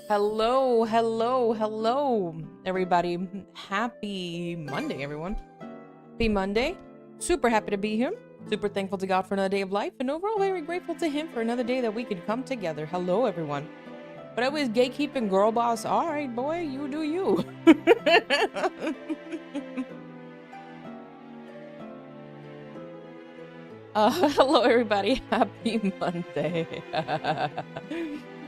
Hello, hello, hello, everybody. Happy Monday, everyone. Happy Monday. Super happy to be here. Super thankful to God for another day of life, and overall very grateful to Him for another day that we could come together. Hello, everyone. But I was gatekeeping girl boss. All right, boy, you do you. Hello, everybody. Happy Monday.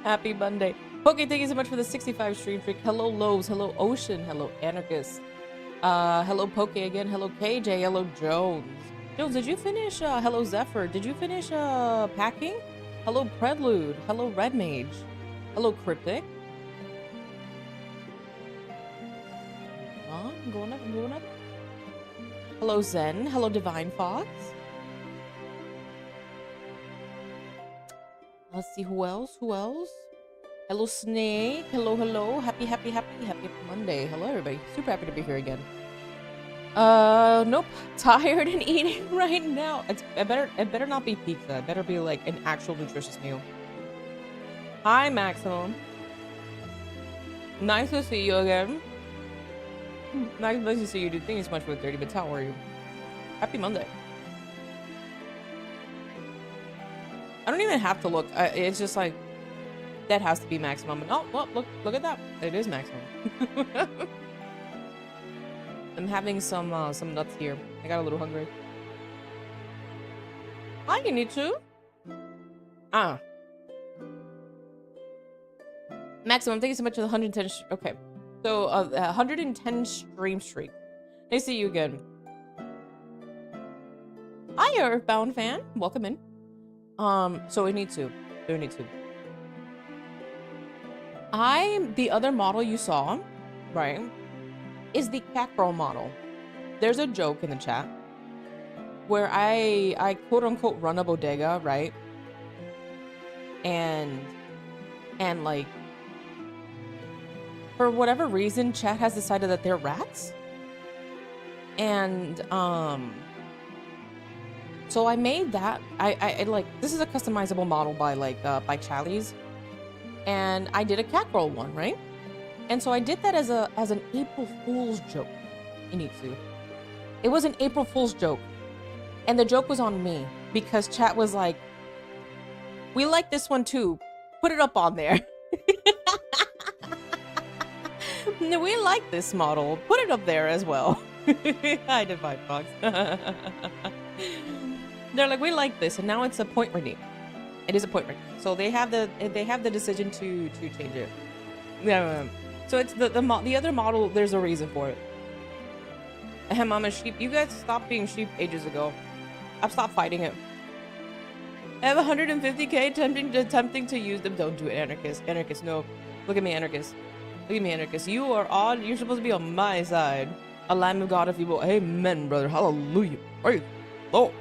Happy Monday. Okay, thank you so much for the 65 stream streak. Hello, Lowe's. Hello, Ocean. Hello, Anarchist. Hello, Poke again. Hello, KJ. Hello, Jones. Jones, did you finish? Hello, Zephyr. Did you finish packing? Hello, Prelude. Hello, Red Mage. Hello, Cryptic. I'm going up. I'm going up. Hello, Zen. Hello, Divine Fox. Let's see who else. Who else? Hello, Snake. Hello, hello. Happy Monday. Hello, everybody. Super happy to be here again. Nope. Tired and eating right now. It better not be pizza. It better be like an actual nutritious meal. Hi, Maximum. Nice to see you again. Nice to see you, dude. Thank you so much for the 30 bits. How are you? Happy Monday. I don't even have to look. It's just like that has to be maximum. Oh, well, look at that. It is maximum. I'm having some nuts here. I got a little hungry. Hi, you need to. Maximum. Thank you so much for the 110. Okay, so 110 stream streak. Nice to see you again. Hi, Earthbound fan. Welcome in. So we need to. The other model you saw, right, is the cat girl model. There's a joke in the chat where I quote unquote run a bodega, right? And like, for whatever reason, chat has decided that they're rats. And, so I made that. I like, this is a customizable model by like, by Challies. And I did a cat girl one, right? And so I did that as an April Fool's joke. You need to. It was an April Fool's joke. And the joke was on me because chat was like, we like this one too. Put it up on there. We like this model. Put it up there as well. Hi, Divine Fox. They're like, we like this, and now it's a point redeem. It is a point redeem. So they have the decision to change it. Yeah. So it's the other model. There's a reason for it. I'm a sheep. You guys stopped being sheep ages ago. I've stopped fighting it. I have 150k attempting to use them. Don't do it, Anarchist. Anarchist, no. Look at me, Anarchist. Look at me, Anarchist. You are on. You're supposed to be on my side. A Lamb of God, if you will. Amen, brother. Hallelujah. Praise Lord.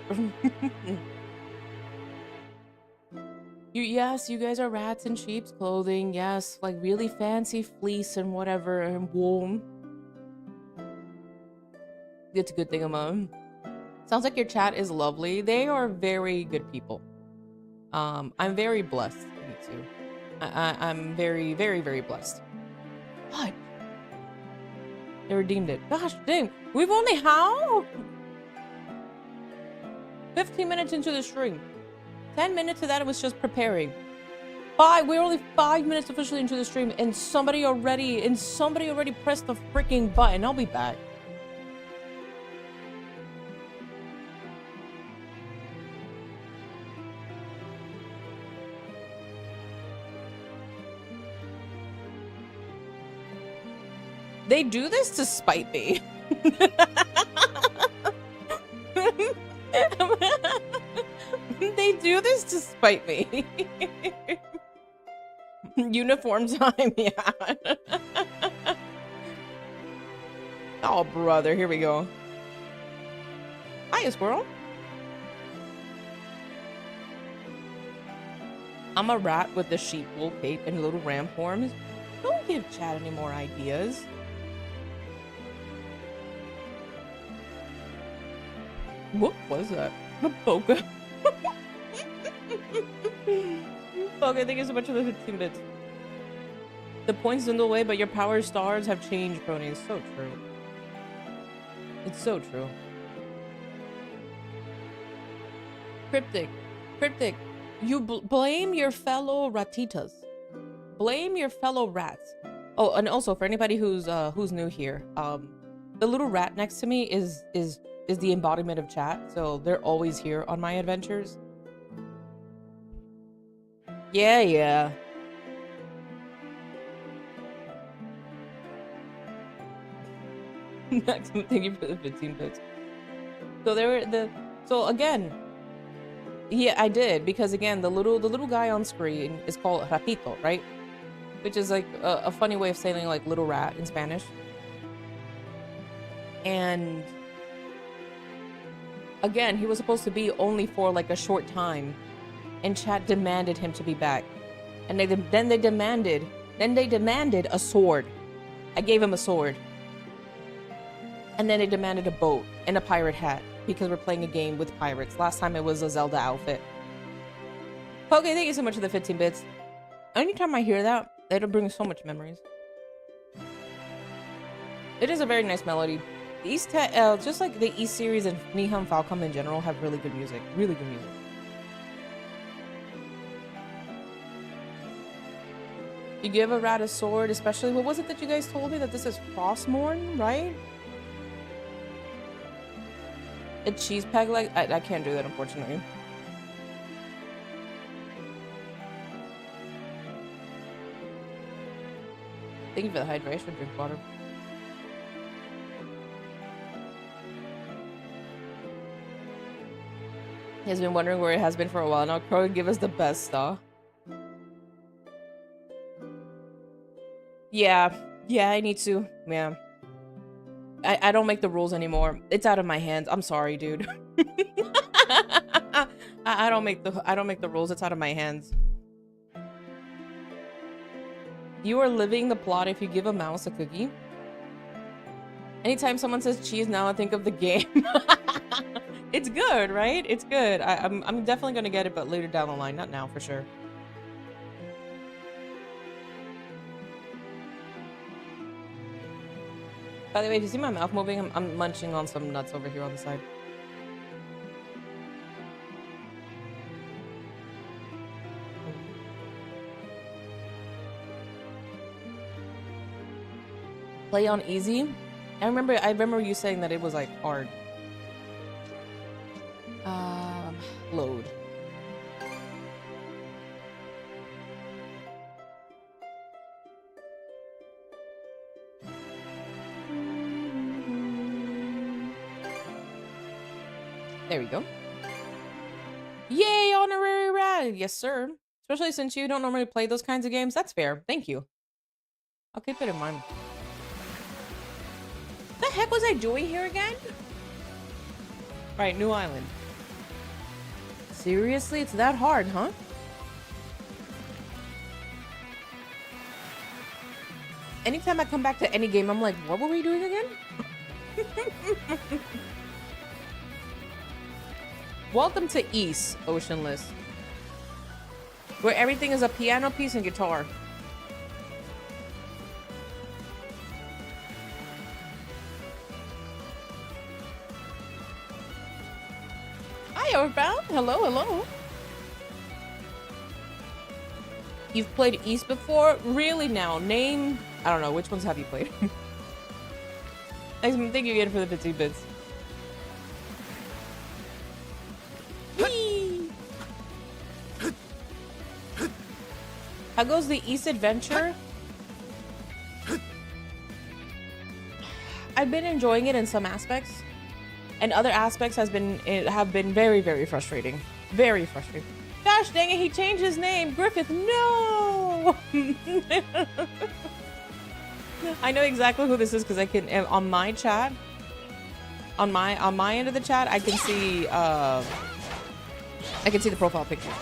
Yes, you guys are rats in sheep's clothing. Yes, like really fancy fleece and whatever and wool. It's a good thing, Sounds like your chat is lovely. They are very good people. I'm very blessed. Me too. I'm very, very, very blessed. What? They redeemed it. Gosh dang. We've only how? 15 minutes into the stream. 10 minutes of that, it was just preparing. We're only 5 minutes officially into the stream, and somebody already pressed the freaking button. I'll be back. They do this to spite me. They do this to spite me. Uniform time, yeah. Oh, brother, here we go. Hiya, squirrel. I'm a rat with the sheep wool cape and little ram horns. Don't give chat any more ideas. What was that? The poker. Okay, thank you so much for the 15 bits. The points dwindle away, but your power stars have changed, Crony. It's so true. It's so true. Cryptic. Cryptic. You blame your fellow ratitas. Blame your fellow rats. Oh, and also for anybody who's new here, the little rat next to me is the embodiment of chat, so they're always here on my adventures. Yeah. Maximum, thank you for the 15 bits. So so again, yeah, I did, because again, the little guy on screen is called ratito, right? Which is like a funny way of saying like little rat in Spanish. And again, he was supposed to be only for like a short time, and chat demanded him to be back. And then they demanded a sword. I gave him a sword. And then they demanded a boat and a pirate hat, because we're playing a game with pirates. Last time it was a Zelda outfit. Okay, thank you so much for the 15 bits. Anytime I hear that, it'll bring so much memories. It is a very nice melody. East, just like the East series and Nihon Falcom in general, have really good music. Really good music. You give a rat a sword, especially, what was it that you guys told me? That this is Frostmourne, right? A cheese peg, like, I can't do that, unfortunately. Thank you for the hydration, drink water. He has been wondering where it has been for a while now. Crow, give us the best stuff. Yeah, I need to. Yeah. I don't make the rules anymore. It's out of my hands. I'm sorry, dude. I don't make the rules. It's out of my hands. You are living the plot if you give a mouse a cookie. Anytime someone says cheese, now I think of the game. It's good, right? It's good. I'm definitely gonna get it, but later down the line, not now for sure. By the way, if you see my mouth moving, I'm munching on some nuts over here on the side. Play on easy. I remember you saying that it was like hard. Load. There we go. Yay, honorary rat! Yes, sir. Especially since you don't normally play those kinds of games. That's fair. Thank you. I'll keep it in mind. What the heck was I doing here again? Right, new island. Seriously? It's that hard, huh? Anytime I come back to any game, I'm like, what were we doing again? Welcome to East, Oceanless, where everything is a piano piece and guitar. Hi, Earthbound. Hello, hello. You've played East before? Really now? Name... I don't know. Which ones have you played? Thank you again for the 15 bits. How goes the East adventure? I've been enjoying it in some aspects, and other aspects have been very, very frustrating. Very frustrating. Gosh dang it, he changed his name. Griffith, no! I know exactly who this is because I can, on my chat, on my end of the chat, I can see the profile picture.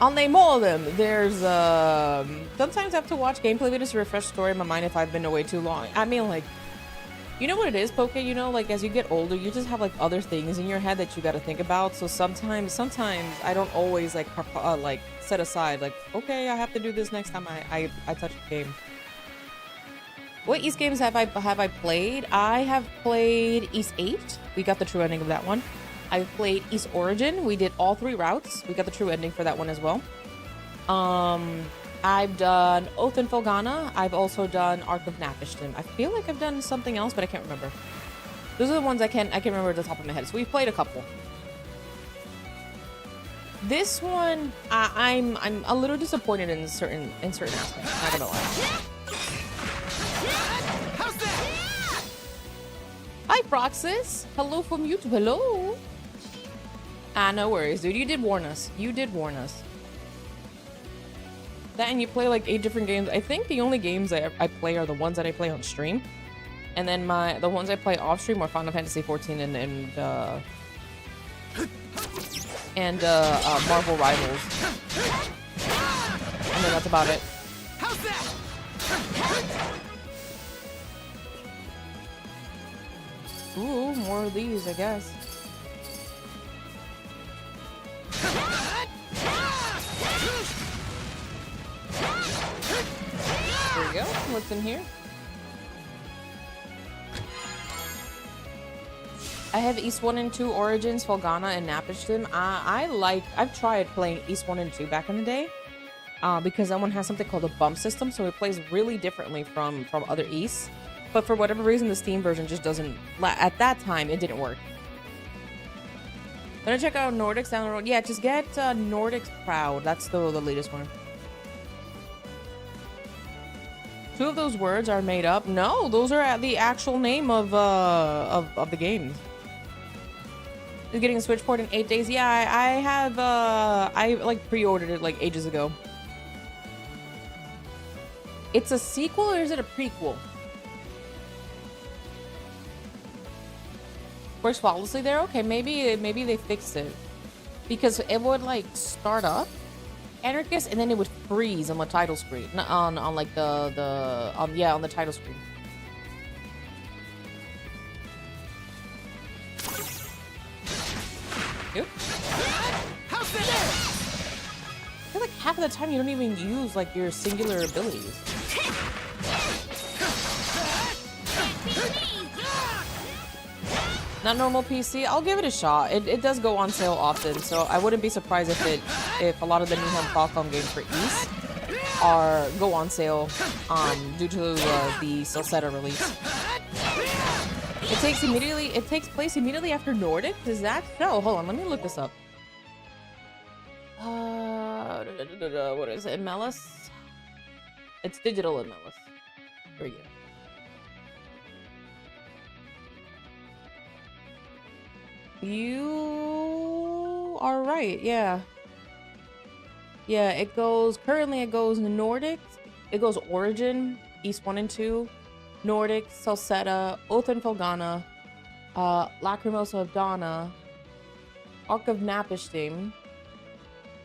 I'll name all of them. There's sometimes I have to watch gameplay videos to refresh story in my mind if I've been away too long. I mean, like, You know what it is, Poke? You know, like as you get older, you just have like other things in your head that you got to think about. So sometimes I don't always like set aside like, okay, I have to do this next time I touch a game. What East games have I played? I have played East 8. We got the true ending of that one. I've played East Origin. We did all 3 routes. We got the true ending for that one as well. I've done Oath and Folgana. I've also done Ark of Napishtim. I feel like I've done something else, but I can't remember. Those are the ones I can remember at the top of my head. So we've played a couple. This one, I'm a little disappointed in certain aspects. Not gonna lie. Hi, Proxys. Hello from YouTube. Hello. No worries, dude. You did warn us. You did warn us. That and you play like 8 different games. I think the only games I play are the ones that I play on stream, and then the ones I play off stream are Final Fantasy 14 and Marvel Rivals, and then that's about it. Ooh, more of these, I guess. There we go. What's in here? I have East 1 and 2 Origins, Folgana, and Napishtim. I've tried playing East 1 and 2 back in the day. Because that one has something called a bump system, so it plays really differently from other Easts. But for whatever reason, the Steam version just doesn't... At that time, it didn't work. Gonna check out Nordics down the road. Yeah, just get Nordics Proud. That's the latest one. 2 of those words are made up. No, those are the actual name of the game. Is getting a Switch port in 8 days. Yeah, I have I like pre-ordered it like ages ago. It's a sequel or is it a prequel? Works flawlessly there. Okay, maybe they fixed it because it would like start up Anarchist and then it would freeze on the title screen, on like on the title screen. Oop. I feel like half of the time you don't even use like your singular abilities. Not normal PC. I'll give it a shot. It does go on sale often, so I wouldn't be surprised if a lot of the new Qualcomm games for East go on sale due to the Salsetta release. It takes place immediately after Nordics. Is that so? Hold on, let me look this up. What is it? MLS? It's digital in MLS. Here we go. You are right, yeah. Yeah, currently it goes Nordics, it goes Origin, East 1 and 2, Nordics, Salsetta, Oath and Folgana, Lacrimosa of Donna, Ark of Napishtim,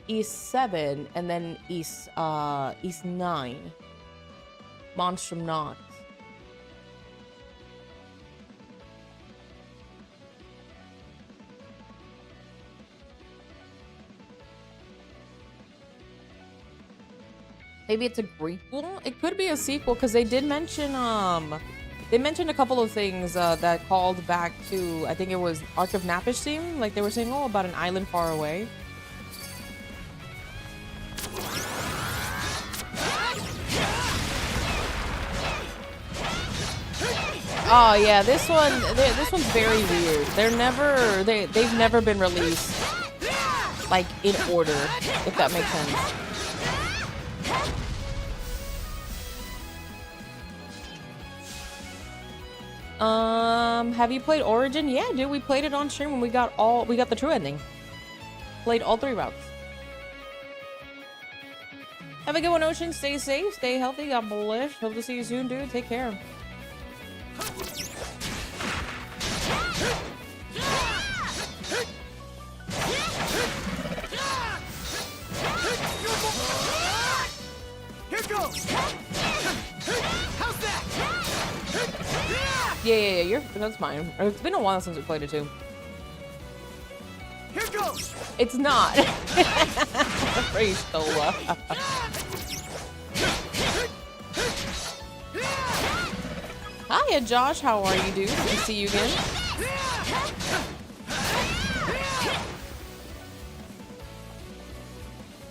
East 7, and then East 9, Monstrum Nox. Maybe it's a prequel? It could be a sequel because they did mention they mentioned a couple of things that called back to, I think it was Ark of Napishtim. Like they were saying, oh, about an island far away. Oh yeah, this one's very weird. They've never been released like in order, if that makes sense. Have you played Origin? Yeah, dude, we played it on stream when we got the true ending. Played all 3 routes. Have a good one, Ocean. Stay safe, stay healthy, God bless. Hope to see you soon, dude. Take care. Here goes! How's that? Yeah, that's mine. It's been a while since we played it too. Here goes. It's not. Free Stola. Hiya, Josh. How are you, dude? Good to see you again.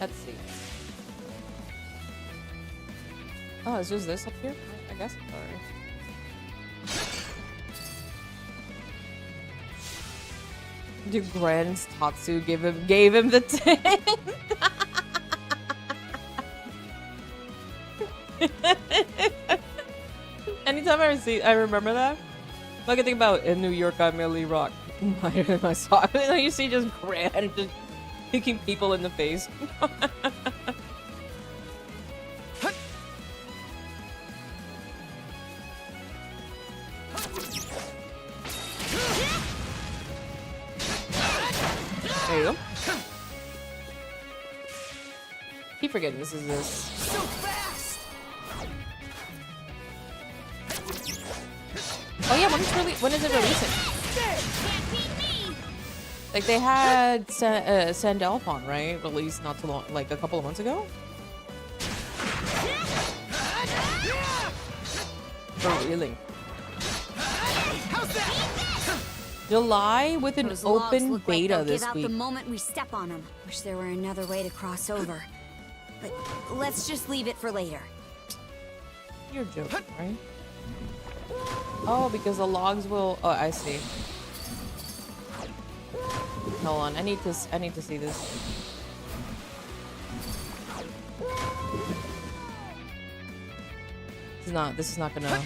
Let's see. Oh, is just this up here? I guess. Sorry. Dude, Grand's Tatsu gave him the 10. Anytime I remember that. Like I think about in New York, I merely rock higher than my sock. You see just Grand just kicking people in the face. There you go. Keep forgetting this is this. So fast. Oh yeah, when is it releasing? Like they had Sandelphon, right? Released not too long, like a couple of months ago. Oh really? July with an open beta like this give week. Out the moment we step on them. Wish there were another way to cross over. But let's just leave it for later. You're joking, right? Oh, because the logs will. Oh, I see. Hold on, I need to see this. This is not gonna.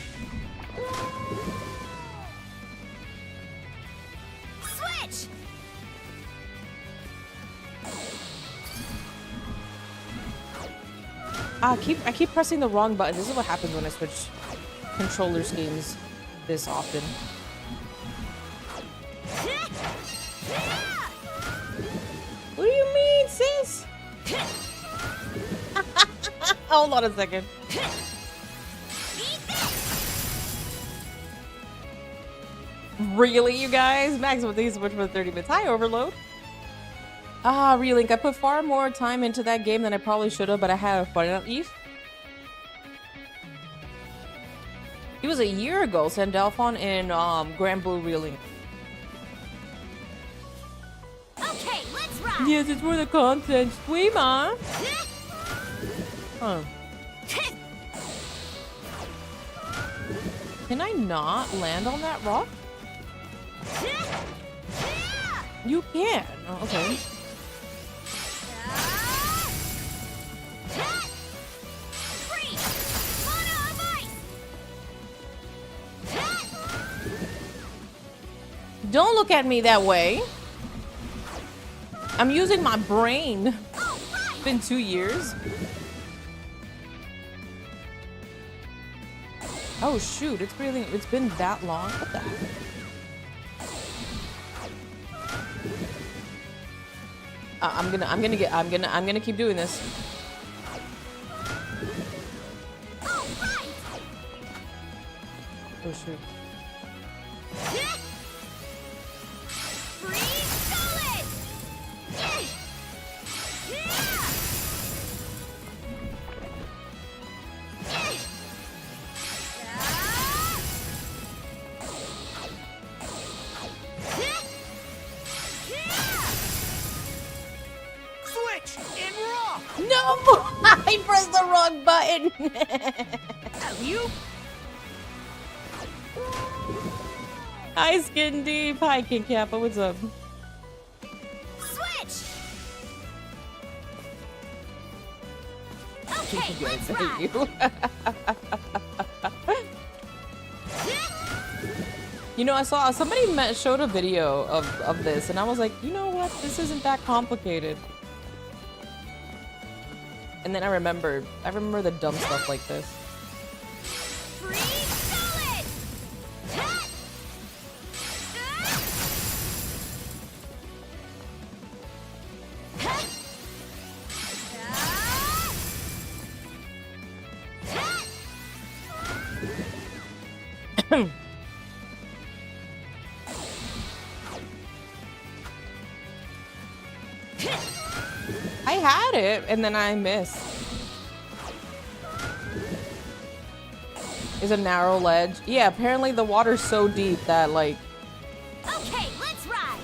Switch. I keep pressing the wrong button. This is what happens when I switch controller schemes this often. What do you mean, sis? Hold on a second. Really, you guys? Maximum thanks so much for the 30 minutes. Hi, Overload. Ah, Relink, I put far more time into that game than I probably should have, but I had fun enough. Eve? It was a year ago, Sandelphon and Grand Blue Relink. Okay, let's rock. Yes, it's for the content. Sweet, man. Huh. Can I not land on that rock? You can. Oh, okay. Don't look at me that way. I'm using my brain. It's been 2 years. Oh shoot, it's been that long. What the heck? I'm gonna keep doing this. Oh shoot. No! I pressed the wrong button! You? Hi, Skin Deep. Hi, King Kappa. What's up? Switch! Okay, Okay, let's rock. You know, I saw somebody showed a video of this, and I was like, you know what? This isn't that complicated. And then I remember the dumb stuff like this. I had it, and then I missed. It's a narrow ledge. Yeah, apparently the water's so deep that, like... Okay, let's ride.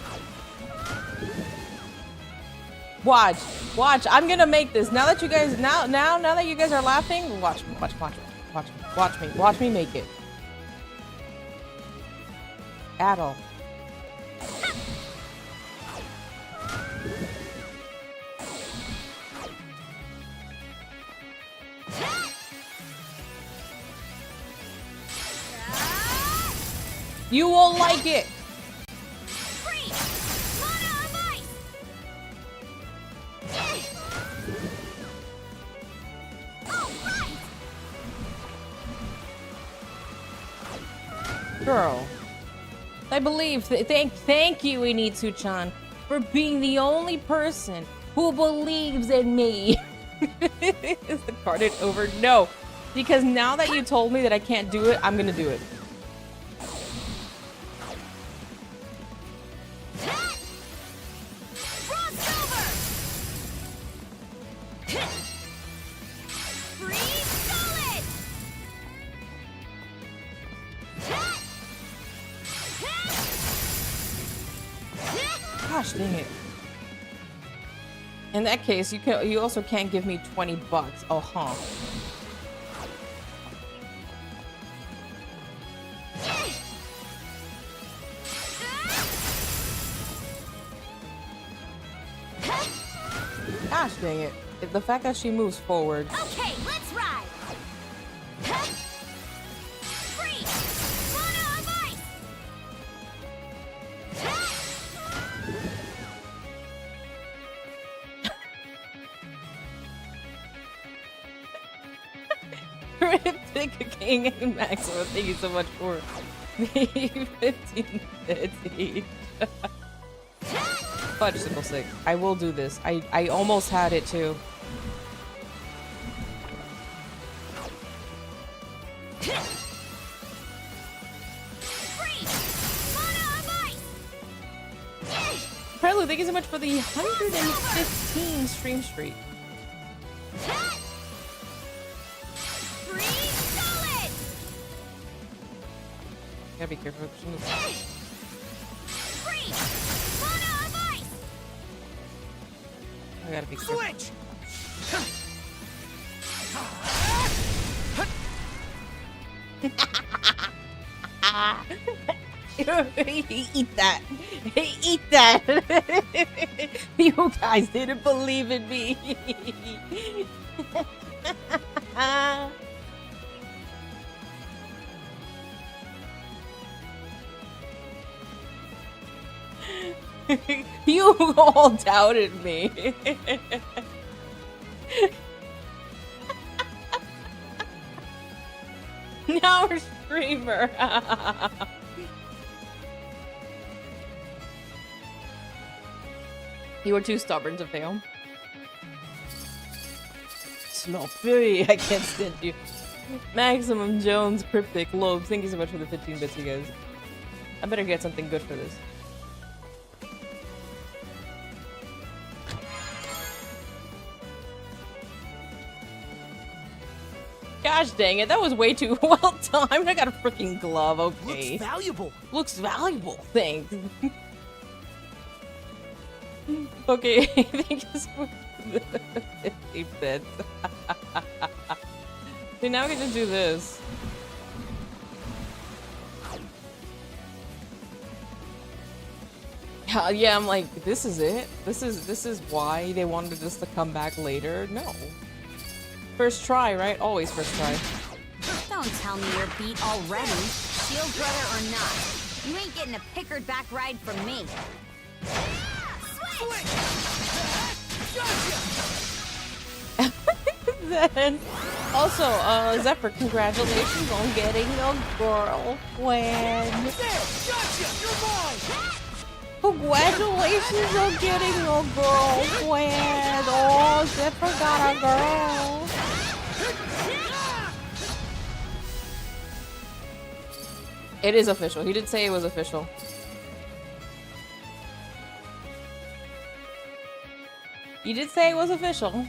Watch. Watch. I'm gonna make this. Now that you guys... Now that you guys are laughing, watch me. Watch me make it. Adel. You won't like it. Girl, I believe. Thank you, Initsu-chan, for being the only person who believes in me. Is the carded over? No, because now that you told me that I can't do it, I'm gonna do it. Gosh dang it. In that case, you also can't give me $20. Oh, huh. Gosh dang it. The fact that she moves forward. Okay, let's ride. Cryptic King and Maxima, thank you so much for the 15 bits each. Fudgesicle sick. I will do this. I almost had it too. Prelude, thank you so much for the 115 stream streak. Gotta be careful. I gotta be careful. Switch. Eat that. Eat that. You guys didn't believe in me. You all doubted me. Now we're streamer. You were too stubborn to fail. Sloppy, I can't stand you. Maximum Jones, Cryptic, Lobes, thank you so much for the 15 bits, you guys. I better get something good for this. Gosh dang it, that was way too well timed. I got a freaking glove, okay. Looks valuable. Looks valuable, thanks. Okay, thank you so much for the 50 bits. See, now we can just do this. Yeah, I'm like, this is it? This is why they wanted us to come back later? No. First try, right? Always first try. Don't tell me you're beat already. Shield brother or not. You ain't getting a pickered back ride from me. Then, also, Zephyr, congratulations on getting a girlfriend. Congratulations on getting a girlfriend. Oh, Zephyr got a girl. It is official. He did say it was official. You did say it was official.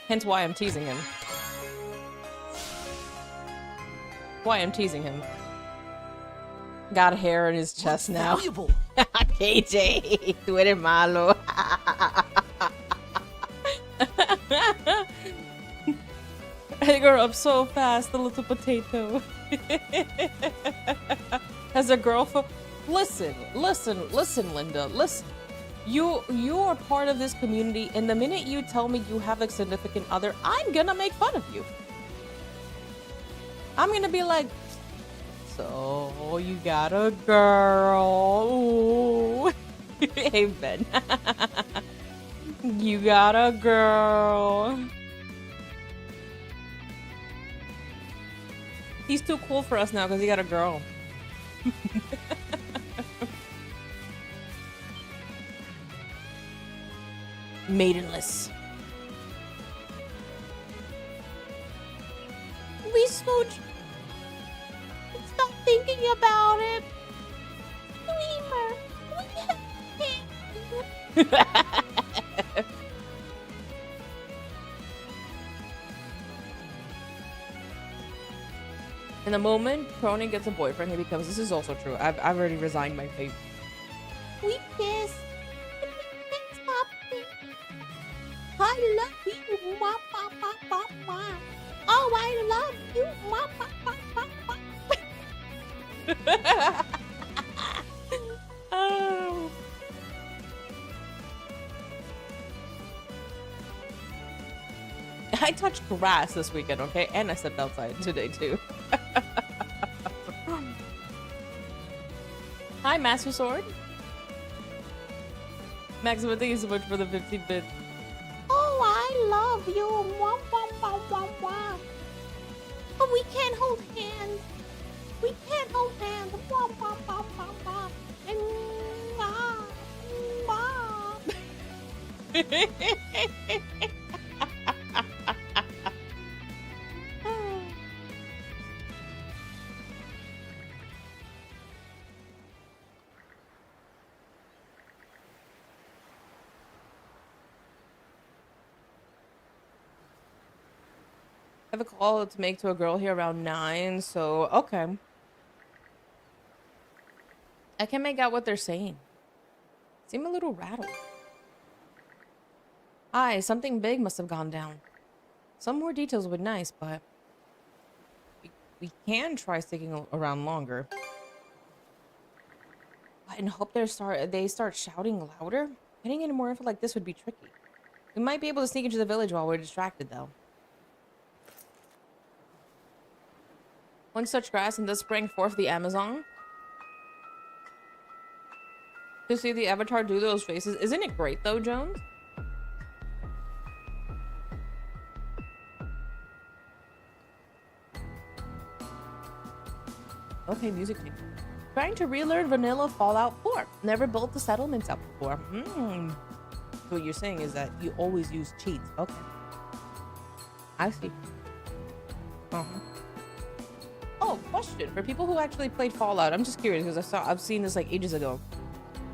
Hence why I'm teasing him. Why I'm teasing him. Got hair in his chest now. KJ, tú eres malo. I grew up so fast, the little potato. As a girl for listen, Linda, listen. You are part of this community, and the minute you tell me you have a significant other, I'm gonna make fun of you. I'm gonna be like, so you got a girl. Ooh. Hey Ben. You got a girl. He's too cool for us now because he got a girl. Maidenless. We smooch. Stop thinking about it. In the moment Crony gets a boyfriend, he becomes. This is also true. I've already resigned my fate. We kiss. Stop it. I love you. Oh, I love you. Oh. I touched grass this weekend, okay? And I stepped outside today, too. Hi, Master Sword. Maximum, thank you so much for the 15 bits. Oh, I love you. Oh, we can't hold hands. We can't hold hands. And I have a call to make to a girl here around 9, so okay. I can make out what they're saying. Seem a little rattled. Hi, something big must have gone down. Some more details would be nice, but we can try sticking around longer. And hope they start shouting louder. Getting any more info like this would be tricky. We might be able to sneak into the village while we're distracted, though. Once touch grass and thus sprang forth the Amazon. To see the avatar do those faces. Isn't it great though, Jones? Okay, music change. Trying to relearn vanilla Fallout 4. Never built the settlements up before. So what you're saying is that you always use cheats. Okay. I see. Oh, question for people who actually played Fallout. I'm just curious because I've seen this like ages ago.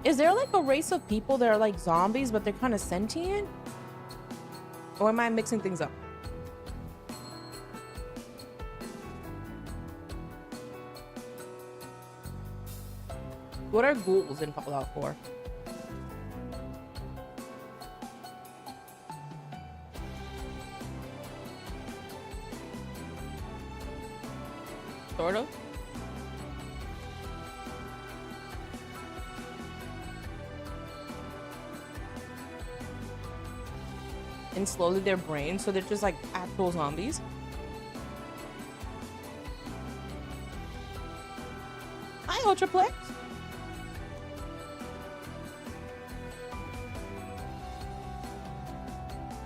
Is there like a race of people that are like zombies, but they're kind of sentient? Or am I mixing things up? What are ghouls in Fallout 4? Sort of. And slowly their brains, so they're just like actual zombies. Hi, Ultraplex.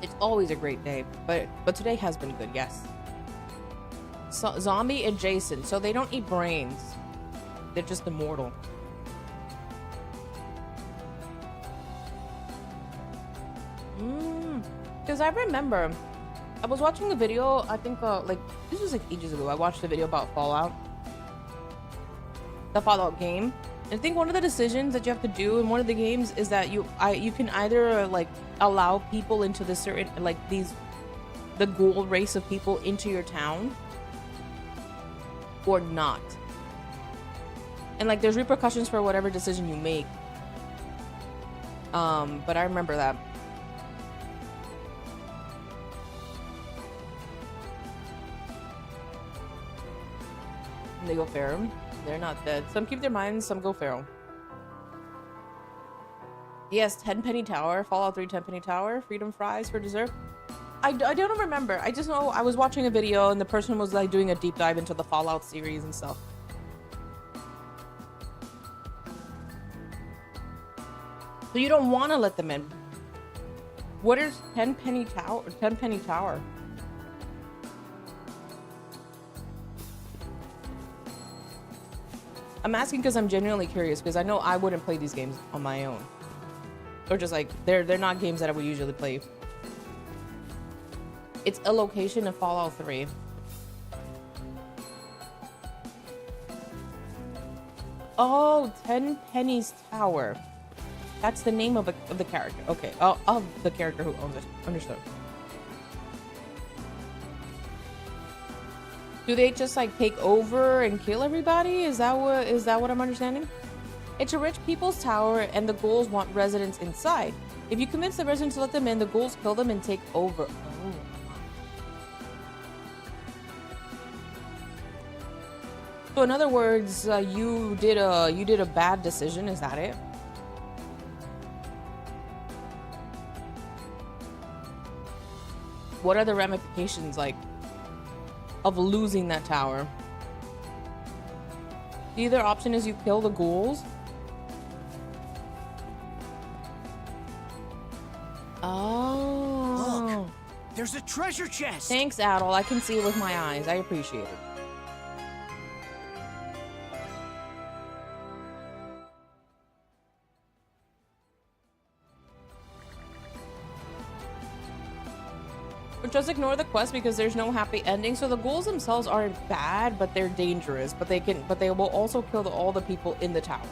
It's always a great day, but today has been good, yes. So, zombie adjacent, so they don't eat brains. They're just immortal. Because I remember I was watching a video, I think like this was like ages ago. I watched a video about Fallout, the Fallout game, I think one of the decisions that you have to do in one of the games is that you can either like allow people into the certain like the ghoul race of people into your town or not. And like there's repercussions for whatever decision you make. But I remember that. And they go feral. They're not dead. Some keep their minds, some go feral. Yes, 10 Penny Tower, Fallout 3 10 Penny Tower, freedom fries for dessert. I don't remember. I just know I was watching a video and the person was like doing a deep dive into the Fallout series and stuff. So you don't want to let them in. What is 10 Penny Tower? 10 Penny Tower. I'm asking because I'm genuinely curious because I know I wouldn't play these games on my own. Or just like, they're not games that I would usually play. It's a location in Fallout 3. Oh, 10 Penny's Tower. That's the name of the character. Okay, of the character who owns it. Understood. Do they just like take over and kill everybody? Is that what I'm understanding? It's a rich people's tower and the ghouls want residents inside. If you convince the residents to let them in, the ghouls kill them and take over. Oh. So in other words, you did a bad decision, is that it? What are the ramifications like of losing that tower? The other option is you kill the ghouls. Oh. Look, there's a treasure chest. Thanks, Adol. I can see it with my eyes. I appreciate it. But just ignore the quest because there's no happy ending. So the ghouls themselves aren't bad, but they're dangerous. But they will also kill all the people in the tower.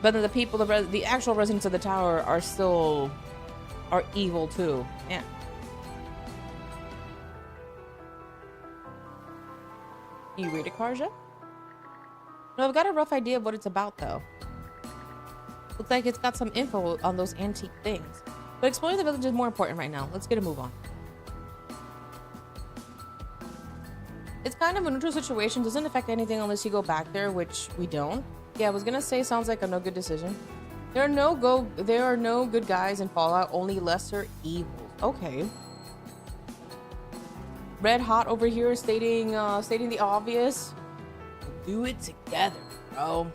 But then the people, the actual residents of the tower are evil too. Yeah. Can you read it, Karja? No, I've got a rough idea of what it's about though. Looks like it's got some info on those antique things. But exploring the village is more important right now. Let's get a move on. It's kind of a neutral situation. Doesn't affect anything unless you go back there, which we don't. Yeah, I was gonna say sounds like a no good decision. There are no good guys in Fallout, only lesser evils. Okay. Red Hot over here stating the obvious. Do it together, bro.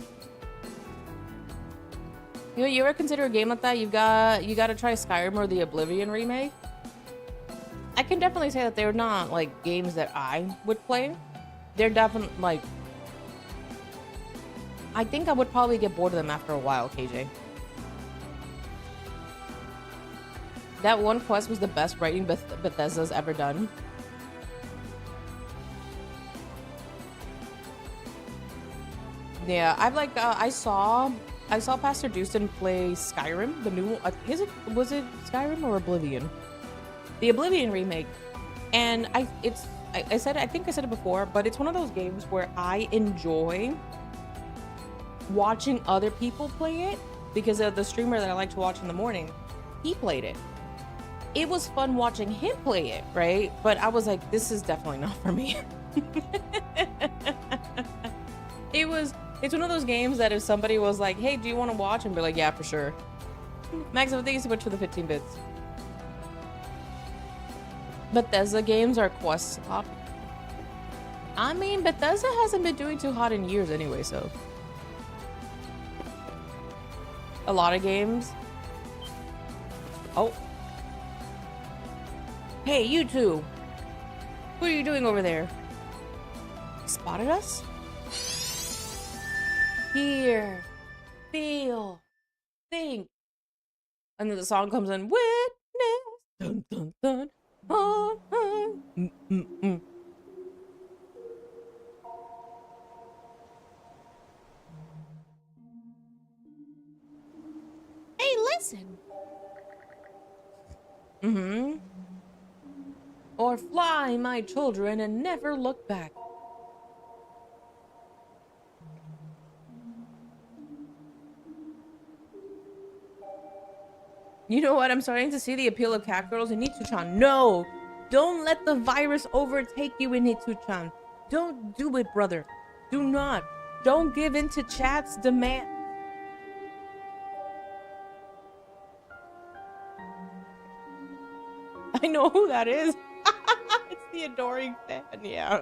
You ever consider a game like that? You gotta try Skyrim or the Oblivion remake. I can definitely say that they're not like games that I would play. They're definitely like, I think I would probably get bored of them after a while, KJ. That one quest was the best writing Bethesda's ever done. Yeah, I saw Pastor Dewston play Skyrim, the new one. Was it Skyrim or Oblivion? The Oblivion remake. And I think I said it before, but it's one of those games where I enjoy watching other people play it because of the streamer that I like to watch in the morning. He played it. It was fun watching him play it, right? But I was like, this is definitely not for me. It's one of those games that if somebody was like, hey, do you want to watch? And be like, yeah, for sure. Max, I think you so much for the 15 bits. Bethesda games are quest hot. I mean, Bethesda hasn't been doing too hot in years anyway, so. A lot of games. Oh. Hey, you two. What are you doing over there? Spotted us? Hear, feel, think. And then the song comes in. Witness. Dun, dun, dun. listen. Mm-hmm. Or fly, my children, and never look back. You know what? I'm starting to see the appeal of cat girls in Nitsuchan. No! Don't let the virus overtake you in Nitsuchan. Don't do it, brother. Do not. Don't give in to chat's demand. I know who that is. It's the adoring fan, yeah.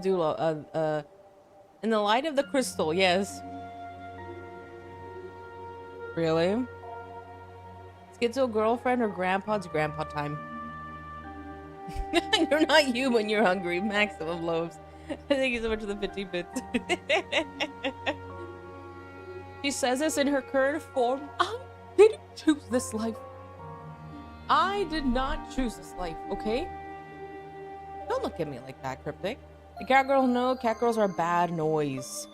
Dula, in the light of the crystal, yes. Really? Schizo girlfriend or grandpa's grandpa time? You're not you when you're hungry. Maximum loaves. Thank you so much for the 15 bits. She says this in her current form. I didn't choose this life. I did not choose this life, okay? Don't look at me like that, Cryptic. The cat girl, no, cat girls are bad noise.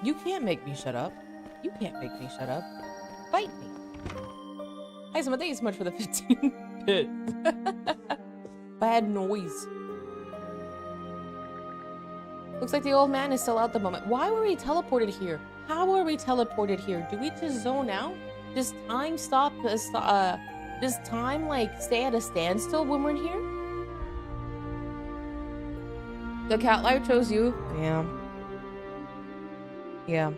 You can't make me shut up. You can't make me shut up. Fight me. Hi, Sima, thank you so much for the 15 bits. Bad noise. Looks like the old man is still out the moment. Why were we teleported here? How were we teleported here? Do we just zone out? Does time stop? Does time like stay at a standstill when we're here? The cat life chose you. Yeah. Yeah.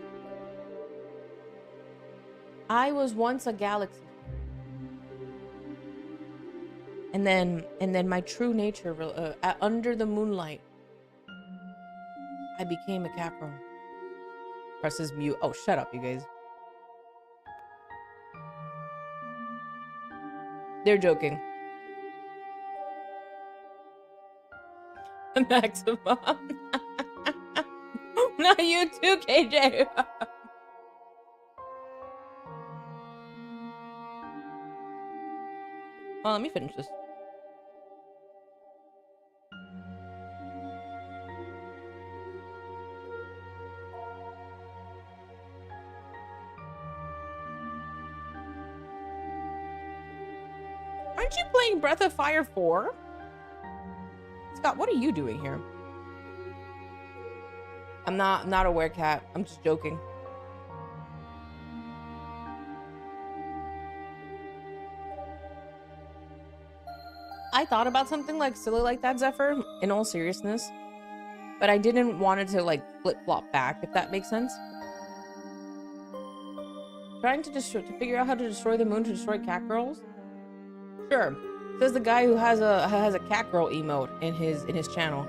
I was once a galaxy. And then my true nature, under the moonlight, I became a cat girl. Presses mute. Oh, shut up, you guys. They're joking. Maximum. Not you too, KJ. Well, let me finish this. Aren't you playing Breath of Fire 4? Scott, what are you doing here? I'm not aware, cat. I'm just joking. I thought about something like silly like that, Zephyr, in all seriousness. But I didn't want it to like flip-flop back, if that makes sense. Trying to figure out how to destroy the moon to destroy cat girls? Sure. Says the guy who has a cat girl emote in his channel.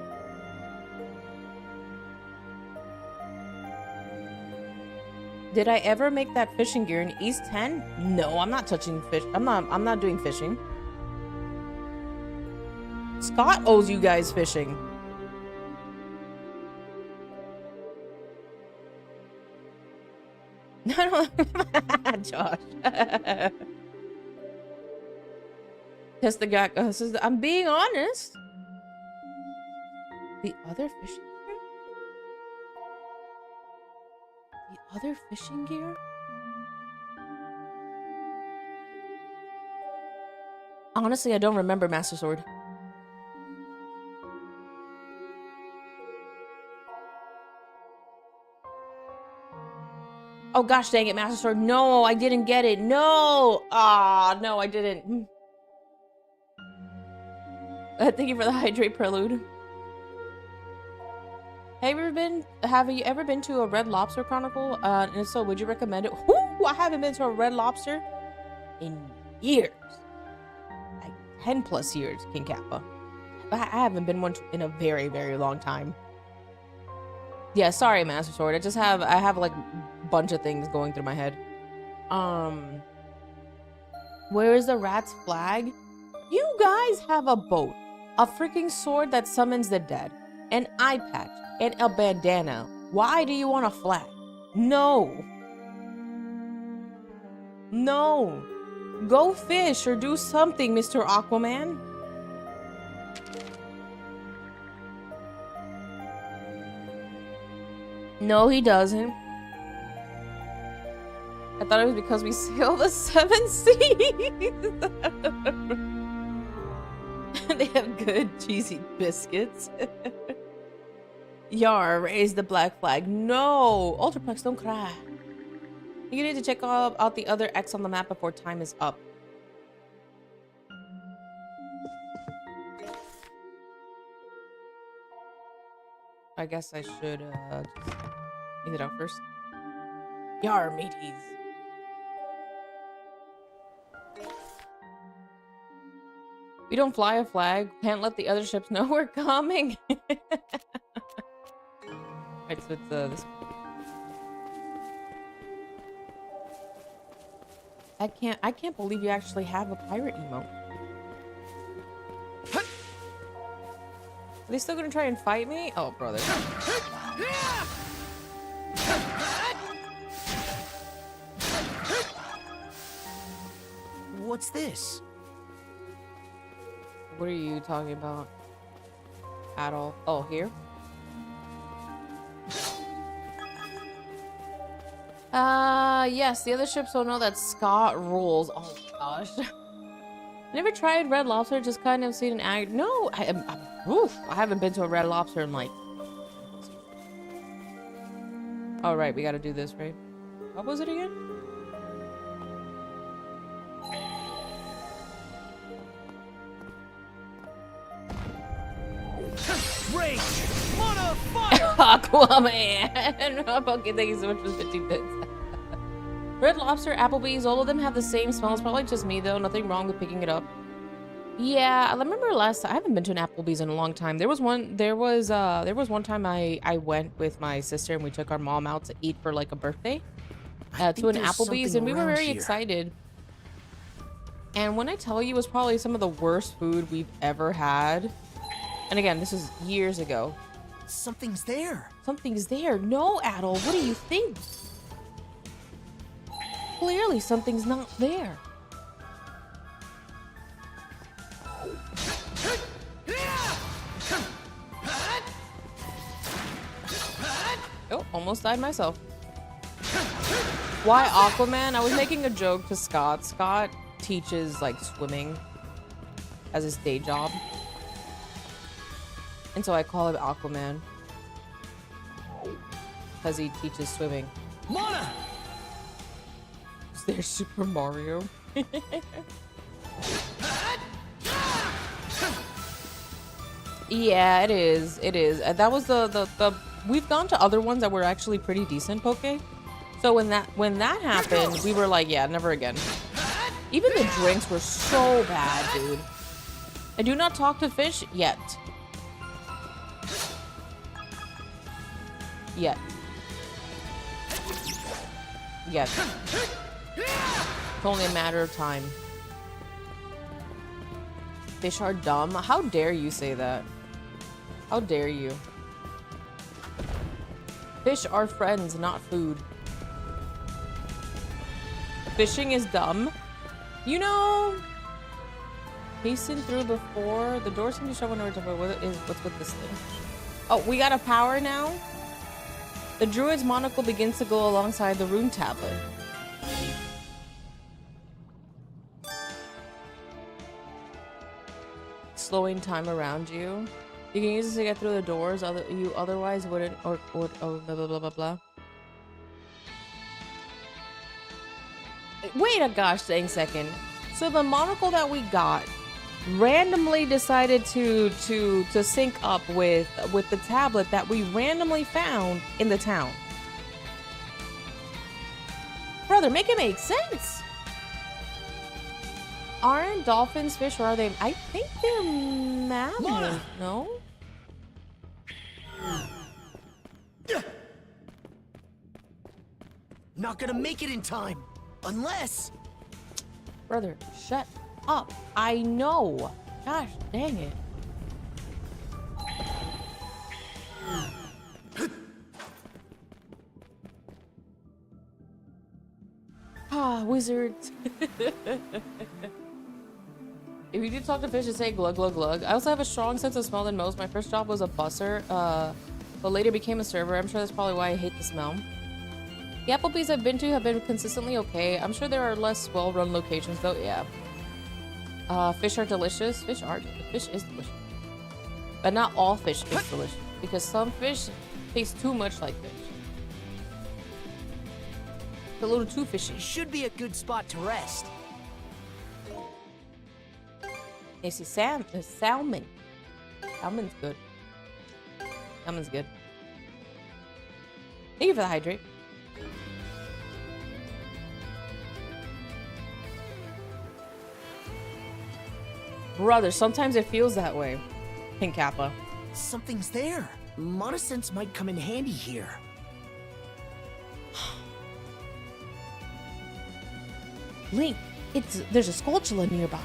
Did I ever make that fishing gear in East 10? No, I'm not touching fish. I'm not doing fishing. Scott owes you guys fishing. Josh. Test the guy. I'm being honest. The other fishing gear? The other fishing gear? Honestly, I don't remember Master Sword. Oh gosh dang it, Master Sword. No, I didn't get it. No. Ah, no, I didn't. Thank you for the hydrate prelude. Have you ever been to a Red Lobster Chronicle? And if so, would you recommend it? Whoo, I haven't been to a Red Lobster in years. Like 10 plus years, King Kappa. But I haven't been one in a very, very long time. Yeah, sorry, Master Sword. I have like a bunch of things going through my head. Where is the rat's flag? You guys have a boat, a freaking sword that summons the dead, an eye patch, and a bandana. Why do you want a flag? No. No. Go fish or do something, Mr. Aquaman. No, he doesn't. I thought it was because we sail the 7 seas. They have good cheesy biscuits. Yar, raise the black flag. No! Ultraplex, don't cry. You need to check out the other X on the map before time is up. I guess I should just eat it out first. Yar, mateys. We don't fly a flag. Can't let the other ships know we're coming. Right, so it's this. I can't believe you actually have a pirate emote. Are they still gonna try and fight me? Oh, brother. What's this? What are you talking about? At all? Oh, here? Yes, the other ships don't know that Scott rules. Oh gosh. Never tried Red Lobster, just kind of seen an ad. No, I haven't been to a Red Lobster in like... All right, we gotta do this, right? What was it again? Rage! Mana fire! Aquaman! Okay, thank you so much for the 15 bits. Red Lobster, Applebee's, all of them have the same smell. It's probably just me though. Nothing wrong with picking it up. Yeah, I remember last time. I haven't been to an Applebee's in a long time. There was one time I went with my sister and we took our mom out to eat for like a birthday to an Applebee's, and we were very excited. And when I tell you, it was probably some of the worst food we've ever had. And again, this is years ago. Something's there. Something's there. No, Adel, what do you think? Clearly, something's not there. Oh, almost died myself. Why Aquaman? I was making a joke to Scott. Scott teaches like swimming as his day job. And so I call him Aquaman. Because he teaches swimming. Mana! Is there Super Mario? Yeah, it is. It is. That was the we've gone to other ones that were actually pretty decent poke. So when that happened, we were like, yeah, never again. Even the drinks were so bad, dude. I do not talk to fish yet. Yet. It's only a matter of time. Fish are dumb. How dare you say that? How dare you? Fish are friends, not food. Fishing is dumb. You know, hasten through before the door seems to show what's with this thing. Oh, we got a power now. The druid's monocle begins to go alongside the rune tablet. Slowing time around you. You can use this to get through the doors. You otherwise wouldn't, or blah blah blah blah blah. Wait a gosh dang second. So the monocle that we got randomly decided to sync up with the tablet that we randomly found in the town. Brother, make it make sense. Aren't dolphins fish, or are they? I think they're mammals. No? Not gonna make it in time. Unless... Brother, shut up. I know. Gosh, dang it. Ah, wizards. If you do talk to fish, just say glug glug glug. I also have a strong sense of smell than most. My first job was a busser. but later became a server. I'm sure that's probably why I hate the smell. The Applebee's I've been to have been consistently okay. I'm sure there are less well-run locations though. Yeah. Fish are delicious. Fish is delicious. But not all fish is delicious, because some fish taste too much like fish. It's a little too fishy. Should be a good spot to rest. It's a salmon. Salmon's good. Salmon's good. Thank you for the hydrate. Brother, sometimes it feels that way. Pink Kappa. Something's there. Mana sense might come in handy here. Link, there's a Skulltula nearby.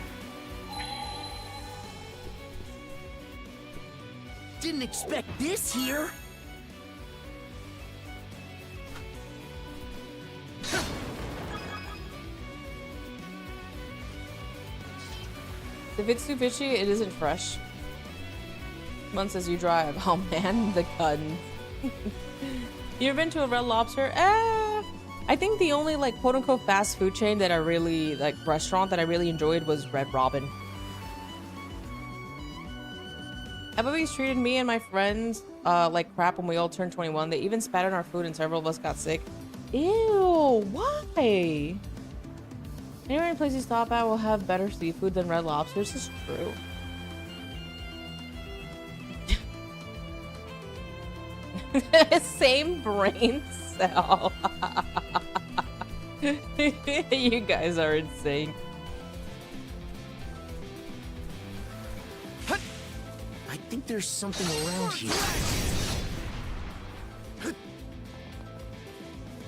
Didn't expect this here. If it's too fishy, it isn't fresh. Months as you drive. Oh man, the guns. You ever been to a Red Lobster? I think the only like quote unquote fast food chain that I really like restaurant that I really enjoyed was Red Robin. Applebee's treated me and my friends like crap when we all turned 21. They even spat on our food and several of us got sick. Ew, why? Anywhere in place you stop at will have better seafood than Red Lobster. This is true. Same brain cell. You guys are insane. I think there's something around here.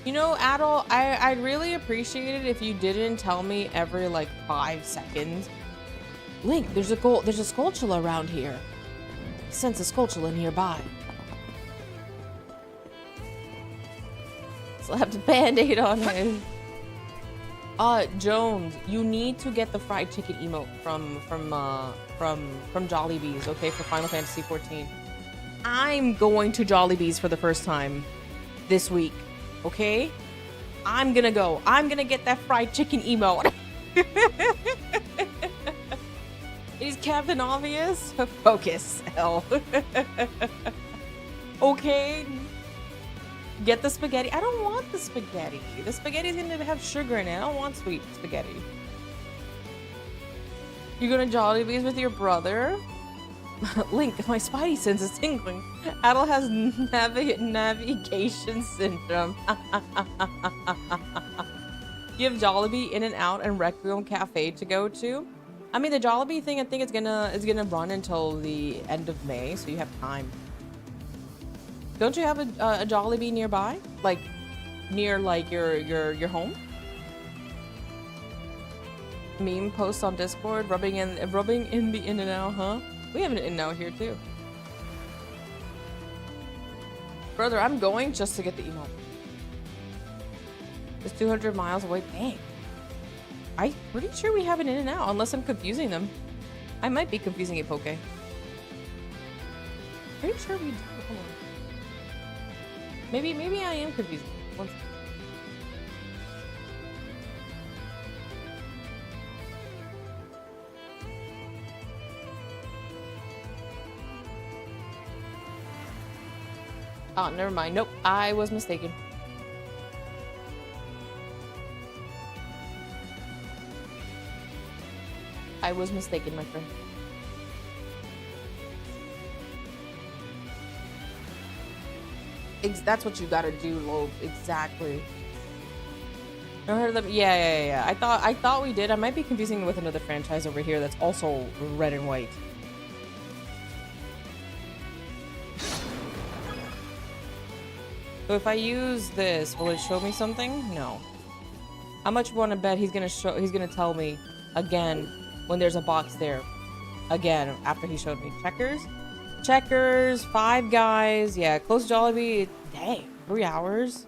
You know, Adol, I'd really appreciate it if you didn't tell me every like 5 seconds. Link, there's a Skulltula around here. Sense a Skulltula nearby. Slapped a band-aid on him. Jones, you need to get the fried chicken emote from Jollibee's, okay, for Final Fantasy 14. I'm going to Jollibee's for the first time this week. Okay? I'm gonna go. I'm gonna get that fried chicken emote. Is Captain Obvious? Focus, hell. Okay? Get the spaghetti. I don't want the spaghetti. The spaghetti's gonna have sugar in it. I don't want sweet spaghetti. You going to Jollibee's with your brother? Link, my spidey sense is tingling. Adel has navigation syndrome. You have Jollibee, In-N-Out, and Requiem Cafe to go to. I mean, the Jollibee thing, I think it's gonna run until the end of May, so you have time. Don't you have a Jollibee nearby, like near like your home? Meme posts on Discord, rubbing in the In-N-Out, huh? We have an In-N-Out here too. Brother, I'm going just to get the email. It's 200 miles away. Dang. I'm pretty sure we have an In-N-Out, unless I'm confusing them. I might be confusing a Poke. Pretty sure we do. Hold on. Maybe I am confusing. One second. Oh, never mind. Nope, I was mistaken. I was mistaken, my friend. That's what you gotta do, Loeb. Exactly. I heard of them. Yeah. I thought we did. I might be confusing it with another franchise over here that's also red and white. So if I use this, will it show me something? No. How much you want to bet he's gonna tell me again when there's a box there? Again, after he showed me. Checkers, Five Guys, yeah, close Jollibee. Dang, 3 hours.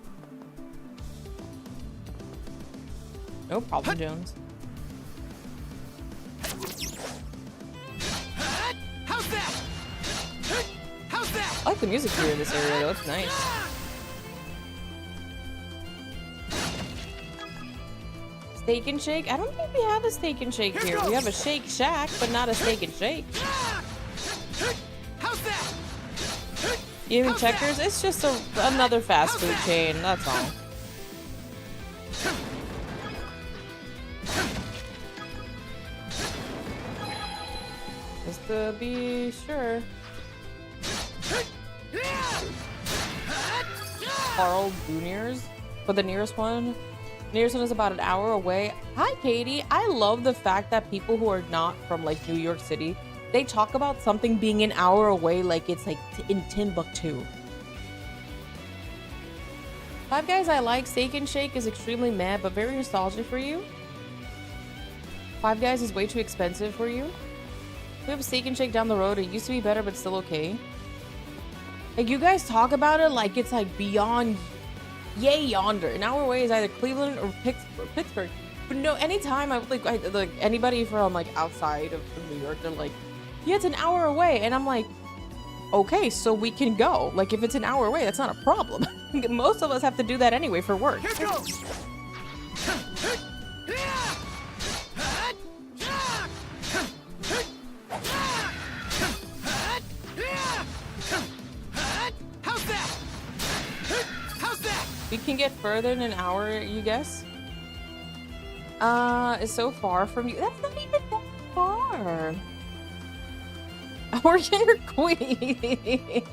No problem, Jones. How's that? How's I like the music here in this area though, it's nice. Steak and Shake? I don't think we have a Steak and Shake here. We have a Shake Shack, but not a Steak and Shake. Even Checkers? It's just another fast food chain, that's all. Just to be sure. Carl Jr.'s for the nearest one. Nearest one is about an hour away. Hi, Katie. I love the fact that people who are not from like New York City, they talk about something being an hour away like it's like in Timbuktu. Five Guys I like. Steak and Shake is extremely meh, but very nostalgic for you. Five Guys is way too expensive for you. We have a Steak and Shake down the road. It used to be better, but still okay. Like, you guys talk about it like it's like beyond yay yonder. An hour away is either Cleveland or Pittsburgh. But no, anytime I like anybody from like outside of New York, they're like, yeah, it's an hour away. And I'm like, okay, so we can go. Like, if it's an hour away, that's not a problem. Most of us have to do that anyway for work. Here goes. We can get further in an hour, you guess? It's so far from you. That's not even that far. Oregon Queen.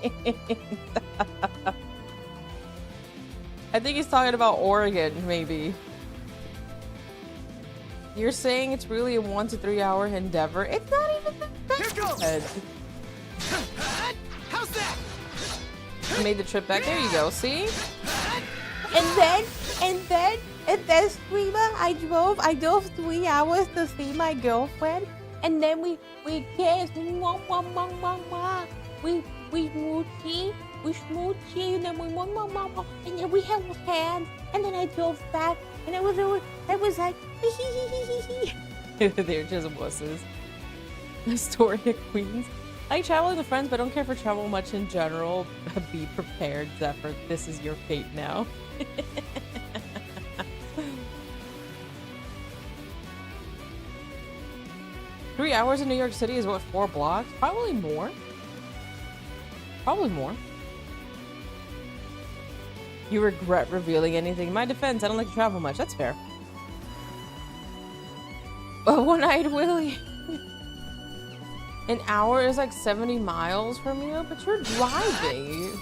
I think he's talking about Oregon, maybe. You're saying it's really a 1 to 3 hour endeavor. It's not even that. How's that? Made the trip back. There you go. See? And then, Screamer, I drove 3 hours to see my girlfriend, and then we kissed, we smoochy, and then and then we held hands, and then I drove back, and it was like, They're just wusses. Astoria Queens. I like traveling with friends, but don't care for travel much in general. Be prepared, Zephyr. This is your fate now. 3 hours in New York City is what, 4 blocks? Probably more. Probably more. You regret revealing anything. In my defense, I don't like to travel much. That's fair. But one-eyed Willie. An hour is like 70 miles from you, but you're driving.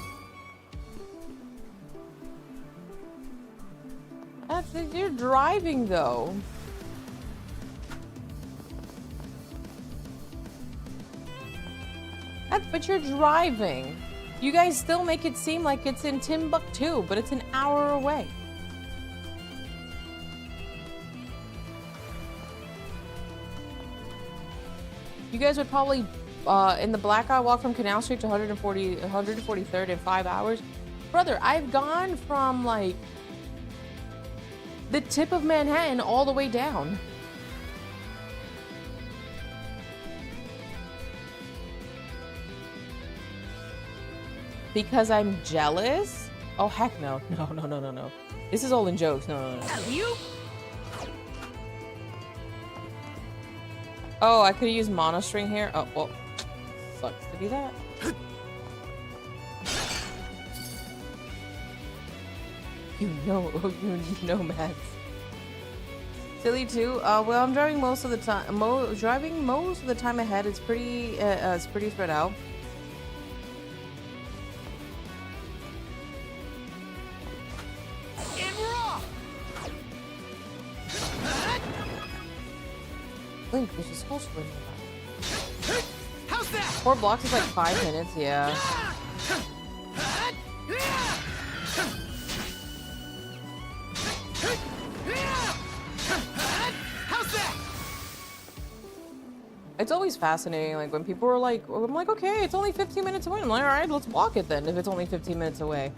You're driving though. But you're driving. You guys still make it seem like it's in Timbuktu, but it's an hour away. You guys would probably, in the blackout walk from Canal Street to 143rd in 5 hours. Brother, I've gone from like the tip of Manhattan all the way down. Because I'm jealous? Oh, heck no. No. This is all in jokes. No. You? Oh, I could use monostring here. Oh, well. Sucks to be that. You nomads. Silly too. Well, I'm driving most of the time. Driving most of the time ahead. It's pretty spread out. Link, this is supposed to win. How's that? 4 blocks is like 5 minutes, yeah. How's that? It's always fascinating, like when people are like, I'm like, okay, it's only 15 minutes away. I'm like, all right, let's walk it then if it's only 15 minutes away.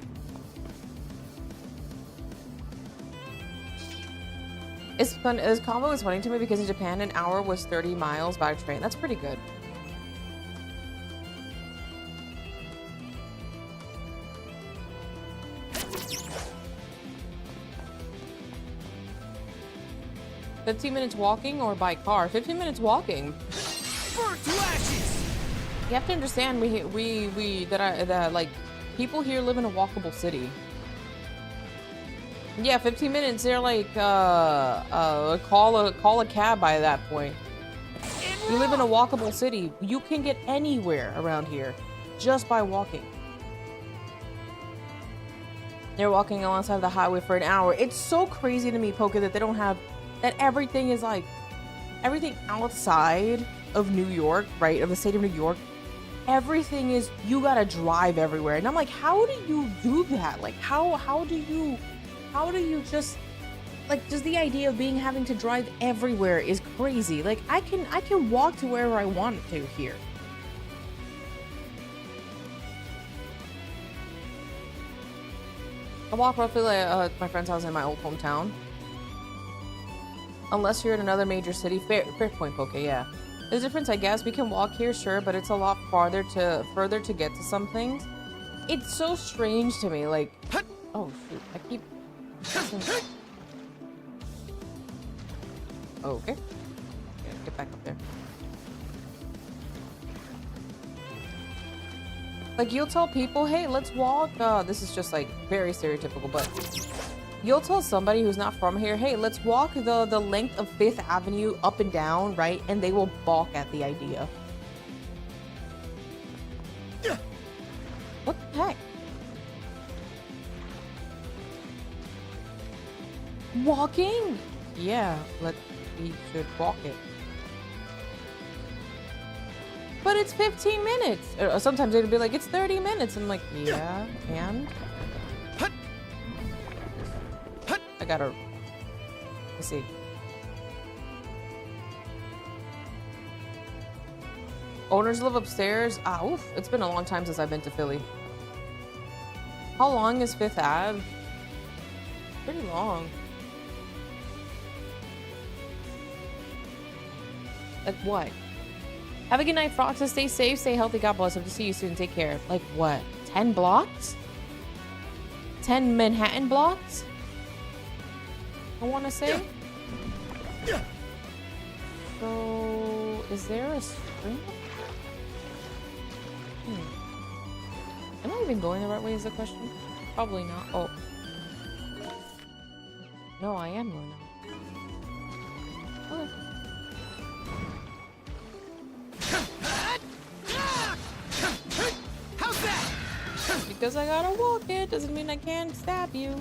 It's fun. This combo is funny to me because in Japan, an hour was 30 miles by train. That's pretty good. minutes walking or by car? 15 minutes walking. Burnt to ashes! You have to understand, that like people here live in a walkable city. Yeah, 15 minutes. They're like call a cab by that point. You live in a walkable city. You can get anywhere around here just by walking. They're walking alongside the highway for an hour. It's so crazy to me, Poke, that they don't have that. Everything is like everything outside of New York, right? Of the state of New York. Everything is, you gotta drive everywhere. And I'm like, how do you do that? Like, how do you just, like, just the idea of having to drive everywhere is crazy. Like, I can walk to wherever I want to here. I walk roughly like my friend's house in my old hometown. Unless you're in another major city. Fair point, Poke, yeah. There's a difference, I guess. We can walk here, sure, but it's a lot further to get to some things. It's so strange to me, like, oh shoot, I keep. Oh, okay. Yeah, get back up there. Like, you'll tell people, hey, let's walk. This is just like very stereotypical, but you'll tell somebody who's not from here, hey, let's walk the length of 5th Avenue up and down, right? And they will balk at the idea. What the heck? Walking? Yeah, we should walk it. But it's 15 minutes. Sometimes it'll be like, it's 30 minutes. I'm like, yeah, and? I gotta... Let's see. Owners live upstairs? Ah, oof. It's been a long time since I've been to Philly. How long is 5th Ave? Pretty long. Like what? Have a good night, Froxa. Stay safe, stay healthy. God bless. Hope to see you soon. Take care. Like what? 10 blocks? 10 Manhattan blocks? I want to say. So, is there a spring? Am I even going the right way is the question? Probably not. Oh. No, I am going the right way. Okay. How's that? Because I gotta walk it doesn't mean I can't stab you.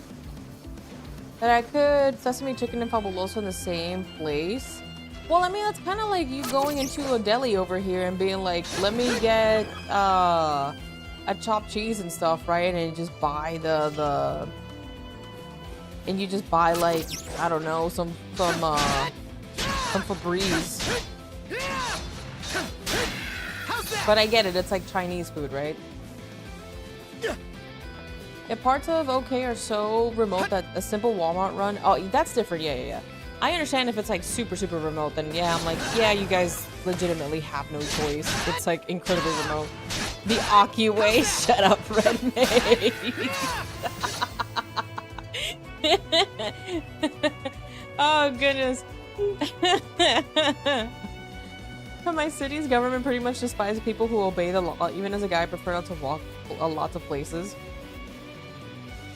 That I could sesame chicken and fabuloso in the same place. Well, I mean, that's kind of like you going into a deli over here and being like, let me get a chopped cheese and stuff, right? And you just buy and you just buy like, I don't know, some Febreze. But I get it, it's like Chinese food, right? If parts of OK are so remote that a simple Walmart run, oh, that's different, yeah. I understand if it's like super remote, then yeah, I'm like, yeah, you guys legitimately have no choice. It's like incredibly remote. The Aki way, shut up, Red Maid. Oh goodness. My city's government pretty much despises people who obey the law. Even as a guy, I prefer not to walk a lot of places.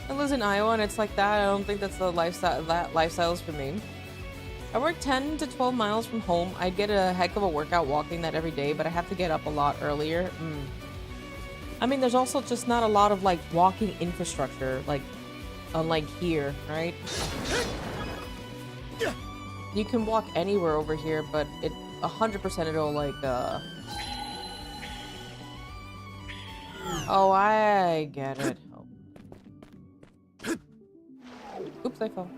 I live in Iowa and it's like that. I don't think that's the lifestyle. That lifestyle is for me. I work 10 to 12 miles from home. I get a heck of a workout walking that every day, but I have to get up a lot earlier. I mean, there's also just not a lot of like walking infrastructure, like unlike here, right? You can walk anywhere over here, but it 100% it'll like oh, I get it. Oh. Oops, I fell.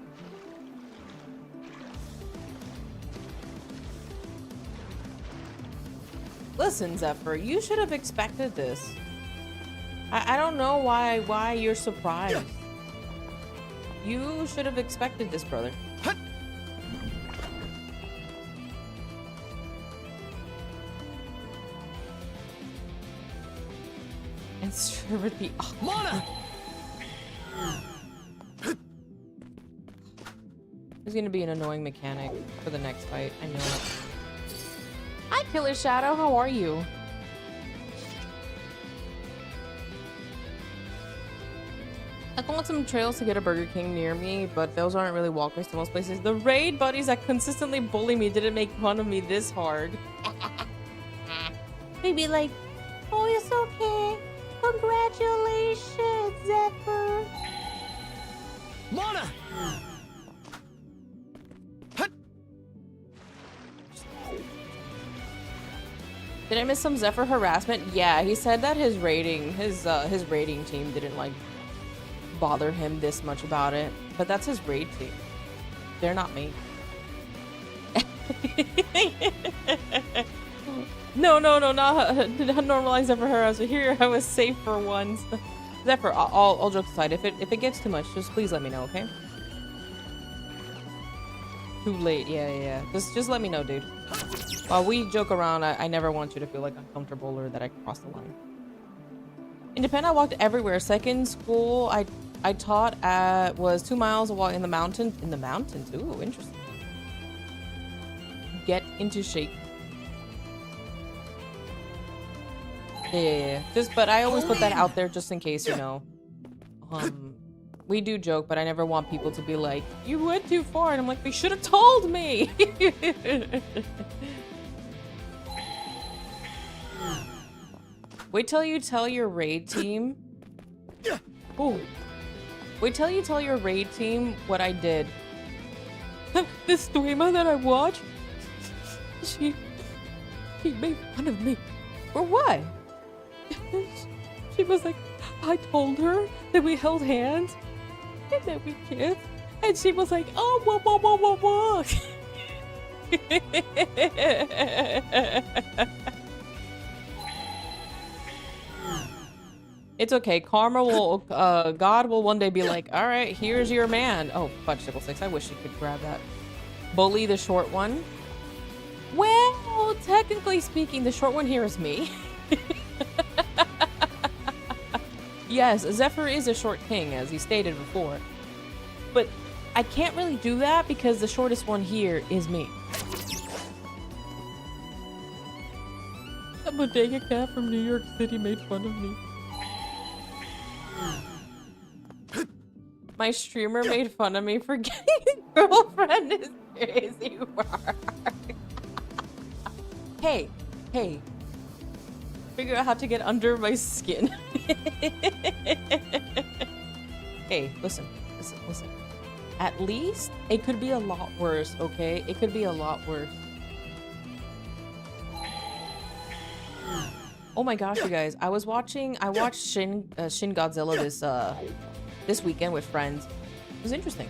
Listen, Zephyr, you should have expected this. I don't know why you're surprised. You should have expected this, brother. And sure would be Mana! He's gonna be an annoying mechanic for the next fight. I know it. Hi, Killer Shadow. How are you? I found some trails to get a Burger King near me, but those aren't really walkways to most places. The raid buddies that consistently bully me didn't make fun of me this hard. They'd be like, oh, it's okay. Congratulations, Zephyr. Mana! Hut! Did I miss some Zephyr harassment? Yeah, he said that his rating team didn't like bother him this much about it, but that's his raid team. They're not me. No, not normalize Zephyr harassment. Here, I was safe for once. Zephyr, all jokes aside, if it gets too much, just please let me know, okay? Too late, yeah. Just let me know, dude. While we joke around, I never want you to feel like uncomfortable or that I crossed the line. Independent, I walked everywhere. Second school I taught at was 2 miles in the mountains. In the mountains? Ooh, interesting. Get into shape. Yeah. But I always put that out there just in case, you know. We do joke, but I never want people to be like, you went too far. And I'm like, they should have told me. Wait till you tell your raid team. Oh. Wait till you tell your raid team what I did. This streamer that I watch, she made fun of me. For what? She was like, I told her that we held hands and that we kissed, and she was like, oh, whoa. It's okay. Karma will, God will one day be like, all right, here's your man. Oh, Fudgesicle 6. I wish you could grab that. Bully the short one. Well, technically speaking, the short one here is me. Yes, Zephyr is a short king, as he stated before. But I can't really do that because the shortest one here is me. A bodega cat from New York City made fun of me. My streamer made fun of me for getting a girlfriend is crazy work. Hey. Figure out how to get under my skin. Hey, listen. At least it could be a lot worse, okay? It could be a lot worse. Oh my gosh, you guys. I watched Shin Godzilla this weekend with friends. It was interesting.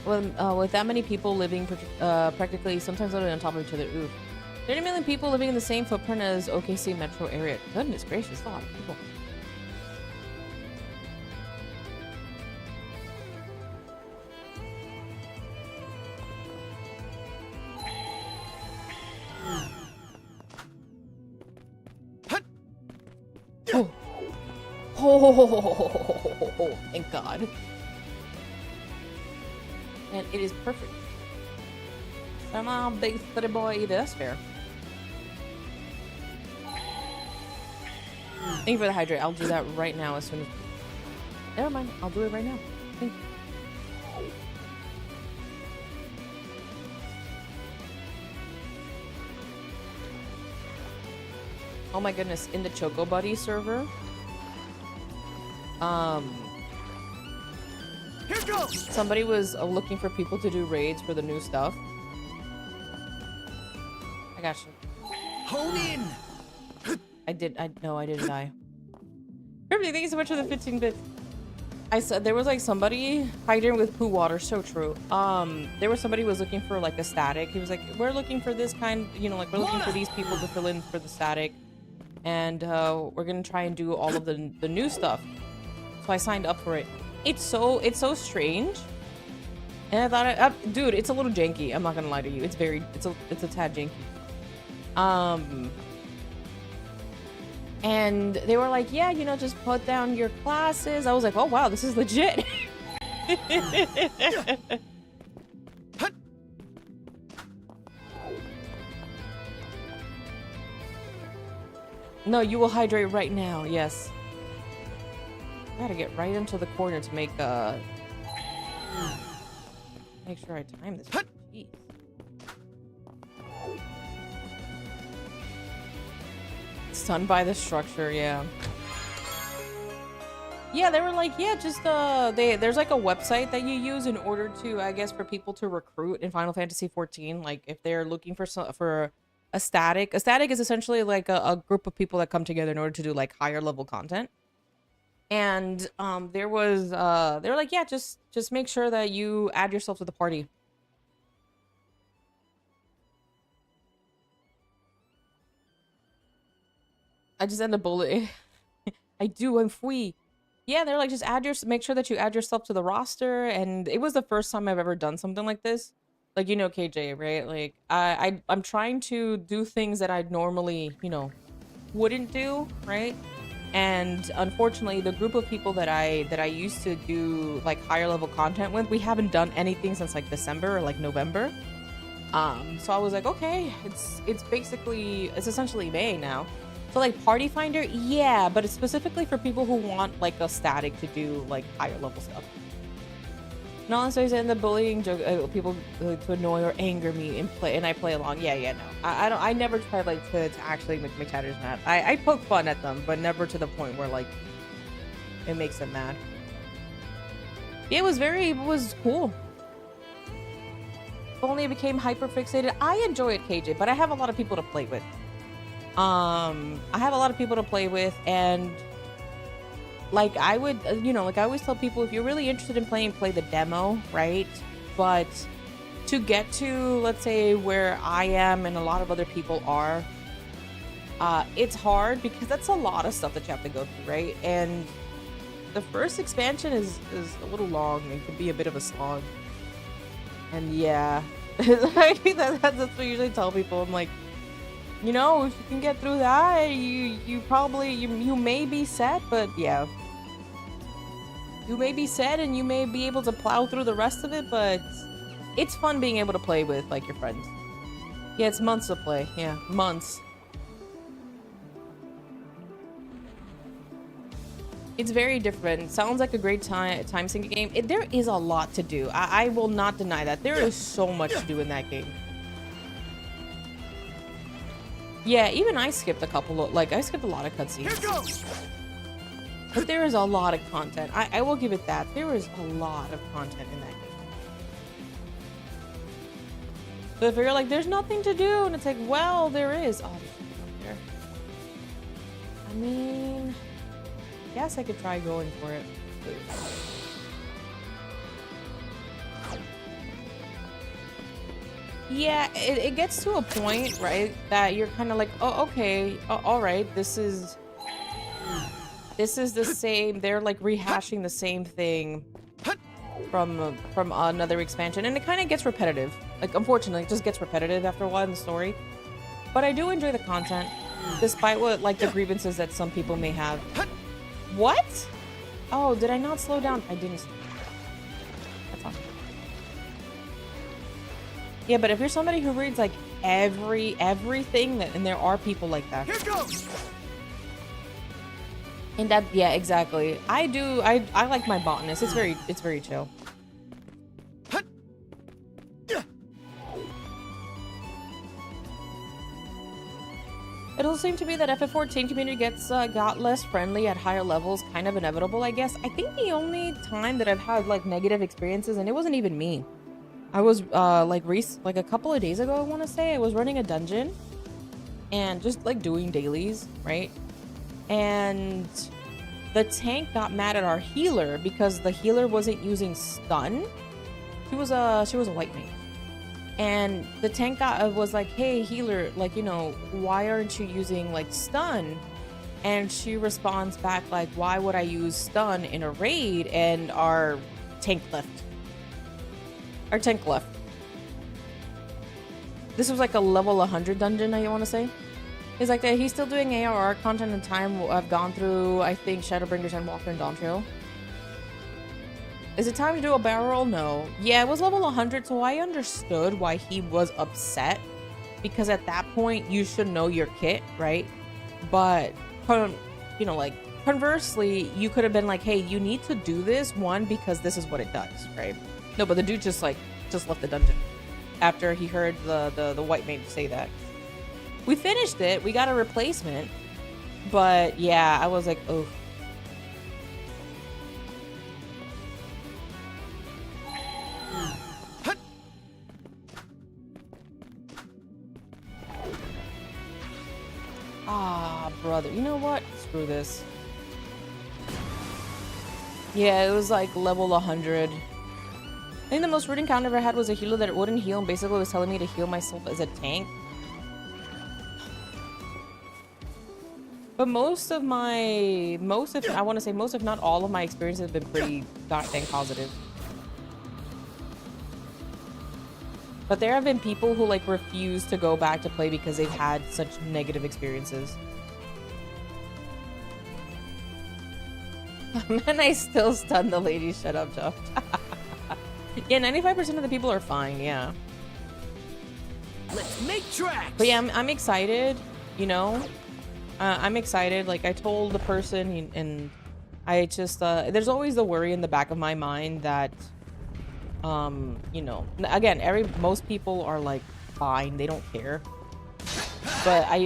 With that many people living practically sometimes living on top of each other. Ooh. 30 million people living in the same footprint as OKC metro area. Goodness gracious, a lot of people. Oh, thank God. And it is perfect. Come on, big footy boy. That's fair. Thank you for the hydrate. I'll do that right now as soon as... Never mind. I'll do it right now. Thank you. Oh my goodness. In the Choco Buddy server... Here goes. Somebody was looking for people to do raids for the new stuff. I got you. Hone in. I didn't die. Perfect, thank you so much for the 15 bits. I said there was like somebody hydrating with poo water, so true. There was somebody who was looking for like a static. He was like, we're looking for this kind, you know, like we're looking for these people to fill in for the static. And we're gonna try and do all of the new stuff. So I signed up for it. It's so strange. And I thought, dude, it's a little janky. I'm not gonna lie to you. It's a tad janky. And they were like, yeah, you know, just put down your classes. I was like, oh wow, this is legit. No, you will hydrate right now. Yes. Gotta get right into the corner to make sure I time this. Jeez. Stunned by the structure, yeah. Yeah, they were like, yeah, just there's like a website that you use in order to, I guess, for people to recruit in Final Fantasy 14. Like if they're looking for a static. A static is essentially like a group of people that come together in order to do like higher level content. And they were like, yeah, just make sure that you add yourself to the party. I just end up bullying. I do, I'm free. Yeah, they're like, just make sure that you add yourself to the roster. And it was the first time I've ever done something like this. Like, you know, KJ, right? Like, I'm trying to do things that I normally, you know, wouldn't do, right? And unfortunately, the group of people that I used to do like higher level content with, we haven't done anything since like December or like November. So I was like, okay, it's essentially May now. So like Party Finder, yeah, but it's specifically for people who want like a static to do like higher level stuff. Not necessarily in the bullying joke, people to annoy or anger me and I play along. Yeah, no, I never try like to actually make chatters mad. I poke fun at them, but never to the point where like it makes them mad. It was cool. If only I became hyper fixated. I enjoy it, KJ, but I have a lot of people to play with. And like I would, you know, like I always tell people, if you're really interested in playing, play the demo, right? But to get to, let's say, where I am and a lot of other people are, it's hard because that's a lot of stuff that you have to go through, right? And the first expansion is a little long and can be a bit of a slog. And yeah, I think that's what I usually tell people. I'm like, you know, if you can get through that, you probably, you may be set, but yeah. You may be set and you may be able to plow through the rest of it, but it's fun being able to play with, like, your friends. Yeah, it's months to play. Yeah, months. It's very different. Sounds like a great time sinking game. There is a lot to do. I will not deny that. There is so much to do in that game. Yeah, even I skipped a couple of, like, I skipped a lot of cutscenes. But there is a lot of content. I will give it that. There is a lot of content in that game. So if you're like, there's nothing to do, and it's like, well, there is. Oh, there's something up there. I mean, I guess I could try going for it. Yeah, it gets to a point, right, that you're kind of like, oh, okay, all right, this is the same. They're like rehashing the same thing from another expansion, and it kind of gets repetitive. Like, unfortunately, it just gets repetitive after a while in the story. But I do enjoy the content, despite what, like, the grievances that some people may have. What? Oh, did I not slow down? I didn't. That's awesome. Yeah, but if you're somebody who reads like everything, and there are people like that. Here goes. And that, yeah, exactly. I do. I like my botanist. It's very chill. It'll seem to be that FF14 community got less friendly at higher levels, kind of inevitable, I guess. I think the only time that I've had like negative experiences, and it wasn't even me. I was like a couple of days ago, I want to say, I was running a dungeon and just like doing dailies, right? And the tank got mad at our healer because the healer wasn't using stun. She was a white mage. And the tank was like, hey, healer, like, you know, why aren't you using, like, stun? And she responds back, like, why would I use stun in a raid? And our tank left. This was, like, a level 100 dungeon, I want to say. He's like, he's still doing ARR content in time. I've gone through, I think, Shadowbringers and Walker and Dawn Trail. Is it time to do a barrel roll? No. Yeah, it was level 100, so I understood why he was upset. Because at that point, you should know your kit, right? But, you know, like, conversely, you could have been like, hey, you need to do this, one, because this is what it does, right? No, but the dude just left the dungeon after he heard the white mage say that. We finished it. We got a replacement. But, yeah, I was like, oh. Ah, brother. You know what? Screw this. Yeah, it was like level 100. I think the most rude encounter I ever had was a healer that wouldn't heal and basically was telling me to heal myself as a tank. But most if I want to say most, if not all of my experiences have been pretty dang positive. But there have been people who like refuse to go back to play because they've had such negative experiences. Man, I still stun the lady. Shut up, Josh. Yeah, 95% of the people are fine, yeah. Let's make tracks. But yeah, I'm excited, you know? I'm excited. Like, I told the person, and I just, there's always the worry in the back of my mind that, you know, again, most people are like fine, they don't care. But I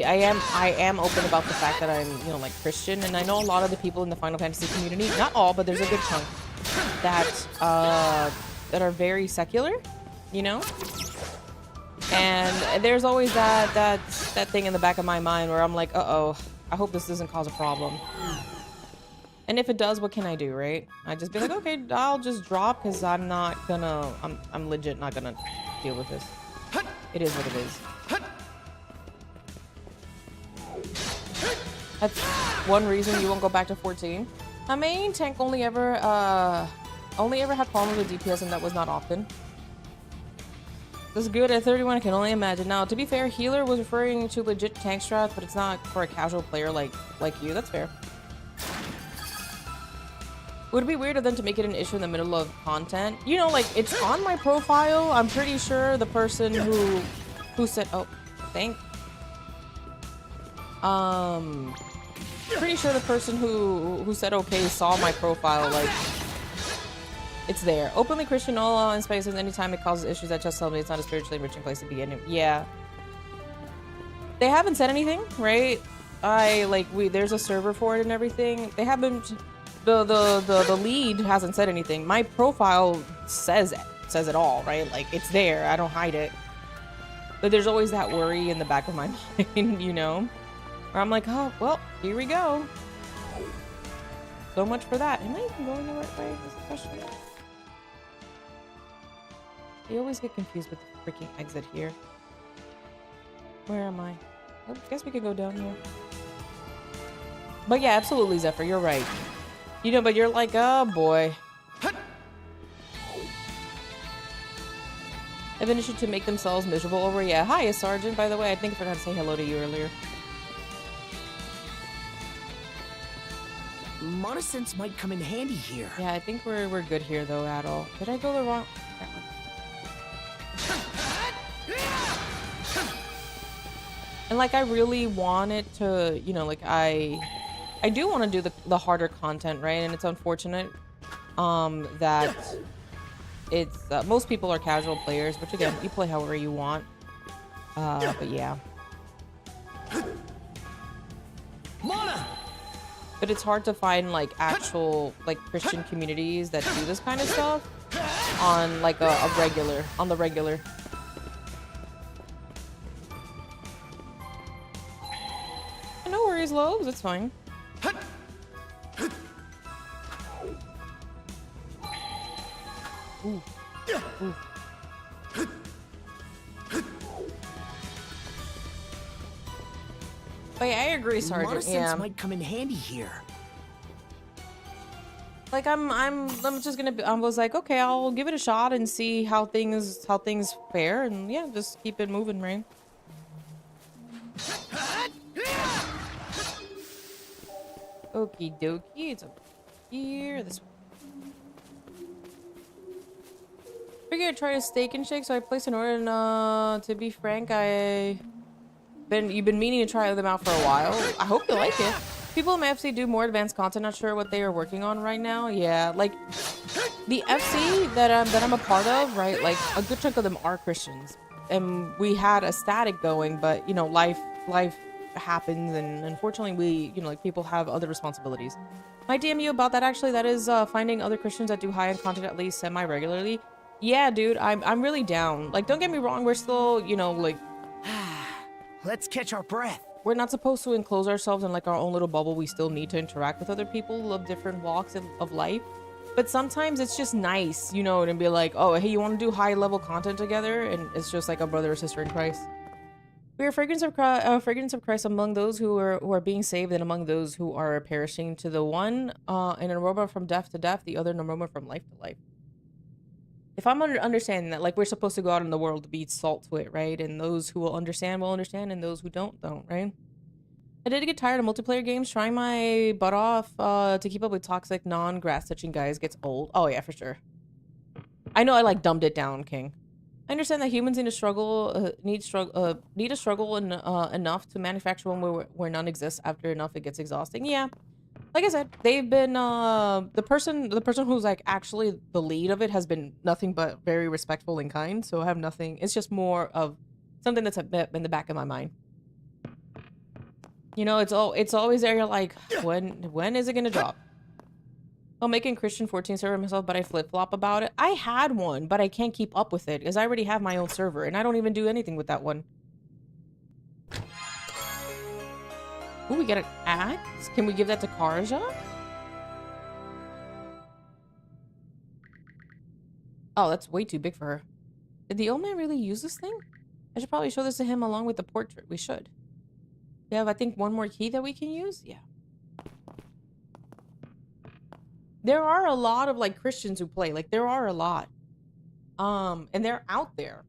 am open about the fact that I'm, you know, like Christian, and I know a lot of the people in the Final Fantasy community, not all, but there's a good chunk that are very secular, you know. And there's always that thing in the back of my mind where I'm like, uh-oh, I hope this doesn't cause a problem. And if it does, what can I do, right? I just be like, okay, I'll just drop because I'm legit not gonna deal with this. It is what it is. That's one reason you won't go back to 14. My main tank only ever had problems with DPS, and that was not often. This is good at 31, I can only imagine. Now, to be fair, healer was referring to legit tank strats, but it's not for a casual player like you. That's fair. Would it be weirder than to make it an issue in the middle of content? You know, like, it's on my profile. I'm pretty sure the person who said, oh, thank. Pretty sure the person who said okay saw my profile. Like, it's there. Openly Christian, all in spaces. Anytime it causes issues, that just tells me it's not a spiritually enriching place to be in. Yeah. They haven't said anything, right? There's a server for it and everything. They haven't. The lead hasn't said anything. My profile says it all, right? Like, it's there. I don't hide it. But there's always that worry in the back of my mind, you know? Where I'm like, oh, well, here we go. So much for that. Am I even going the right way? Is the question. I always get confused with the freaking exit here. Where am I? I guess we could go down here. But yeah, absolutely, Zephyr. You're right. You know, but you're like, oh boy. I've been issued to make themselves miserable over. Yeah, hi, Sergeant. By the way, I think I forgot to say hello to you earlier. Monosense might come in handy here. Yeah, I think we're good here though, Adol. Did I go the wrong? And like, I really want it to, you know, like I do want to do the harder content, right? And it's unfortunate that it's most people are casual players, which again, you play however you want. But yeah. Mana! But it's hard to find like actual like Christian communities that do this kind of stuff on like a regular. No worries, Lobes. It's fine. Ooh. Ooh. But yeah, I agree, Sergeant. Monosense might come in handy here. Like I'm just gonna I was like, okay, I'll give it a shot and see how things fare, and yeah, just keep it moving, right? Okie dokie, it's over here, this way. Figured I'd try a steak and shake, so I placed an order. And to be frank, you've been meaning to try them out for a while. I hope you like it. People in my FC do more advanced content. Not sure what they are working on right now. Yeah, like the FC that I'm a part of, right? Like a good chunk of them are Christians, and we had a static going, but you know, life happens, and unfortunately, like people have other responsibilities. Might DM you about that actually. That is finding other Christians that do high-end content at least semi-regularly. Yeah, dude, I'm really down. Like, don't get me wrong, we're still, you know, like. Let's catch our breath. We're not supposed to enclose ourselves in like our own little bubble. We still need to interact with other people of different walks of life. But sometimes it's just nice, you know, to be like, oh, hey, you want to do high level content together? And it's just like a brother or sister in Christ. We are fragrance of Christ among those who are being saved and among those who are perishing. To the one, an aroma from death to death, the other an aroma from life to life. If I'm understanding that, like, we're supposed to go out in the world to be salt to it, right? And those who will understand, and those who don't, right? I did get tired of multiplayer games. Trying my butt off to keep up with toxic, non-grass touching guys gets old. Oh, yeah, for sure. I know I, like, dumbed it down, King. I understand that humans need to struggle, need to struggle enough to manufacture one where none exists. After enough, it gets exhausting. Yeah. Like I said, they've been the person who's like actually the lead of it has been nothing but very respectful and kind. So I have nothing. It's just more of something that's a bit in the back of my mind. You know, it's always there. You're like, when is it gonna drop? I'm making Christian 14 server myself, but I flip flop about it. I had one, but I can't keep up with it because I already have my own server and I don't even do anything with that one. Ooh, we get an axe? Can we give that to Karja? Oh, that's way too big for her. Did the old man really use this thing? I should probably show this to him along with the portrait. We should. We have, I think, one more key that we can use? Yeah. There are a lot of, like, Christians who play. Like, there are a lot. And they're out there.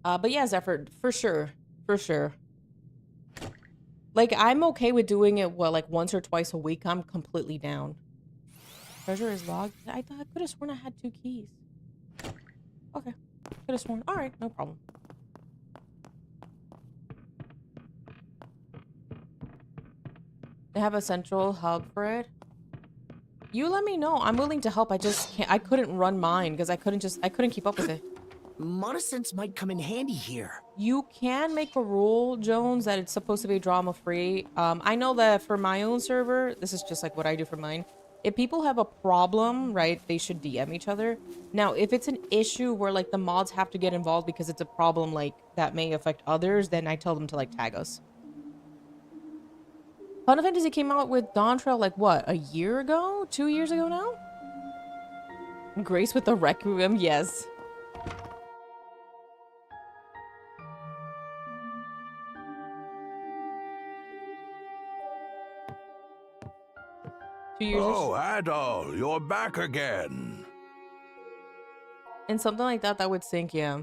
But yeah, Zephyr, for sure. For sure. Like, I'm okay with doing it, what, like once or twice a week. I'm completely down. Treasure is logged. I could have sworn I had 2 keys. Okay. Could have sworn. All right, no problem. They have a central hub for it. You let me know. I'm willing to help. I just can't. I couldn't run mine because I couldn't keep up with it. Monosense might come in handy here. You can make a rule, Jones, that it's supposed to be drama-free. I know that for my own server, this is just like what I do for mine. If people have a problem, right, they should DM each other. Now, if it's an issue where, like, the mods have to get involved because it's a problem, like, that may affect others, then I tell them to, like, tag us. Final Fantasy came out with Dawn Trail, like, what, a year ago? 2 years ago now? Grace with the Requiem, yes. Oh, Adol, you're back again. And something like that would sink, yeah.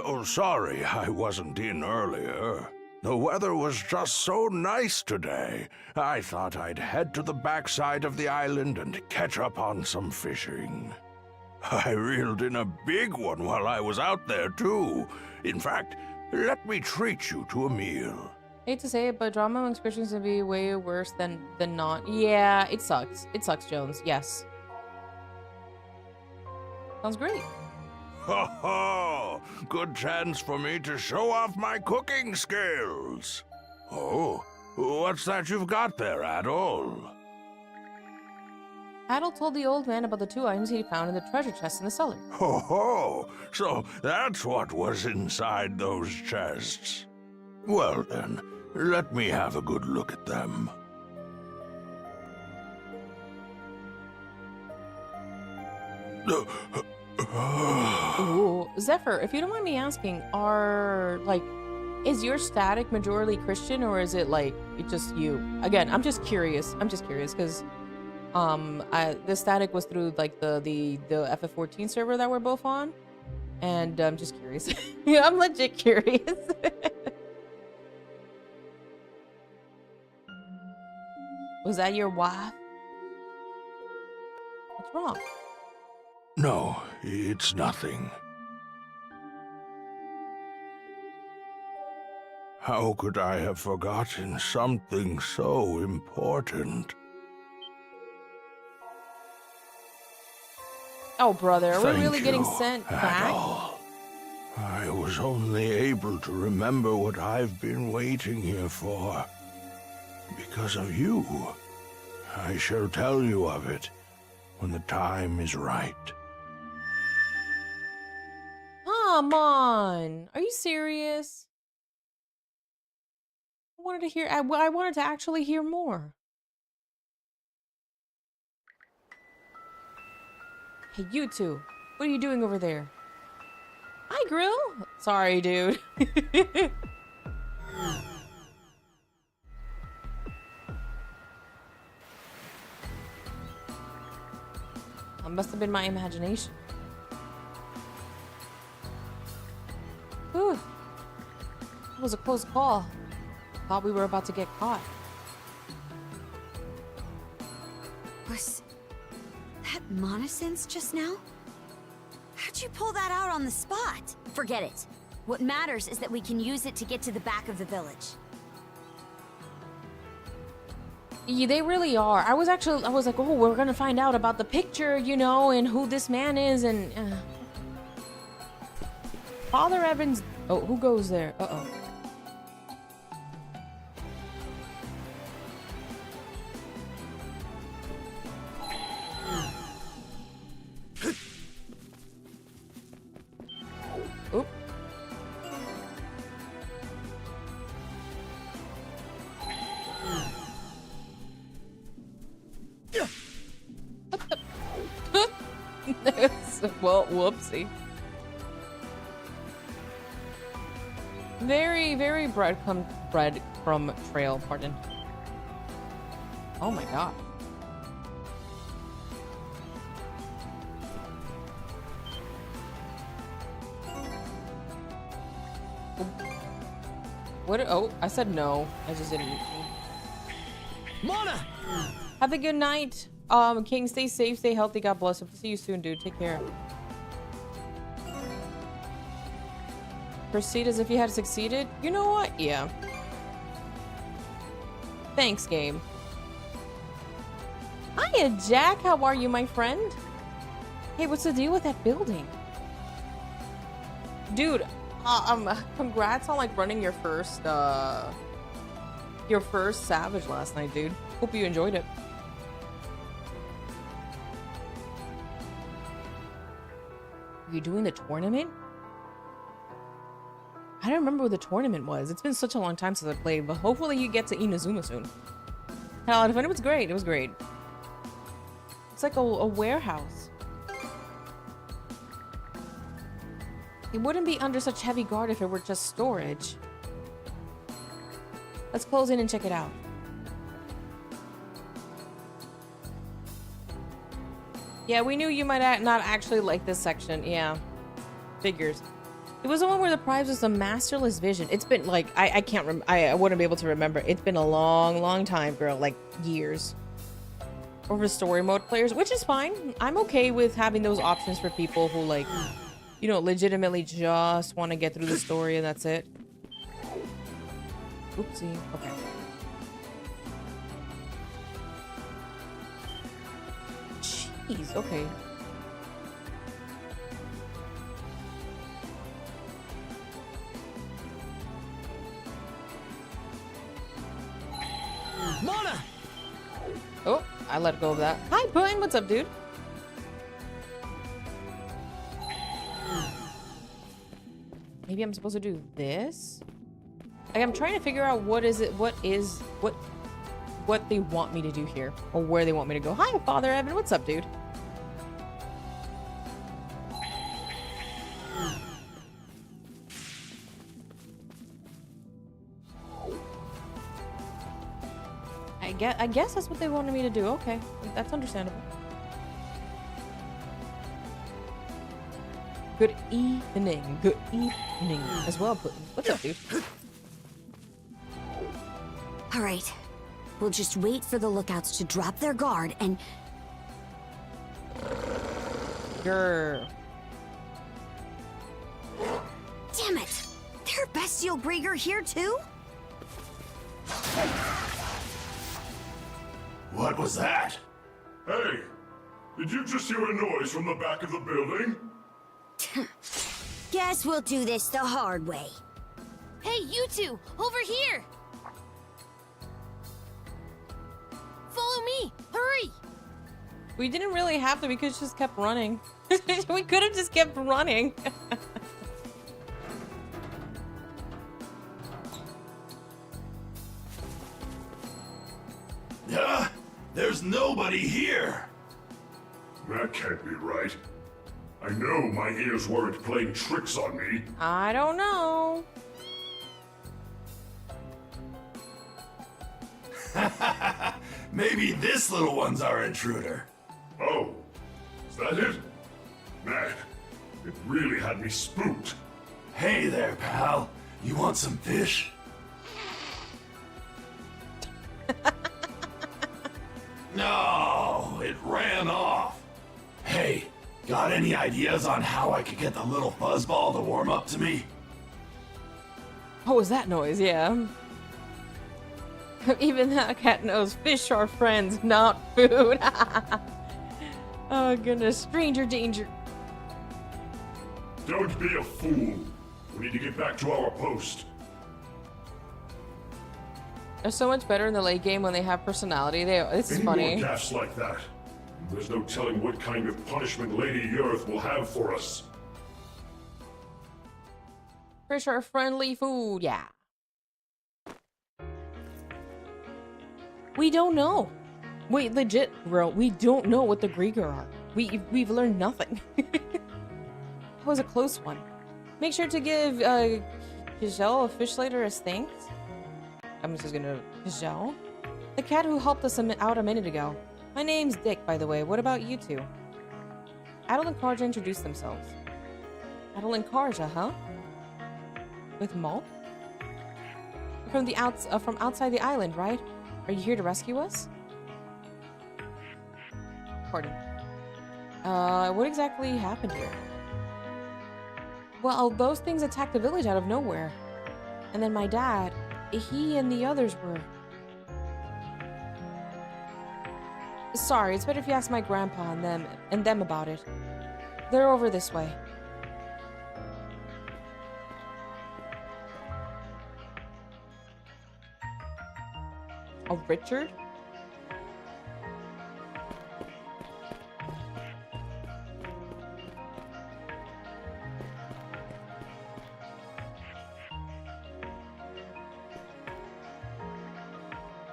Oh, sorry, I wasn't in earlier. The weather was just so nice today. I thought I'd head to the backside of the island and catch up on some fishing. I reeled in a big one while I was out there, too. In fact, let me treat you to a meal. Hate to say it, but drama amongst Christians can be way worse than not. Yeah, it sucks. It sucks, Jones. Yes. Sounds great. Ho ho! Good chance for me to show off my cooking skills. Oh, what's that you've got there, Adol? Adol told the old man about the 2 items he found in the treasure chest in the cellar. Ho ho! So that's what was inside those chests. Well then, let me have a good look at them. Ooh, Zephyr, if you don't mind me asking, is your static majority Christian or is it like it's just you? Again, I'm just curious. Because the static was through like the FF14 server that we're both on, and I'm just curious. Yeah, I'm legit curious. Was that your wife? What's wrong? No, it's nothing. How could I have forgotten something so important? Oh, brother, are we Thank really getting you sent at back? all. I was only able to remember what I've been waiting here for. Because of you. I shall tell you of it when the time is right. Come on. Are you serious? I wanted to hear, I wanted to actually hear more. Hey, you two. What are you doing over there? Hi, Grill. Sorry, dude. That must have been my imagination. Whew. That was a close call. Thought we were about to get caught. Was that monosense just now? How'd you pull that out on the spot? Forget it. What matters is that we can use it to get to the back of the village. Yeah, they really are. I was like, oh, we're gonna find out about the picture, you know, and who this man is, and Father Evans. Oh, who goes there? Uh-oh. Oop. Well, whoopsie. Very breadcrumb trail, pardon. Oh my god. What? Oh, I said no. I just didn't. Mona! Have a good night. King, stay safe, stay healthy. God bless. Hope to see you soon, dude. Take care. Proceed as if you had succeeded. You know what? Yeah. Thanks, game. Hiya, Jack. How are you, my friend? Hey, what's the deal with that building? Dude, congrats on like running your first Savage last night, dude. Hope you enjoyed it. Are you doing the tournament? I don't remember what the tournament was. It's been such a long time since I played, but hopefully you get to Inazuma soon. Hell, it was great. It was great. It's like a warehouse. It wouldn't be under such heavy guard if it were just storage. Let's close in and check it out. Yeah, we knew you might not actually like this section. Yeah. Figures. It was the one where the prize was a masterless vision. It's been like, I can't I wouldn't be able to remember. It's been a long time, girl. Like years. Or for story mode players, which is fine. I'm okay with having those options for people who like, you know, legitimately just want to get through the story and that's it. Oopsie. Okay. Jeez, okay. Mona! Oh, I let go of that. Hi, Brian. What's up, dude? Maybe I'm supposed to do this? Like, I'm trying to figure out what they want me to do here, or where they want me to go. Hi, Father Evan. What's up, dude? I guess that's what they wanted me to do. Okay, that's understandable. Good evening. Good evening as well, Putin. What's up, dude? All right. We'll just wait for the lookouts to drop their guard and... Grr. Damn it! There a bestial Grieger here too? What was that? Hey, did you just hear a noise from the back of the building? Guess we'll do this the hard way. Hey, you two! Over here! Follow me! Hurry! We didn't really have to. We could have just kept running. We could have just kept running. There's nobody here. That can't be right. I know my ears weren't playing tricks on me. I don't know. Maybe this little one's our intruder. Oh, is that it? Man, it really had me spooked. Hey there, pal. You want some fish? No, it ran off. Hey, got any ideas on how I could get the little fuzzball to warm up to me? What was that noise? Yeah. Even that cat knows fish are friends, not food. Oh goodness, stranger danger. Don't be a fool. We need to get back to our post. They're so much better in the late game when they have personality. It's Any funny. more gaffes like that, there's no telling what kind of punishment Lady Earth will have for us. Fish are friendly food, yeah. We don't know. Wait, legit, bro. We don't know what the Grieger are. We've learned nothing. That was a close one. Make sure to give Giselle a fish later as thanks. I'm just gonna Giselle, the cat who helped us out a minute ago. My name's Dick, by the way. What about you two? Adel and Karja introduced themselves. Adel and Karja, huh? With Malt? From outside the island, right? Are you here to rescue us? Pardon. What exactly happened here? Well, those things attacked the village out of nowhere. And then my dad, he and the others were... Sorry, it's better if you ask my grandpa and them about it. They're over this way. Oh, Richard?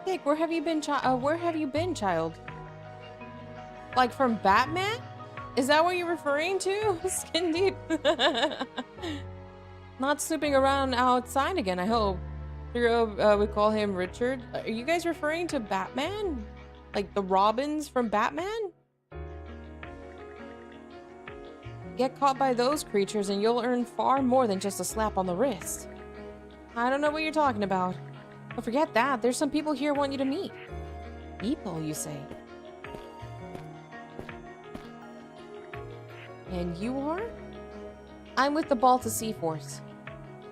Dick, where have you been, child? Like from Batman? Is that what you're referring to? Skin deep. Not snooping around outside again, I hope. We call him Richard. Are you guys referring to Batman? Like the Robins from Batman? Get caught by those creatures and you'll earn far more than just a slap on the wrist. I don't know what you're talking about. But forget that, there's some people here want you to meet. People, you say? And you are? I'm with the Balta Sea Force.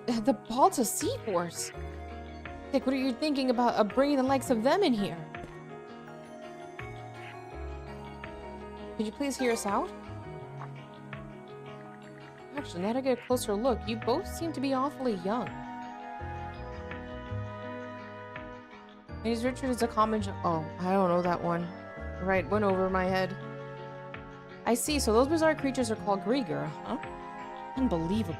The Balta Sea Force? Dick, what are you thinking about bringing the likes of them in here? Could you please hear us out? Actually, now that I get a closer look, you both seem to be awfully young. Is Richard is a common... Oh, I don't know that one. Right, went over my head. I see, so those bizarre creatures are called Grieger, huh? Unbelievable.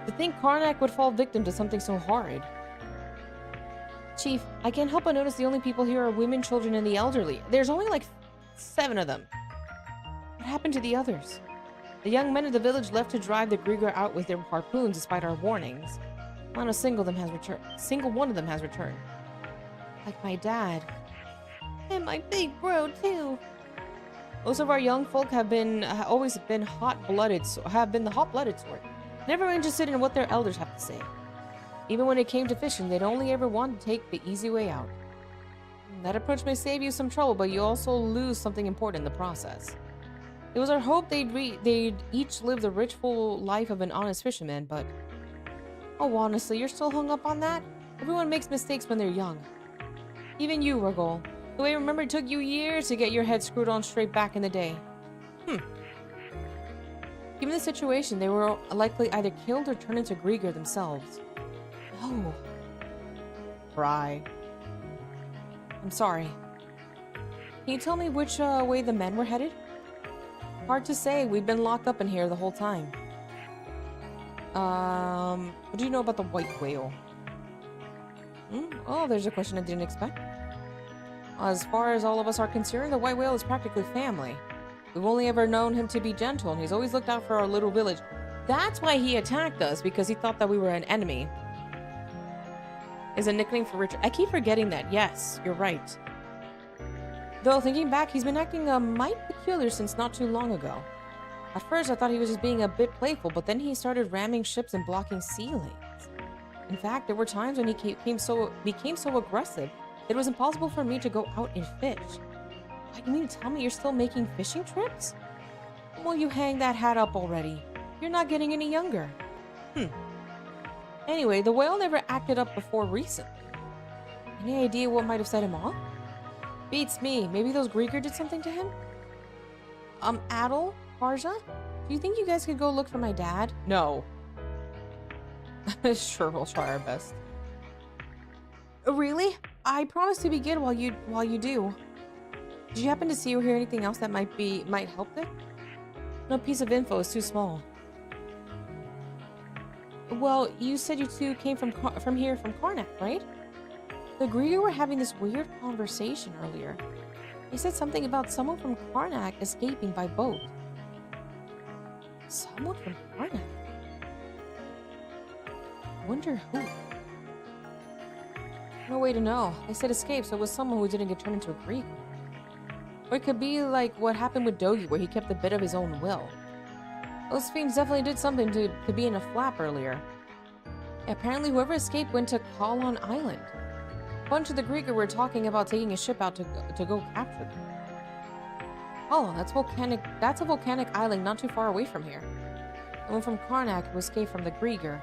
To think Karnak would fall victim to something so horrid. Chief, I can't help but notice the only people here are women, children, and the elderly. There's only like 7 of them. What happened to the others? The young men of the village left to drive the Grieger out with their harpoons despite our warnings. Not a single one of them has returned. Like my dad. And my big bro, too. Most of our young folk have always been hot-blooded, have been the hot-blooded sort. Never interested in what their elders have to say. Even when it came to fishing, they'd only ever want to take the easy way out. That approach may save you some trouble, but you also lose something important in the process. It was our hope they'd each live the rich, full life of an honest fisherman, but... Oh, honestly, you're still hung up on that? Everyone makes mistakes when they're young. Even you, Rogol. The way I remember it took you years to get your head screwed on straight back in the day. Given the situation, they were likely either killed or turned into Grieger themselves. No. Cry. I'm sorry. Can you tell me which way the men were headed? Hard to say. We've been locked up in here the whole time. What do you know about the white whale? Oh, there's a question I didn't expect. As far as all of us are concerned, the white whale is practically family. We've only ever known him to be gentle, and he's always looked out for our little village. That's why he attacked us, because he thought that we were an enemy. Is a nickname for Richard. I keep forgetting that. Yes, you're right. Though, thinking back, he's been acting mite peculiar since not too long ago. At first, I thought he was just being a bit playful, but then he started ramming ships and blocking sea lanes. In fact, there were times when he became so aggressive that it was impossible for me to go out and fish. What, you mean to tell me you're still making fishing trips? Well, you hang that hat up already. You're not getting any younger. Anyway, the whale never acted up before recently. Any idea what might have set him off? Beats me. Maybe those Grieger did something to him? Adel? Parja? Do you think you guys could go look for my dad? No. Sure, we'll try our best. Really? I promise to be good while you do. Did you happen to see or hear anything else that might help them? No piece of info is too small. Well, you said you two came from Karnak, right? The Grieger were having this weird conversation earlier. They said something about someone from Karnak escaping by boat. Someone from Karnak? Wonder who? No way to know. They said escape, so it was someone who didn't get turned into a Grieger. Or it could be like what happened with Dogi, where he kept a bit of his own will. Those fiends definitely did something to be in a flap earlier. Apparently, whoever escaped went to Kalon Island. A bunch of the Grieger were talking about taking a ship out to go capture them. Oh, that's a volcanic island not too far away from here. Someone from Karnak who escaped from the Grieger.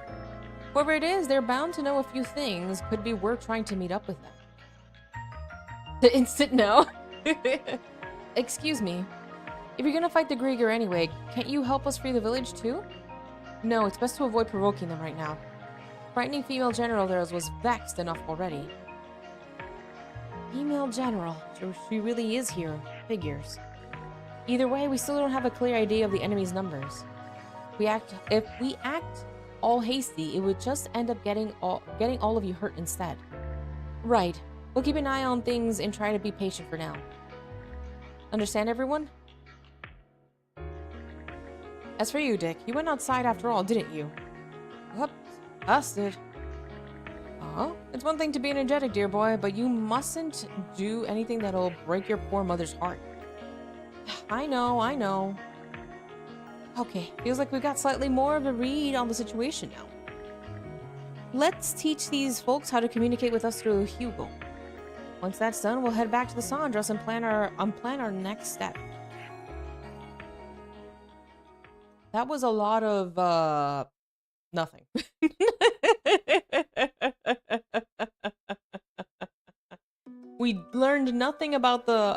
Whoever it is, they're bound to know a few things. Could be worth trying to meet up with them. The instant no. Excuse me. If you're gonna fight the Grieger anyway, can't you help us free the village too? No, it's best to avoid provoking them right now. Frightening female general there was vexed enough already. Female general. She really is here. Figures. Either way, we still don't have a clear idea of the enemy's numbers. If we act all hasty, it would just end up getting all of you hurt instead. Right. We'll keep an eye on things and try to be patient for now. Understand, everyone? As for you, Dick, you went outside after all, didn't you? Whoops. Us did. Oh, it's one thing to be energetic, dear boy, but you mustn't do anything that'll break your poor mother's heart. I know. Okay, feels like we've got slightly more of a read on the situation now. Let's teach these folks how to communicate with us through Hugo. Once that's done, we'll head back to the Sandras and plan our next step. That was a lot of nothing. We learned nothing about the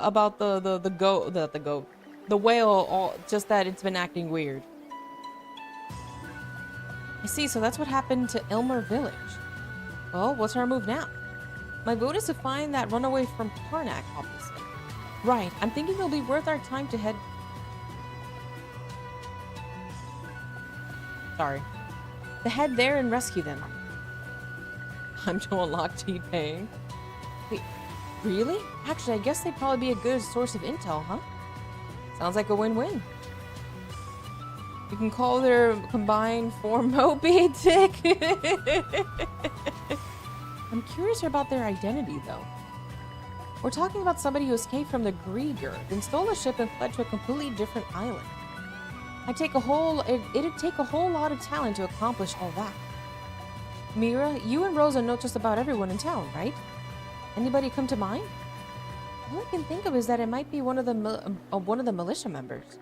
whale, just that it's been acting weird. I see, so that's what happened to Ilmer Village. Well, what's our move now? My vote is to find that runaway from Karnak, obviously. Right, I'm thinking it'll be worth our time to head... Sorry. To head there and rescue them. I'm to unlock T-Pain. Wait, really? Actually, I guess they'd probably be a good source of intel, huh? Sounds like a win-win. You can call their combined form Moby Dick. I'm curious about their identity, though. We're talking about somebody who escaped from the Grieger, then stole a ship and fled to a completely different island. It'd take a whole lot of talent to accomplish all that. Mira, you and Rosa know just about everyone in town, right? Anybody come to mind? All I can think of is that it might be one of the militia members.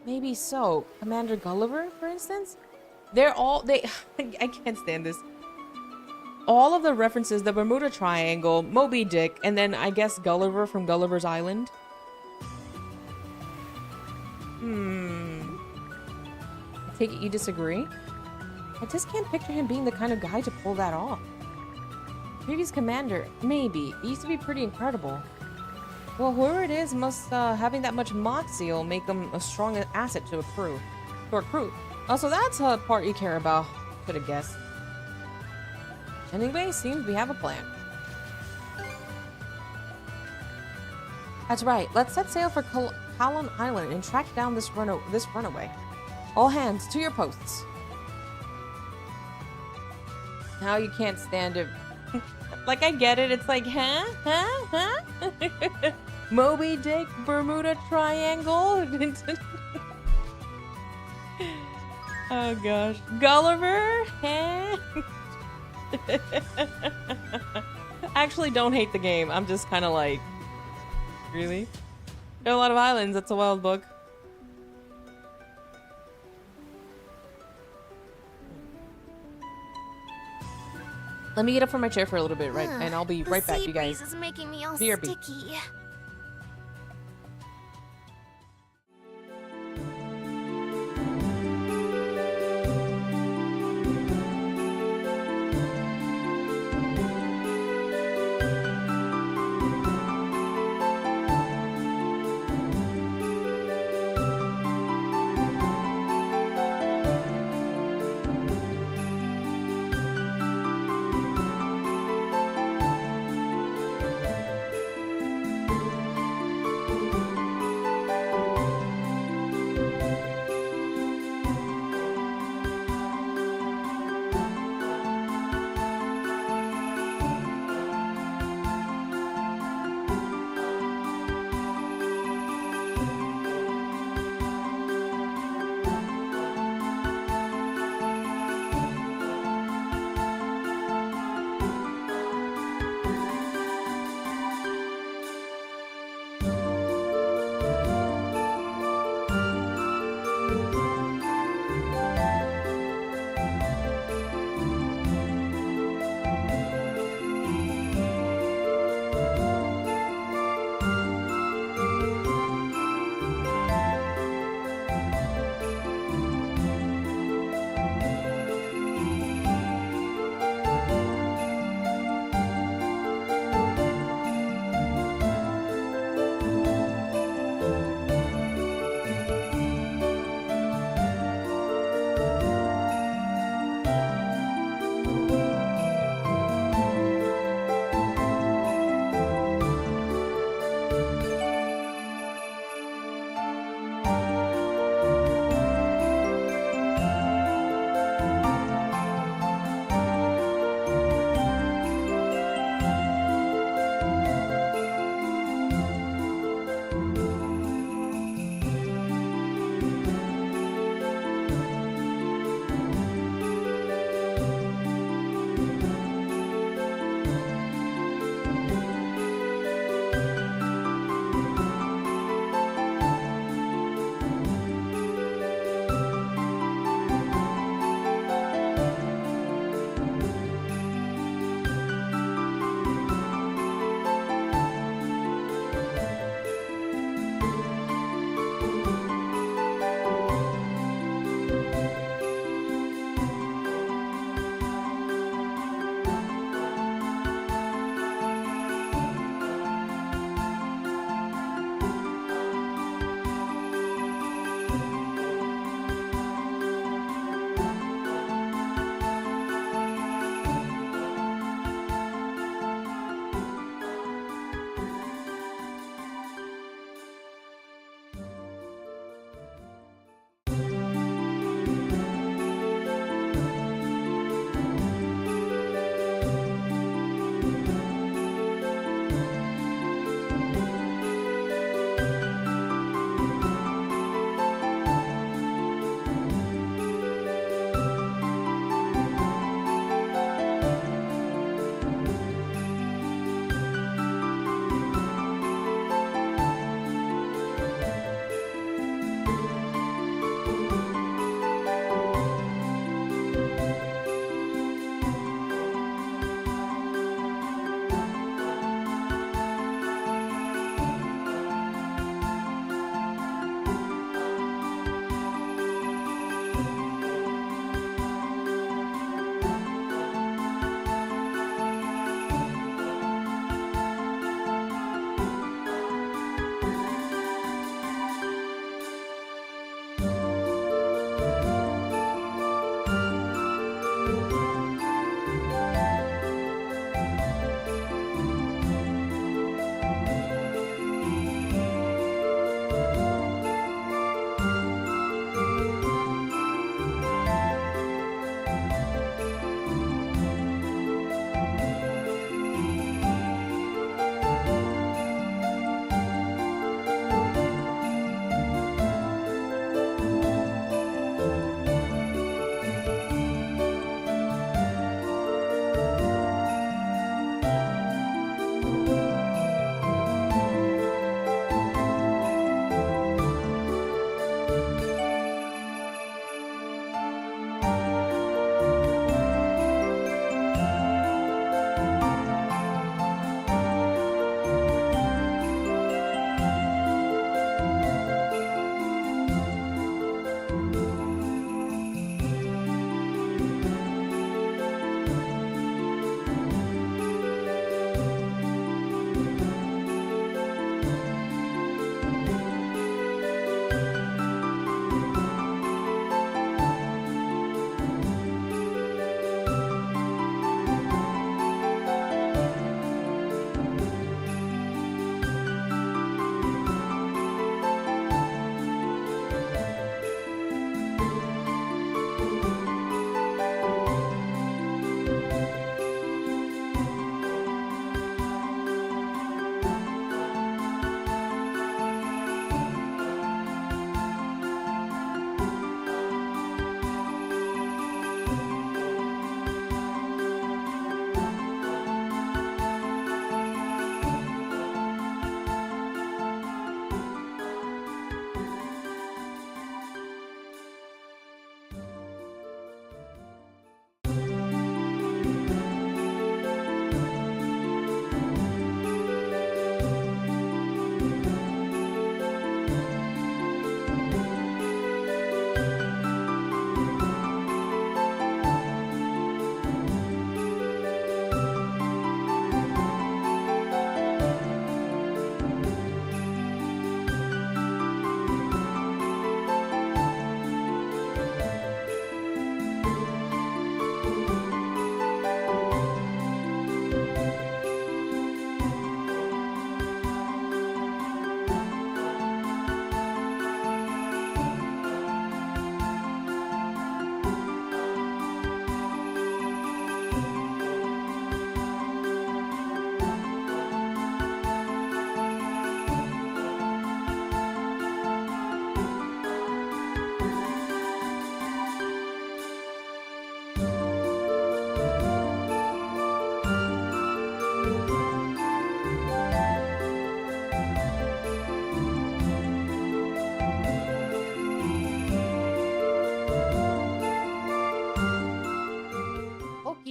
Maybe so. Commander Gulliver, for instance? They're all they I can't stand this. All of the references, the Bermuda Triangle, Moby Dick, and then I guess Gulliver from Gulliver's Island. I take it you disagree? I just can't picture him being the kind of guy to pull that off. Previous commander, maybe. It used to be pretty incredible. Well, whoever it is must, having that much moxie will make them a strong asset to a crew. To our crew. Also, that's a part you care about. Could have guessed. Anyway, seems we have a plan. That's right. Let's set sail for Callan Island and track down this runaway. All hands, to your posts. Now you can't stand it. Like, I get it. It's like, huh? Moby Dick, Bermuda Triangle. Oh, gosh. Gulliver? Huh? I actually don't hate the game. I'm just kind of like, really? There are a lot of islands. That's a wild book. Let me get up from my chair for a little bit, right? And I'll be right back, you guys. The sea breeze is making me all BRB. sticky.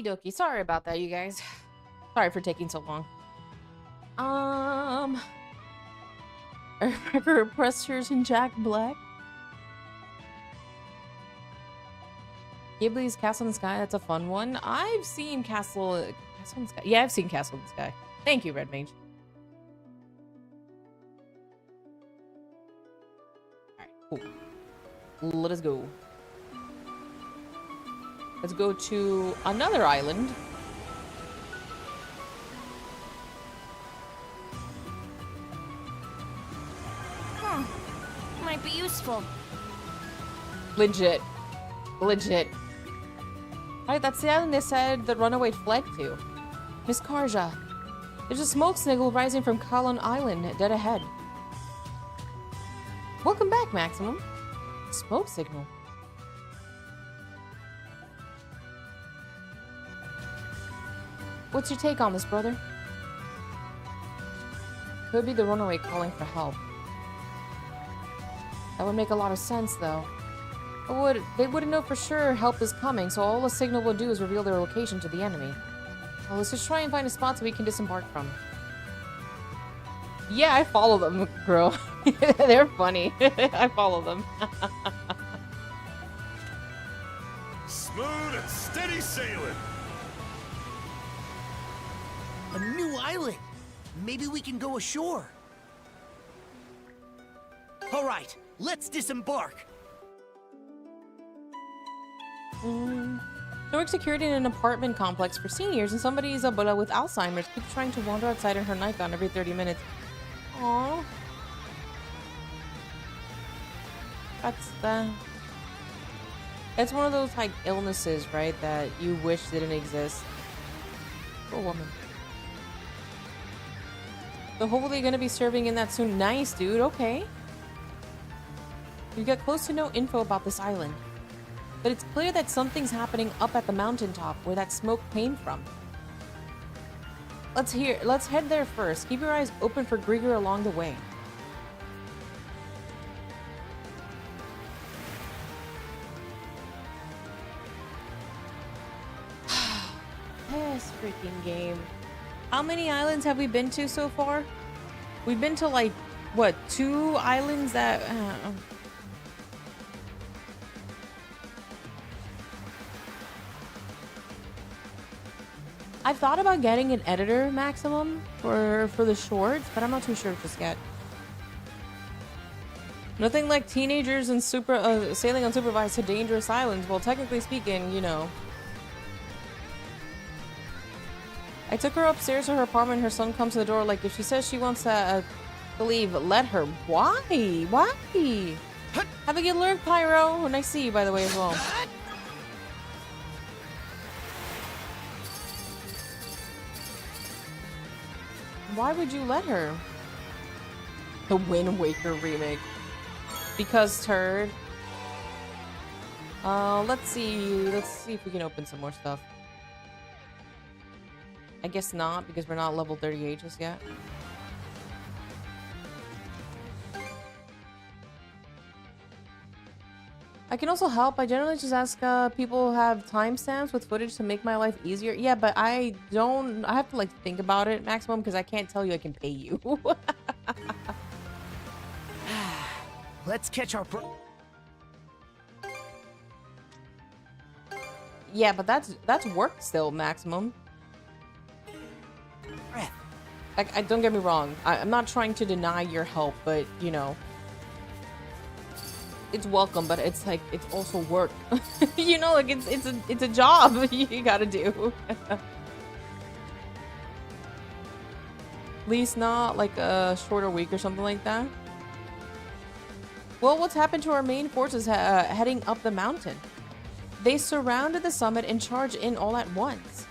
Okie dokie. Sorry about that, you guys. Sorry for taking so long. Record Pressers and Jack Black. Ghibli's Castle in the Sky. That's a fun one. I've seen Castle in the Sky. Yeah, I've seen Castle in the Sky. Thank you, Red Mage. Alright, cool. Let us go. Let's go to another island. Might be useful. Legit. Legit. Alright, that's the island they said the runaway fled to. Miss Karja. There's a smoke signal rising from Kalon Island, dead ahead. Welcome back, Maximum. Smoke signal. What's your take on this, brother? Could be the runaway calling for help. That would make a lot of sense, though. They wouldn't know for sure help is coming, so all the signal will do is reveal their location to the enemy. Well, let's just try and find a spot so we can disembark from. Yeah, I follow them, girl. They're funny. I follow them. Smooth and steady sailing. A new island. Maybe we can go ashore. All right, let's disembark. I work security in an apartment complex for seniors, and somebody Isabella with Alzheimer's keeps trying to wander outside on her nightgown every 30 minutes. Aww. It's one of those like illnesses, right, that you wish didn't exist. Poor woman. So hopefully you're gonna be serving in that soon. Nice, dude. Okay. You got close to no info about this island, but it's clear that something's happening up at the mountaintop where that smoke came from. Let's head there first. Keep your eyes open for Grieger along the way. This freaking game. How many islands have we been to so far? We've been to like, what, 2 islands that... I've thought about getting an editor, Maximum, for the shorts, but I'm not too sure just yet. Nothing like teenagers and sailing unsupervised to dangerous islands. Well, technically speaking, you know. I took her upstairs to her apartment. Her son comes to the door. Like, if she says she wants to leave, let her. Why? Why? Have a good learn, Pyro. Nice to see you, by the way, as well. Why would you let her? The Wind Waker remake. Because turd. Let's see if we can open some more stuff. I guess not, because we're not level 38 just yet. I can also help. I generally just ask people who have timestamps with footage to make my life easier. Yeah, but I have to like think about it, Maximum, because I can't tell you I can pay you. Let's catch our Yeah, but that's work still, Maximum. breath. I don't get me wrong. I'm not trying to deny your help, but you know, it's welcome. But it's like it's also work. You know, like it's a job you gotta do. At least not like a shorter week or something like that. Well, what's happened to our main forces heading up the mountain? They surrounded the summit and charged in all at once.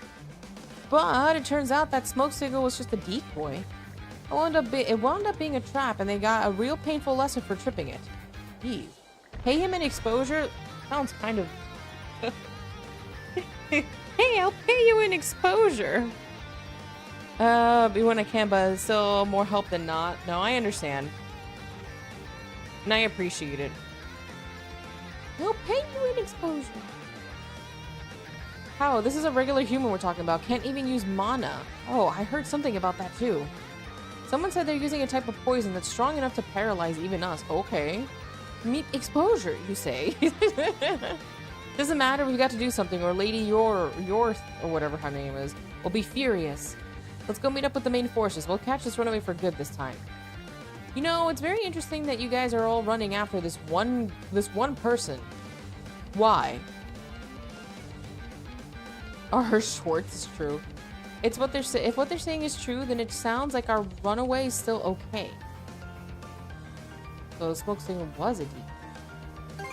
But it turns out that smoke signal was just a decoy. It wound up being a trap, and they got a real painful lesson for tripping it. Jeez. Pay him an exposure? Sounds kind of... Hey, I'll pay you an exposure. Be when I can, but still more help than not. No, I understand. And I appreciate it. I'll pay you an exposure. How? This is a regular human we're talking about. Can't even use mana. Oh, I heard something about that too. Someone said they're using a type of poison that's strong enough to paralyze even us. Okay. Meat exposure, you say? Doesn't matter, we've got to do something, or Lady Yor, or whatever her name is, will be furious. Let's go meet up with the main forces. We'll catch this runaway for good this time. You know, it's very interesting that you guys are all running after this one person. Why? Our Schwartz is true. It's what they're if what they're saying is true, then it sounds like our runaway is still okay. So the smoke signal was a deep.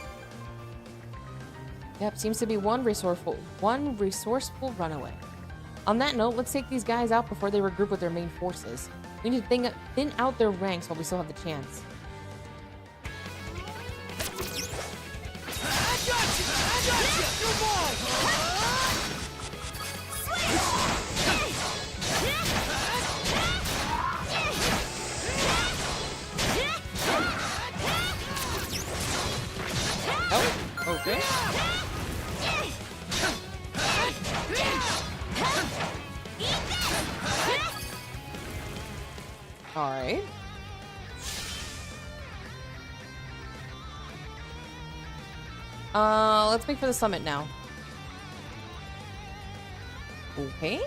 Yep, seems to be one resourceful runaway. On that note, let's take these guys out before they regroup with their main forces. We need to thin out their ranks while we still have the chance. I got you! Come on! Oh, okay. All right. Let's make for the summit now. Okay.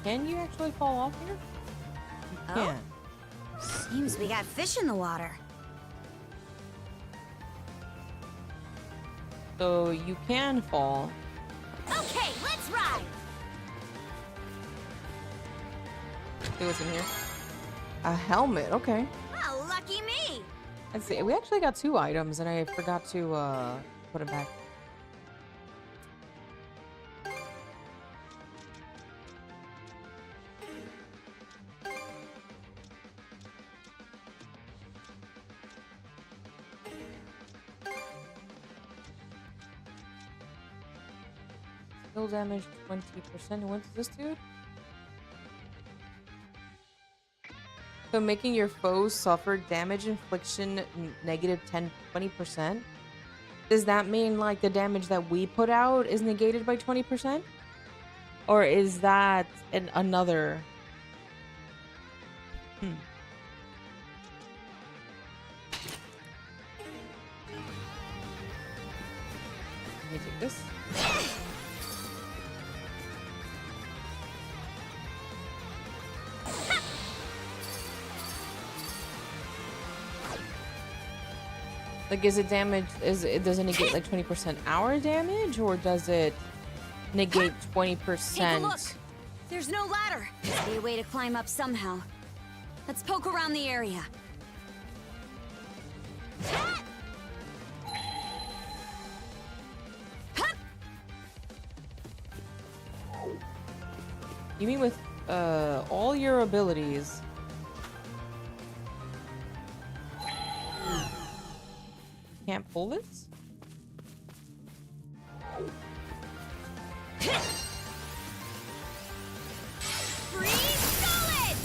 Can you actually fall off here? You can. Seems we got fish in the water. So you can fall. Okay, let's ride! See what's in here. A helmet. Okay. Oh, lucky me! Let's see. We actually got 2 items, and I forgot to put it back. Skill damage 20%. What's this dude? So making your foes suffer damage infliction negative 20%. Does that mean like the damage that we put out is negated by 20%? Or is that another? Let me take this. Like, is it damage? Does it negate like 20% our damage, or does it negate 20%? Take a look. There's no ladder. Must be a way to climb up somehow. Let's poke around the area. You mean with all your abilities? Can't pull this? Freeze solid!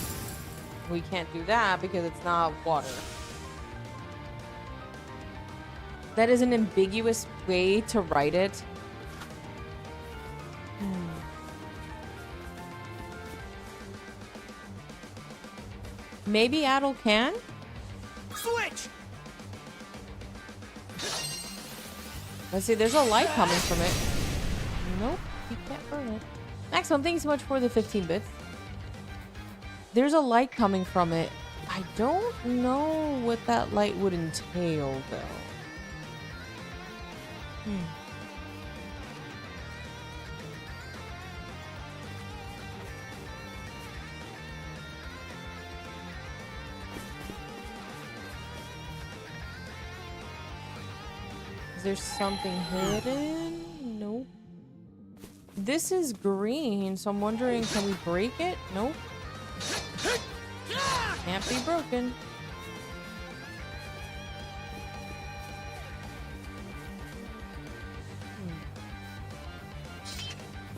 We can't do that because it's not water. That is an ambiguous way to write it. Maybe Adel can? Switch! Let's see, there's a light coming from it. Nope, you can't burn it. Maximum, thank you so much for the 15 bits. There's a light coming from it. I don't know what that light would entail, though. Is there something hidden? Nope. This is green, so I'm wondering, can we break it? Nope. Can't be broken.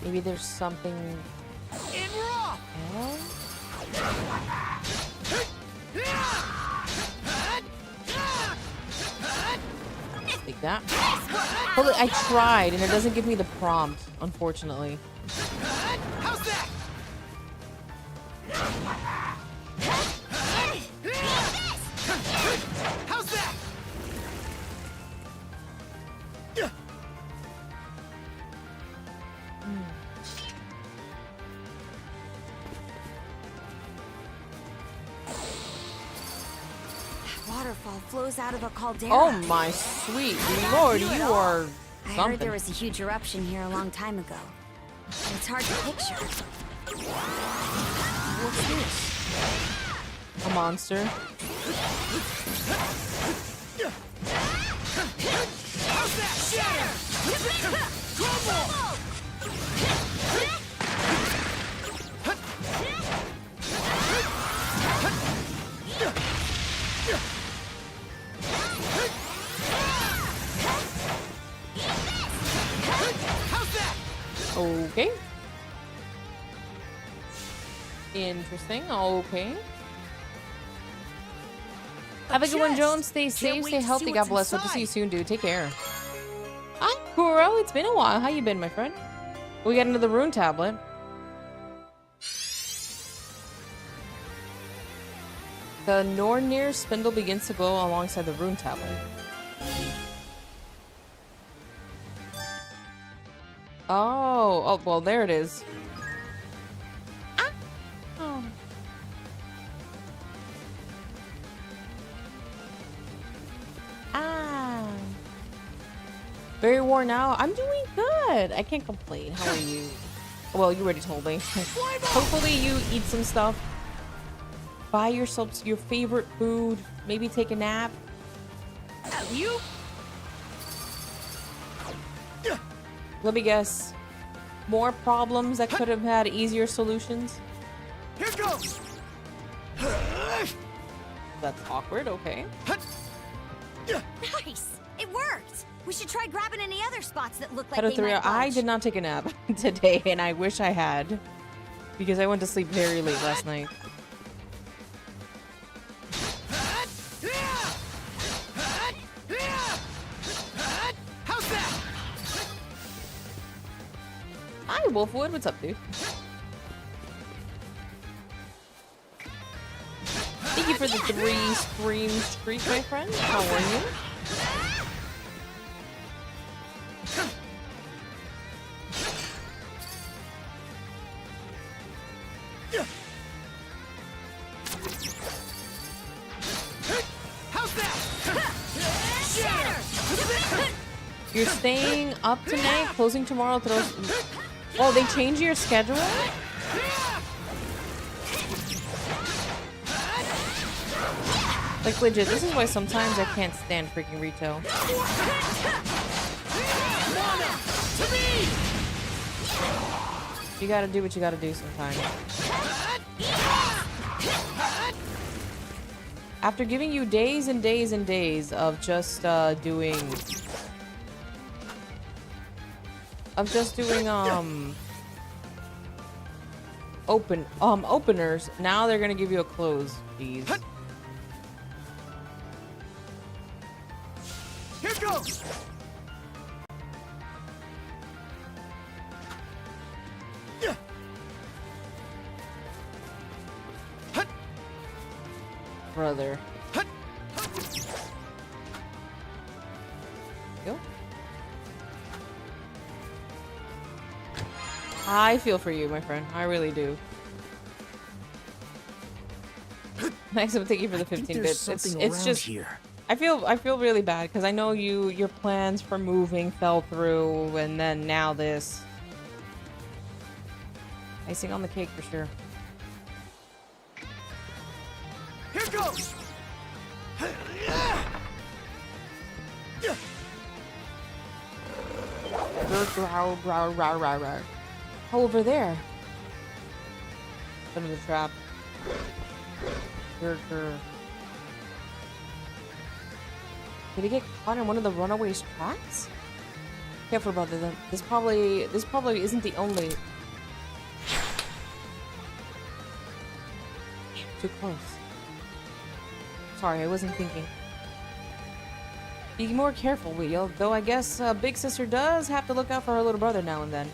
Maybe there's something In raw! else? That. Holy, I tried, and it doesn't give me the prompt, unfortunately. How's that? How's that? Waterfall flows out of a caldera. Oh my sweet lord, you are I heard something. there was a huge eruption here a long time ago. It's hard to picture. What's this? A monster. How's that? Shatter! Crumble! How's that? Okay. Interesting. Okay. Have a good one, chest. Jones. Stay Can't safe, wait stay to healthy. see God what's bless. Hope to see you inside. soon, dude. Take care. Hi, Kuro. It's been a while. How you been, my friend? We got another rune tablet. The Nornir spindle begins to glow alongside the rune tablet. Oh, well, there it is. Ah. Oh. Ah. Very worn out. I'm doing good. I can't complain. How are you? Well, you already told me. Hopefully you eat some stuff. Buy yourself your favorite food. Maybe take a nap. You? Let me guess. More problems that could have had easier solutions? Here goes! That's awkward, okay. Nice! It worked! We should try grabbing any other spots that look like Out of they three, might I budge. did not take a nap today, and I wish I had. Because I went to sleep very late last night. How's that? Hi, Wolfwood. What's up, dude? Thank you for the 3 stream streak, my friend. How are you? How's that? You're staying up tonight, closing tomorrow, throws... Oh, they changed your schedule? Like, legit, this is why sometimes I can't stand freaking retail. You gotta do what you gotta do sometimes. After giving you days and days and days of just doing openers, now they're gonna give you a close. Jeez. Here goes! Brother. Go. I feel for you, my friend. I really do. Maxim, thank you for the 15 bits. It's just here. I feel really bad because I know your plans for moving fell through, and then now this. Icing on the cake for sure. Here goes! Oh, over there. Under the trap. Did he get caught in one of the runaways tracks? Careful, brother. This probably isn't the only. Too close. Sorry, I wasn't thinking. Be more careful, Wheel. Though I guess Big Sister does have to look out for her little brother now and then.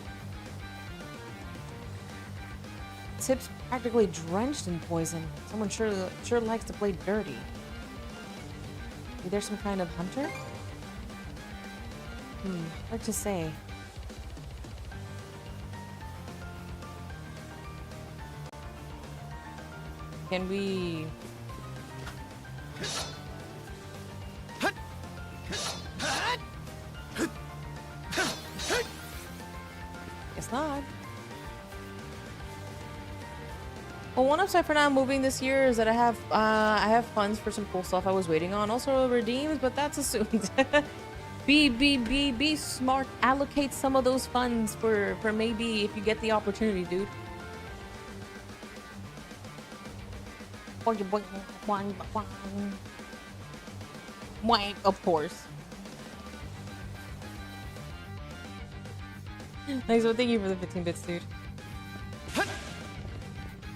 Tip's practically drenched in poison. Someone sure likes to play dirty. Is there some kind of hunter? Hard to say. Can we... Guess not. Well, one upside for now moving this year is that I have funds for some cool stuff I was waiting on. Also redeems, but that's assumed. Be smart. Allocate some of those funds for maybe if you get the opportunity, dude. Of course. Thanks, well, thank you for the 15 bits, dude.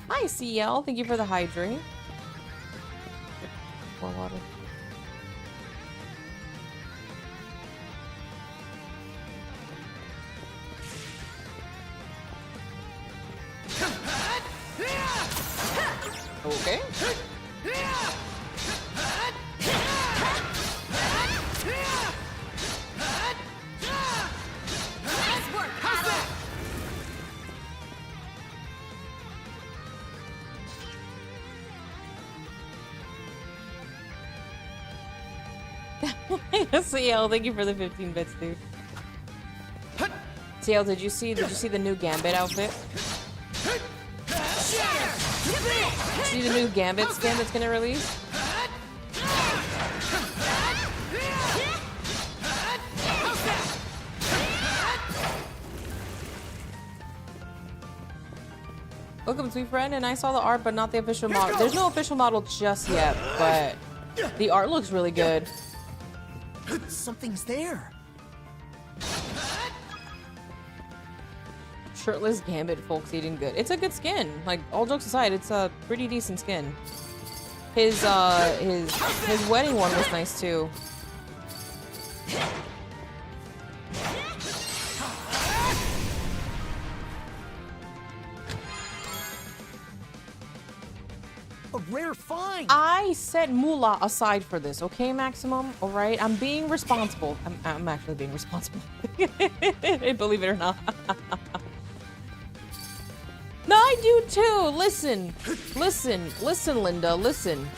Hi, CL. Thank you for the hydrate. More water. Okay. Nice work, Paddle. CL, thank you for the 15 bits, dude. CL, did you see the new Gambit outfit? See the new Gambit skin that's gonna release? Welcome, sweet friend, and I saw the art but not the official model. There's no official model just yet, but the art looks really good. Something's there. Shirtless Gambit folks eating good. It's a good skin. Like, all jokes aside, it's a pretty decent skin. His wedding one was nice too. A rare find. I set Moolah aside for this, okay, Maximum? All right, I'm being responsible. I'm actually being responsible. Believe it or not. No, I do too. Listen, Linda, listen.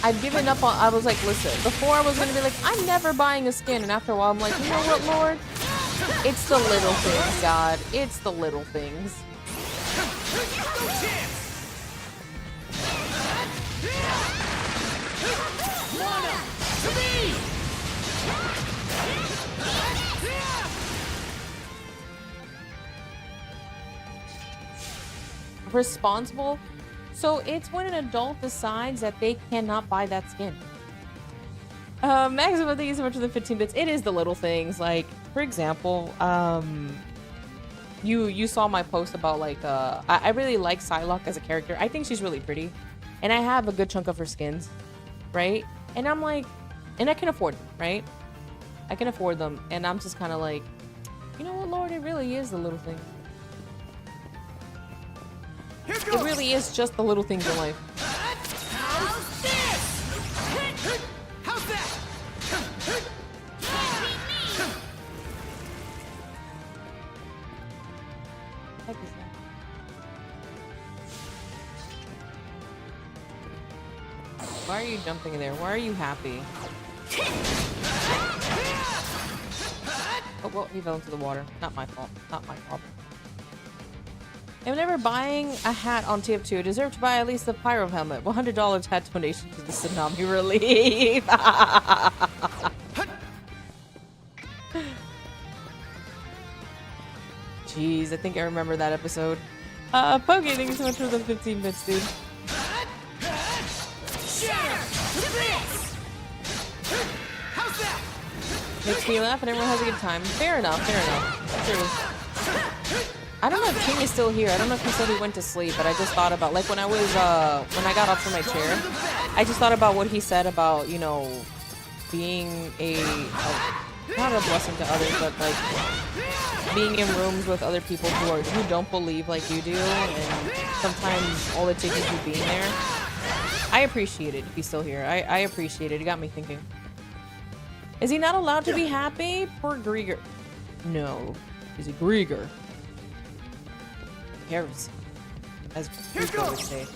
I'd given up on, I was like, listen, before I was gonna be like, I'm never buying a skin, and after a while I'm like, you know what, Lord? It's the little things, God. It's the little things. Responsible? So it's when an adult decides that they cannot buy that skin. Maximum, thank you so much for the 15 bits. It is the little things. Like, for example, you saw my post about, like, I really like Psylocke as a character. I think she's really pretty. And I have a good chunk of her skins, right? And I'm like, and I can afford them, right? I can afford them. And I'm just kind of like, you know what, Lord? It really is the little things. It really is just the little things in life. How's this? How's that? Heck is that? Why are you jumping in there? Why are you happy? Oh, well, he fell into the water. Not my fault. Not my problem. I'm never buying a hat on TF2. I deserve to buy at least the Pyro helmet. $100 hat donation to the tsunami relief. Jeez, I think I remember that episode. Pokey, thank you so much for the 15 bits, dude. Makes me laugh and everyone has a good time. Fair enough, fair enough. True. I don't know if King is still here. I don't know if he said he went to sleep, but I just thought about, like, when I got up from my chair, I just thought about what he said about, you know, being not a blessing to others, but like being in rooms with other people who don't believe like you do, and sometimes all it takes is you being there. I appreciate it if he's still here. I appreciate it. It got me thinking. Is he not allowed to be happy? Poor Grieger. No. He's a Grieger. Heresy. As people would say.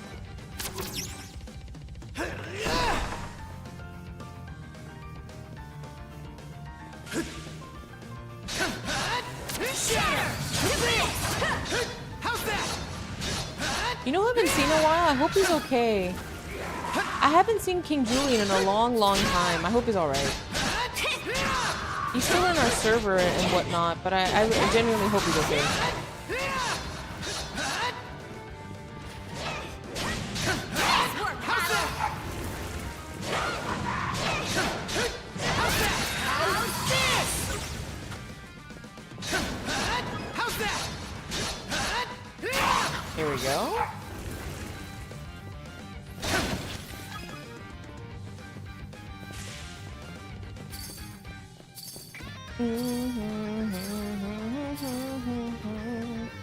You know, I haven't seen in a while. I hope he's okay. I haven't seen King Julian in a long, long time. I hope he's alright. He's still in our server and whatnot, but I genuinely hope he's okay. Here we go.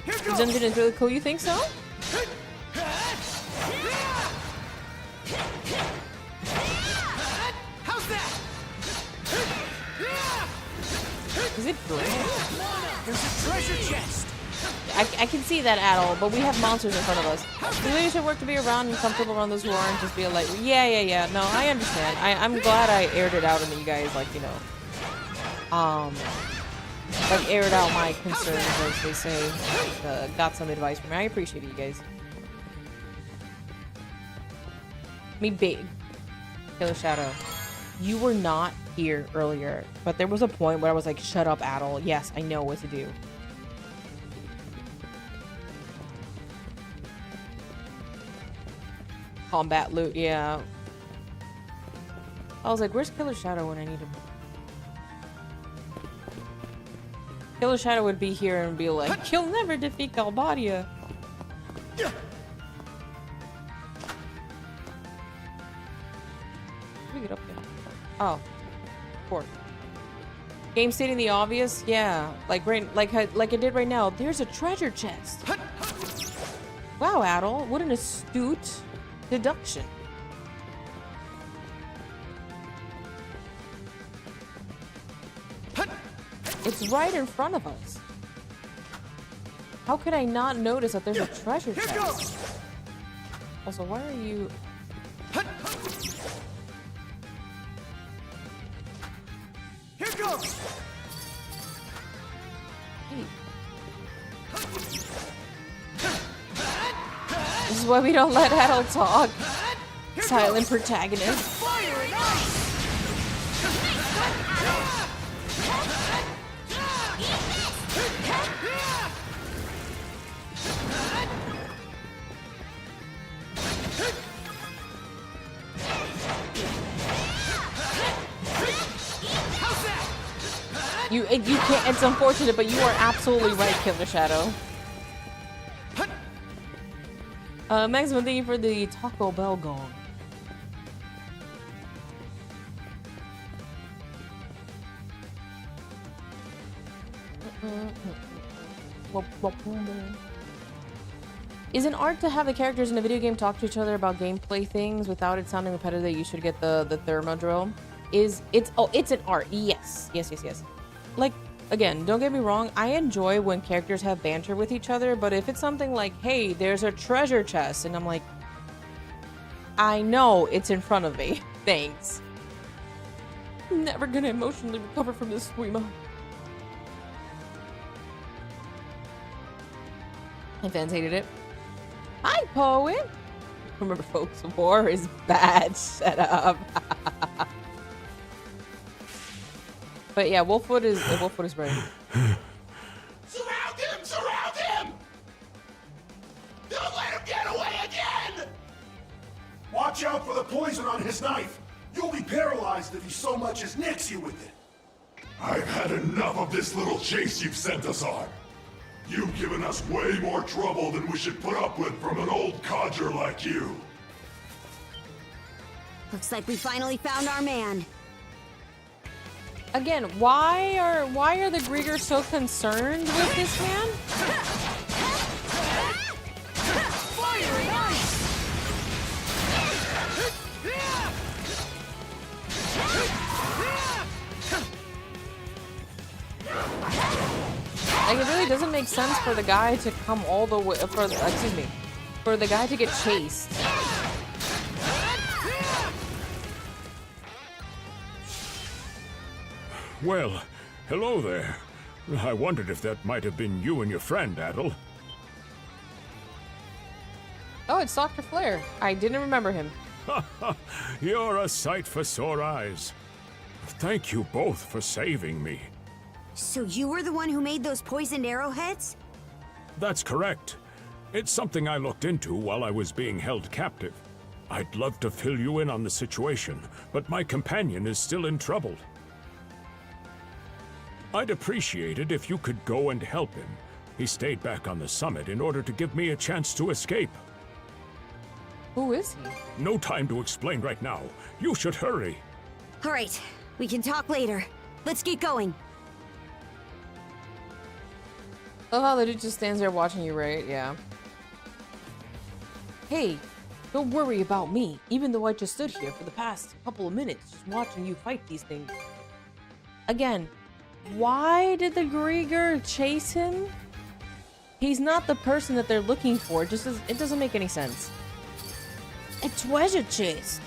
This dungeon is really cool. You think so? Is it great? There's a treasure chest. I can see that at all, but we have monsters in front of us. We really should work to be around and comfortable around those who aren't. Just be like, yeah. No, I understand. I'm glad I aired it out and that you guys, like, you know, like aired out my concerns, as they say. Got some advice from me. I appreciate it, you guys. Me big. Killer Shadow. You were not here earlier, but there was a point where I was like, shut up, Adel. Yes, I know what to do. Combat loot, yeah. I was like, where's Killer Shadow when I need him? Killer Shadow would be here and be like, you'll never defeat Galbadia. Let me get up there. Oh. Poor. Game stating the obvious? Yeah. Like it did right now. There's a treasure chest. Wow, Adel. What an astute deduction. It's right in front of us. How could I not notice that there's a treasure chest? Also, why are you... Here goes. Hey. This is why we don't let Adel talk. Silent protagonist. Fire and ice. You can't. It's unfortunate, but you are absolutely right, Killer Shadow. Maximum, thank you for the Taco Bell gong. Is it art to have the characters in a video game talk to each other about gameplay things without it sounding repetitive that you should get the thermodrome? It's an art. Yes. Like, again, don't get me wrong, I enjoy when characters have banter with each other, but if it's something like, hey, there's a treasure chest, and I'm like, I know it's in front of me. Thanks. I'm never gonna emotionally recover from this, Suima. My fans hated it. Hi, Poet. Remember, folks, war is bad. Shut up. But yeah, Wolfwood is right. Surround him! Surround him! Don't let him get away again! Watch out for the poison on his knife. You'll be paralyzed if he so much as nicks you with it. I've had enough of this little chase you've sent us on. You've given us way more trouble than we should put up with from an old codger like you. Looks like we finally found our man. Again, why are the Griegers so concerned with this man? Like, it really doesn't make sense for the guy to come all the way for the guy to get chased. Well, hello there. I wondered if that might have been you and your friend, Adel. Oh, it's Dr. Flare. I didn't remember him. You're a sight for sore eyes. Thank you both for saving me. So you were the one who made those poisoned arrowheads? That's correct. It's something I looked into while I was being held captive. I'd love to fill you in on the situation, but my companion is still in trouble. I'd appreciate it if you could go and help him. He stayed back on the summit in order to give me a chance to escape. Who is he? No time to explain right now. You should hurry. All right, we can talk later. Let's get going. Oh, the dude just stands there watching you, right? Yeah. Hey, don't worry about me, even though I just stood here for the past couple of minutes just watching you fight these things. Again, why did the Grieger chase him? He's not the person that they're looking for. It doesn't make any sense. A treasure chest.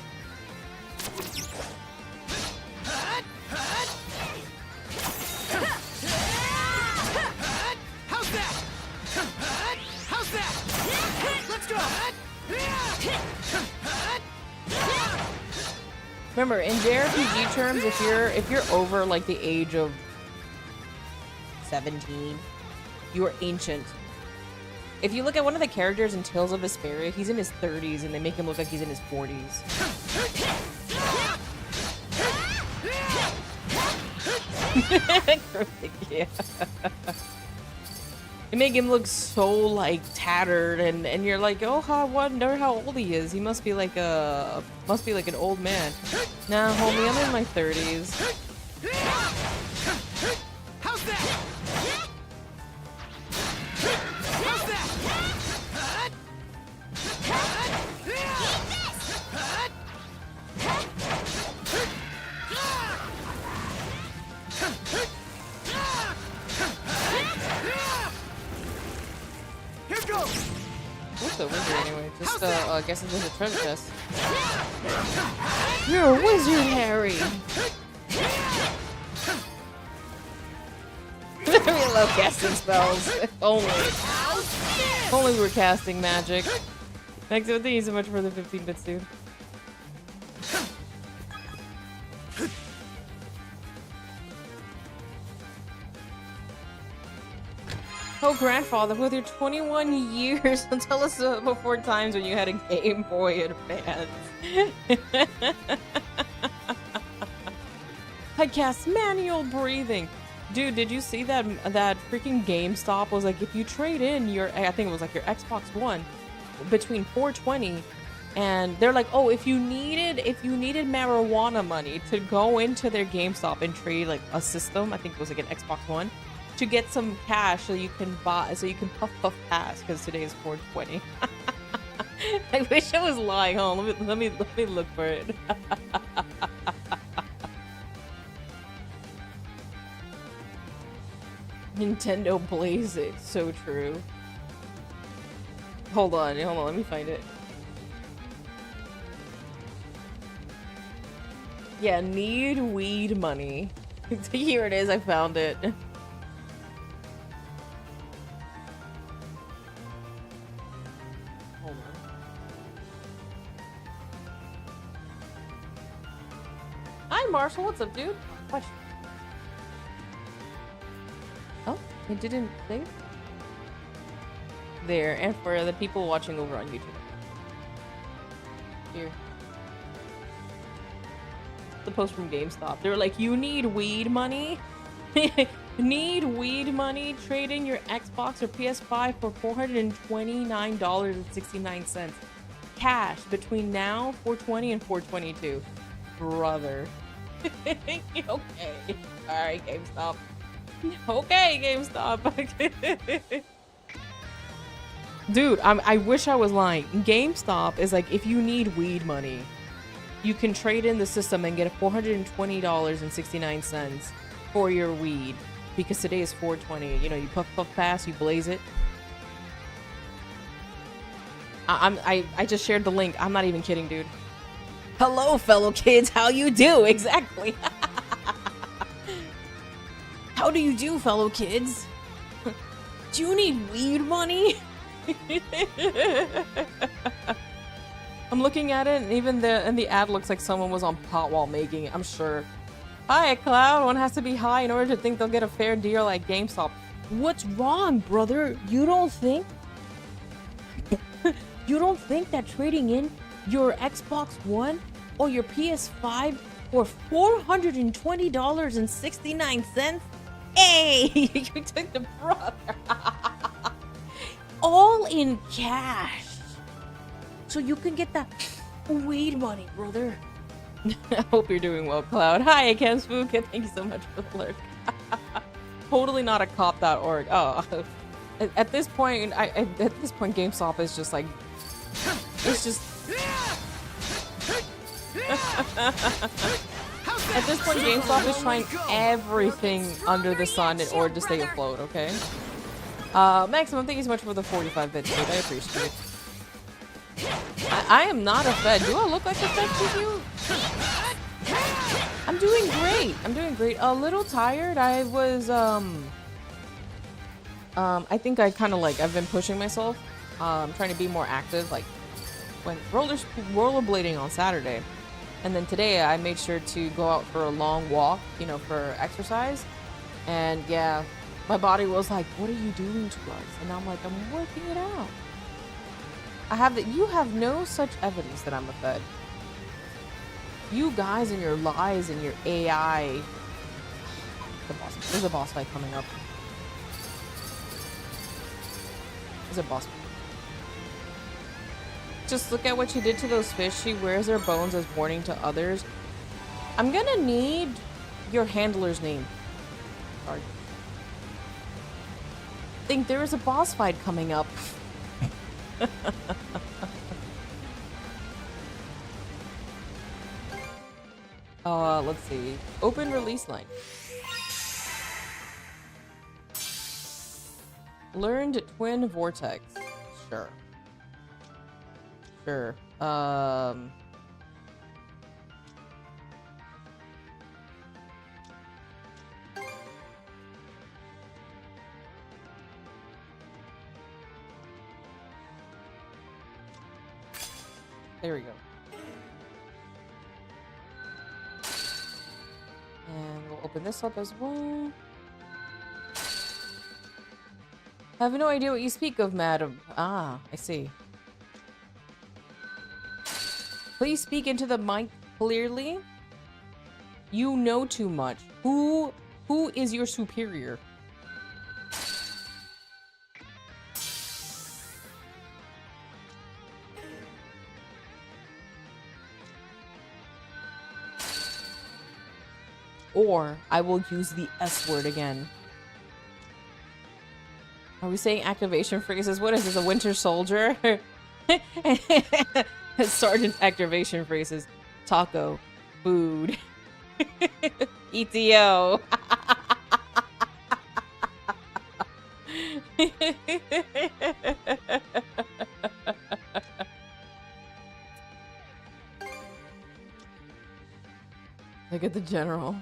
How's that? How's that? Let's go. Remember, in jrpg terms, if you're over like the age of 17, you are ancient. If you look at one of the characters in Tales of Vesperia, he's in his 30s and they make him look like he's in his 40s. Yeah. They make him look so like tattered and you're like, oh, I wonder how old he is. He must be like an old man. Nah, homie, I'm in my 30s. How's that? How's that? Here goes. What's over here anyway? Just I guess it's a treasure chest. You're a wizard, Harry. We love casting spells. If only we were casting magic. Thanks, thank you so much for the 15 bits, dude. Oh, grandfather, with your 21 years, tell us before times when you had a Game Boy Advance. I cast manual breathing. Dude, did you see that freaking GameStop was like, if you trade in your, I think it was like your Xbox One between 420 and they're like, oh, if you needed marijuana money to go into their GameStop and trade like a system, I think it was like an Xbox One, to get some cash so you can puff pass because today is 420. I wish I was lying. Hold on, let me look for it. Nintendo Blaze It, so true. Hold on, let me find it. Yeah, need weed money. Here it is, I found it. Hold on. Hi Marshall, what's up, dude? Question. Oh, it didn't save? There, and for the people watching over on YouTube. Here. The post from GameStop. They were like, you need weed money? Need weed money? Trade in your Xbox or PS5 for $429.69. Cash between now, 420 and 422. Brother. Okay. Alright, GameStop. Okay, GameStop. Dude, I wish I was lying. GameStop is like, if you need weed money, you can trade in the system and get $420.69 for your weed. Because today is 420. You know, you puff pass, you blaze it. I just shared the link. I'm not even kidding, dude. Hello, fellow kids. How you do? Exactly. How do you do, fellow kids? Do you need weed money? I'm looking at it, and even the ad looks like someone was on pot while making it. I'm sure. Hi, Cloud. One has to be high in order to think they'll get a fair deal at GameStop. What's wrong, brother? You don't think? You don't think that trading in your Xbox One or your PS5 for $420.69? Hey, you took the brother. All in cash. So you can get that weed money, brother. I hope you're doing well, Cloud. Hi, Cam Spook. Thank you so much for the lurk. Totally not a cop.org. Oh, at this point, GameStop is just like, it's just. At this point, GameStop is trying everything under the sun in order to stay afloat. Okay. Maximum, thank you so much for the 45 bits, dude. I appreciate it. I am not a fed. Do I look like a fed to you? I'm doing great. I'm doing great. A little tired. I was, I think I kind of like, I've been pushing myself. Trying to be more active. Like, went rollerblading on Saturday. And then today I made sure to go out for a long walk, you know, for exercise. And yeah, my body was like, what are you doing to us? And I'm like, I'm working it out. You have no such evidence that I'm a fed. You guys and your lies and your AI. There's a boss fight coming up. There's a boss fight. Just look at what she did to those fish. She wears their bones as warning to others. I'm gonna need your handler's name. Sorry. I think there is a boss fight coming up. Let's see. Open release line. Learned twin vortex. Sure. Sure. There we go. And we'll open this up as well. I have no idea what you speak of, madam. Ah, I see. Please speak into the mic clearly. You know too much. Who is your superior? Or I will use the S word again. Are we saying activation phrases? What is this, a Winter Soldier? Sergeant activation phrases. Taco. Food. ETO. Look at the general.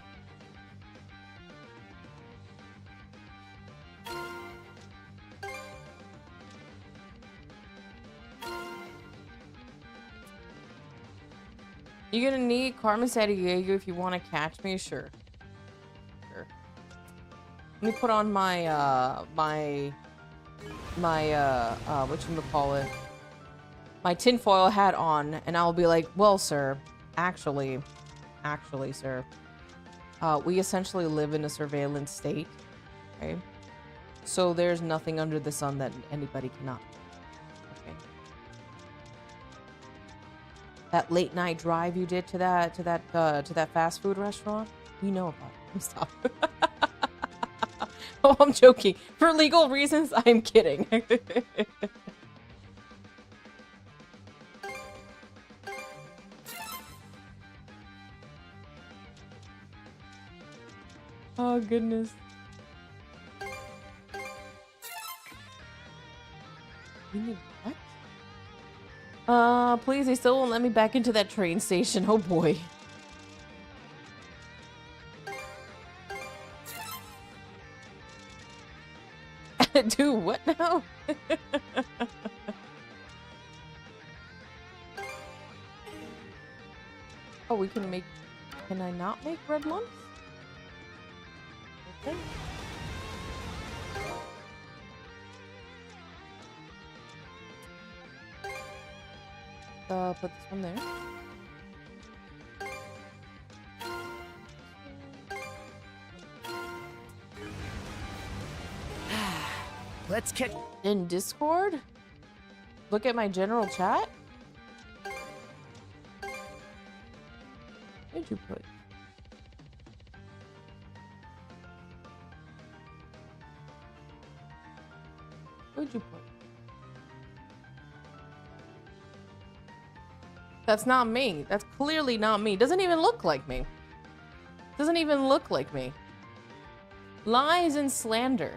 You're gonna need Carmen Sandiego if you want to catch me? Sure. Sure. Let me put on my, whatchamacallit, my tinfoil hat on, and I'll be like, well, sir, actually, sir, we essentially live in a surveillance state, Okay. So there's nothing under the sun that anybody cannot. Okay. That late night drive you did to that fast food restaurant, you know about it. Stop. Oh, I'm joking. For legal reasons, I'm kidding. Oh goodness. You need what? Please, they still won't let me back into that train station. Oh boy. Do what now? Oh, we can make... Can I not make red lumps? Okay. Put this one there. Let's catch. In Discord? Look at my general chat? Where'd you put? Where'd you put? That's not me. That's clearly not me. Doesn't even look like me. Doesn't even look like me. Lies and slander.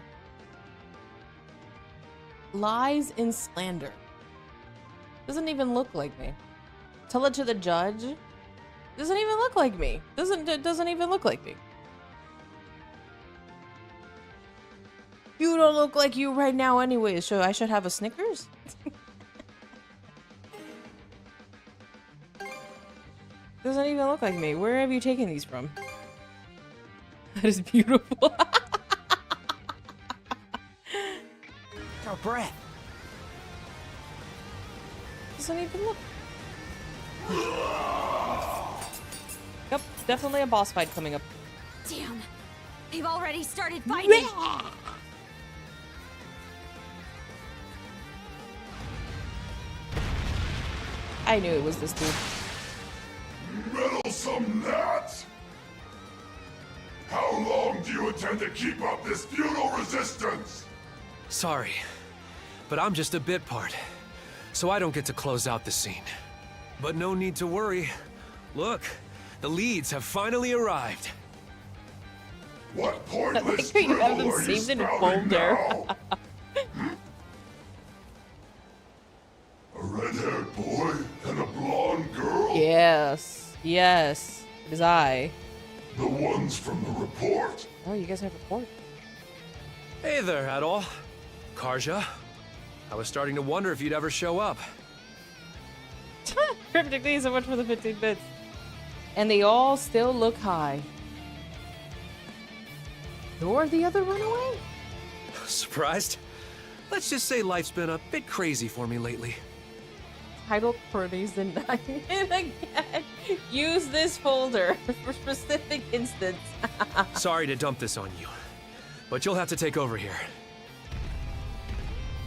Lies and slander. Doesn't even look like me. Tell it to the judge. Doesn't even look like me. Doesn't even look like me. You don't look like you right now anyway, so I should have a Snickers? Doesn't even look like me. Where have you taken these from? That is beautiful. Our breath. Doesn't even look. Yep, definitely a boss fight coming up. Damn. They've already started fighting. I knew it was this dude. Meddlesome gnat! How long do you intend to keep up this futile resistance? Sorry, but I'm just a bit part, so I don't get to close out the scene. But no need to worry. Look, the leads have finally arrived. What pointless I think you have them drivel are you saved in a spouting folder. now? A red-haired boy and a blonde girl? Yes. Yes. It is I. The ones from the report. Oh, you guys have a report. Hey there, Adol. Karja. I was starting to wonder if you'd ever show up. Cryptic, thank you so much for the 15 bits. And they all still look high. You're the other runaway? Surprised? Let's just say life's been a bit crazy for me lately. Title Purdy's and again. Use this folder for specific instance. Sorry to dump this on you, but you'll have to take over here.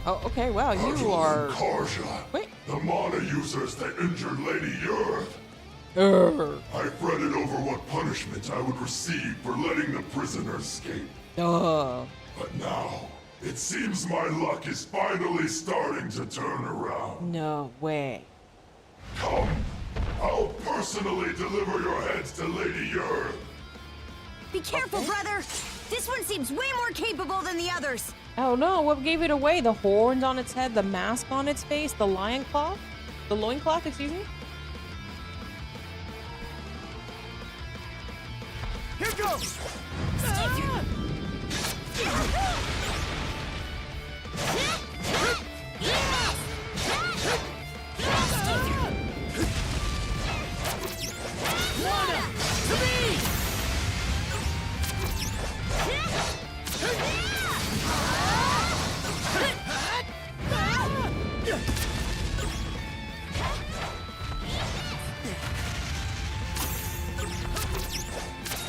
Oh, okay. Wow, you are. Karja. Wait. The mana users that injured Lady Yurth. I fretted over what punishment I would receive for letting the prisoner escape. But now, it seems my luck is finally starting to turn around. No way. Come, I'll personally deliver your heads to Lady Yurth. Be careful, brother. This one seems way more capable than the others. Oh no, what gave it away? The horns on its head, the mask on its face, the lion cloth? The loincloth, excuse me? Here goes.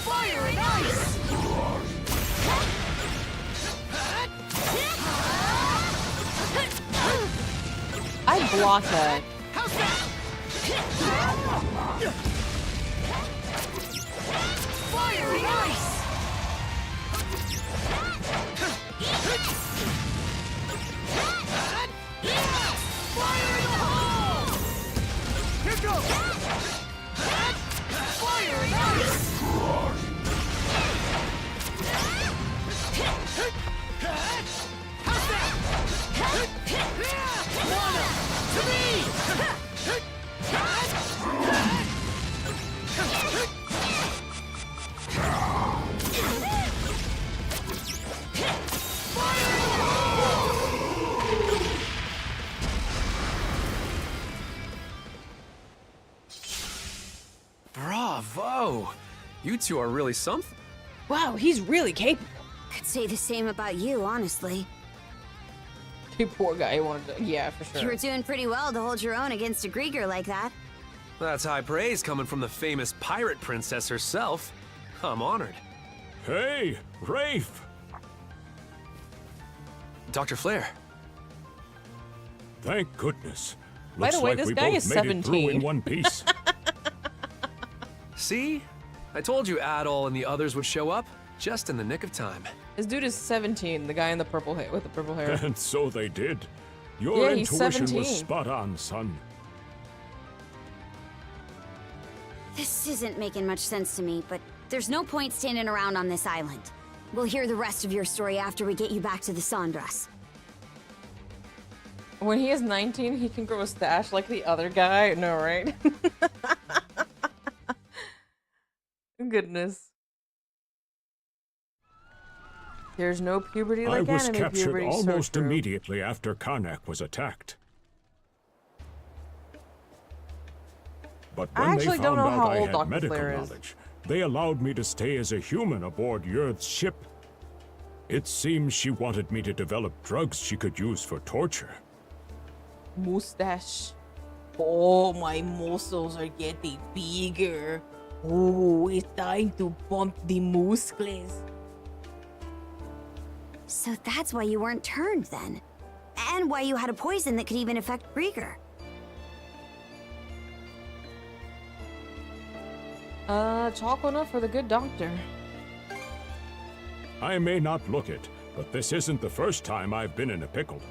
Fire and ice! blockhead. Fiery ice! Fire in the hole! Here goes! Fire in ice! How's that? Lana, to me! Bravo! You two are really something. Wow, he's really capable. Could say the same about you, honestly. The poor guy wanted to. Yeah, for You sure. were doing pretty well to hold your own against a Grieger like that. That's high praise coming from the famous pirate princess herself. I'm honored. Hey, Rafe! Dr. Flair, Thank goodness. By Looks the way, like this we guy both is made it through 17. in one piece. see? I told you Adol and the others would show up, just in the nick of time. This dude is 17. The guy in the purple hair with the purple hair. And so they did. Your Yeah, he's intuition 17. was spot on, son. This isn't making much sense to me, but there's no point standing around on this island. We'll hear the rest of your story after we get you back to the Sandras. When he is 19, he can grow a stash like the other guy. No, right? Goodness. There's no puberty I like was anime captured puberty. almost so true. immediately after Karnak was attacked. But I when they actually found don't know out how I old had Dr. medical Flair is. knowledge, they allowed me to stay as a human aboard Yurth's ship. It seems she wanted me to develop drugs she could use for torture. Mustache. Oh, my muscles are getting bigger. Oh, it's time to pump the muscles. So that's why you weren't turned then. And why you had a poison that could even affect Grieger. Chocolate for the good doctor. I may not look it, but this isn't the first time I've been in a pickle.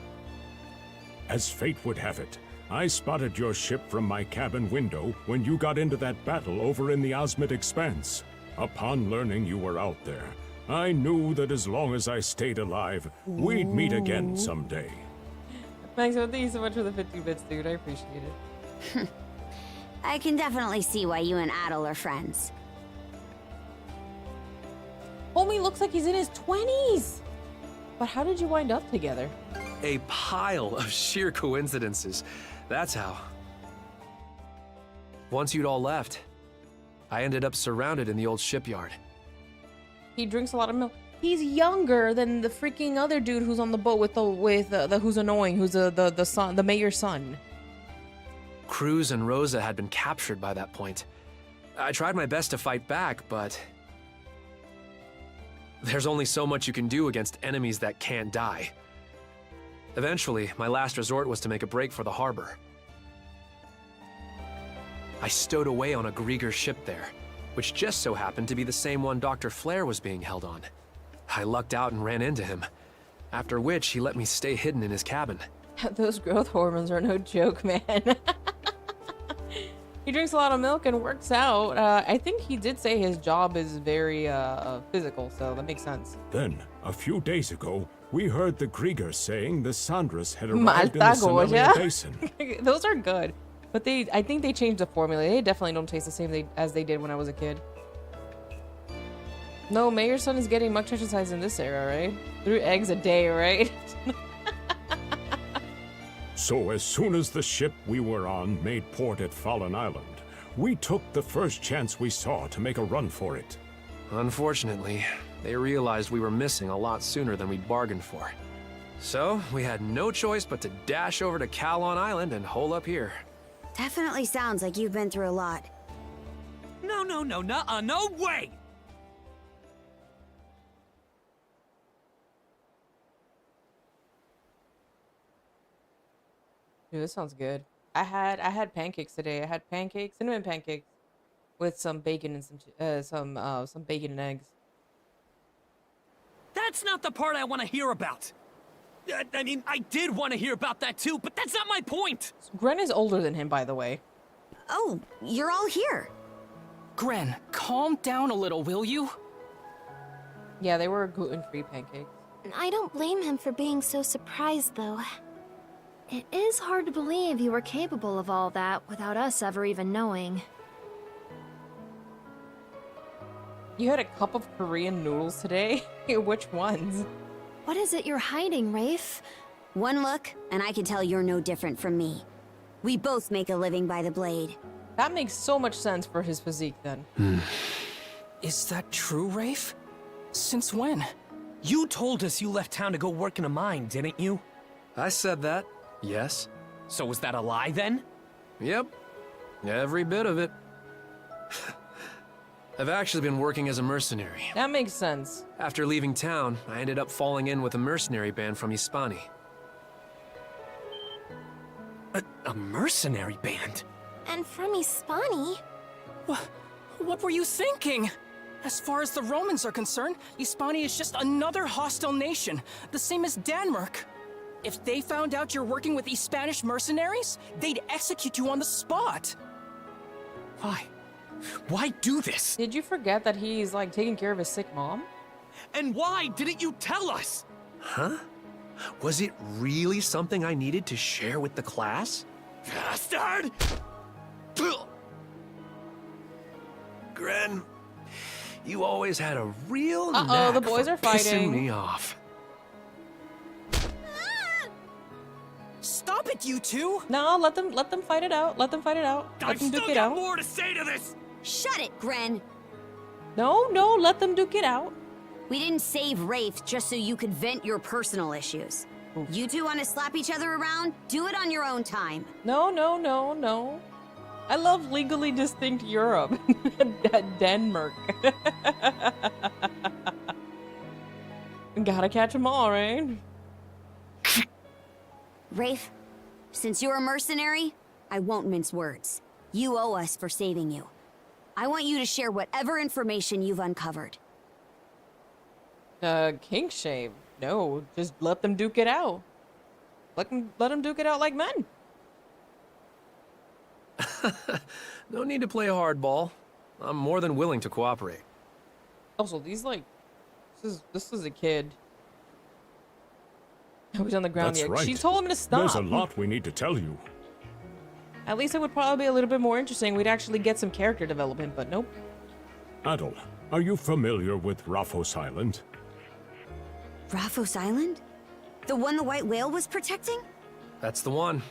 As fate would have it, I spotted your ship from my cabin window when you got into that battle over in the Osmid Expanse. Upon learning you were out there, I knew that as long as I stayed alive, we'd meet again someday. Thanks, thank you so much for the 50 bits, dude. I appreciate it. I can definitely see why you and Adel are friends. Homie looks like he's in his 20s. But how did you wind up together? A pile of sheer coincidences. That's how. Once you'd all left, I ended up surrounded in the old shipyard. He drinks a lot of milk. He's younger than the freaking other dude who's on the boat with the who's annoying, who's the son, the mayor's son. Cruz and Rosa had been captured by that point. I tried my best to fight back, but there's only so much you can do against enemies that can't die. Eventually, my last resort was to make a break for the harbor. I stowed away on a Grieger ship there, which just so happened to be the same one Dr. Flair was being held on. I lucked out and ran into him, after which he let me stay hidden in his cabin. Those growth hormones are no joke, man. He drinks a lot of milk and works out. I think he did say his job is very physical, so that makes sense. Then, a few days ago, we heard the Grieger saying the Sandras had arrived in the Malta Somalia Goya. Basin. Those are good, but I think they changed the formula. They definitely don't taste the same as they did when I was a kid. No, Mayor's son is getting much exercise in this era, right? 3 eggs a day, right? So as soon as the ship we were on made port at Fallen Island, we took the first chance we saw to make a run for it. Unfortunately, they realized we were missing a lot sooner than we'd bargained for. So, we had no choice but to dash over to Calon Island and hole up here. Definitely sounds like you've been through a lot. No, no way! Dude, this sounds good. I had pancakes today. I had pancakes, cinnamon pancakes, with some bacon and some bacon and eggs. That's not the part I want to hear about. I mean, I did want to hear about that too, but that's not my point. Gren is older than him, by the way. Oh, you're all here. Gren, calm down a little, will you? Yeah, they were gluten-free pancakes. I don't blame him for being so surprised, though. It is hard to believe you were capable of all that without us ever even knowing. You had a cup of Korean noodles today? Which ones? What is it you're hiding, Rafe? One look, and I can tell you're no different from me. We both make a living by the blade. That makes so much sense for his physique, then. Is that true, Rafe? Since when? You told us you left town to go work in a mine, didn't you? I said that, yes. So was that a lie then? Yep, every bit of it. I've actually been working as a mercenary. That makes sense. After leaving town, I ended up falling in with a mercenary band from Hispani. A mercenary band? And from Hispani? What were you thinking? As far as the Romans are concerned, Hispania is just another hostile nation, the same as Denmark. If they found out you're working with these Spanish mercenaries, they'd execute you on the spot. Why? Why do this? Did you forget that he's, like, taking care of his sick mom? And why didn't you tell us? Huh? Was it really something I needed to share with the class? Bastard! Gren, you always had a real Uh-oh, knack the boys for are fighting. pissing me off. Stop it, you two! No, let them fight it out. Let them fight it out. Let I've them still duke it got out. more to say to this! Shut it, Gren! No, let them duke it out. We didn't save Rafe just so you could vent your personal issues. You two want to slap each other around? Do it on your own time. No. I love legally distinct Europe. Denmark. Gotta catch them all, right? Rafe, since you're a mercenary, I won't mince words. You owe us for saving you. I want you to share whatever information you've uncovered. Kink shame. No, just let them duke it out. Let them duke it out like men. No need to play hardball. I'm more than willing to cooperate. Also, these like, this is a kid. Who's on the ground That's yet? right. She told him to stop. There's a lot we need to tell you. At least it would probably be a little bit more interesting. We'd actually get some character development, but nope. Adol, are you familiar with Raphos Island? Raphos Island? The one the white whale was protecting? That's the one.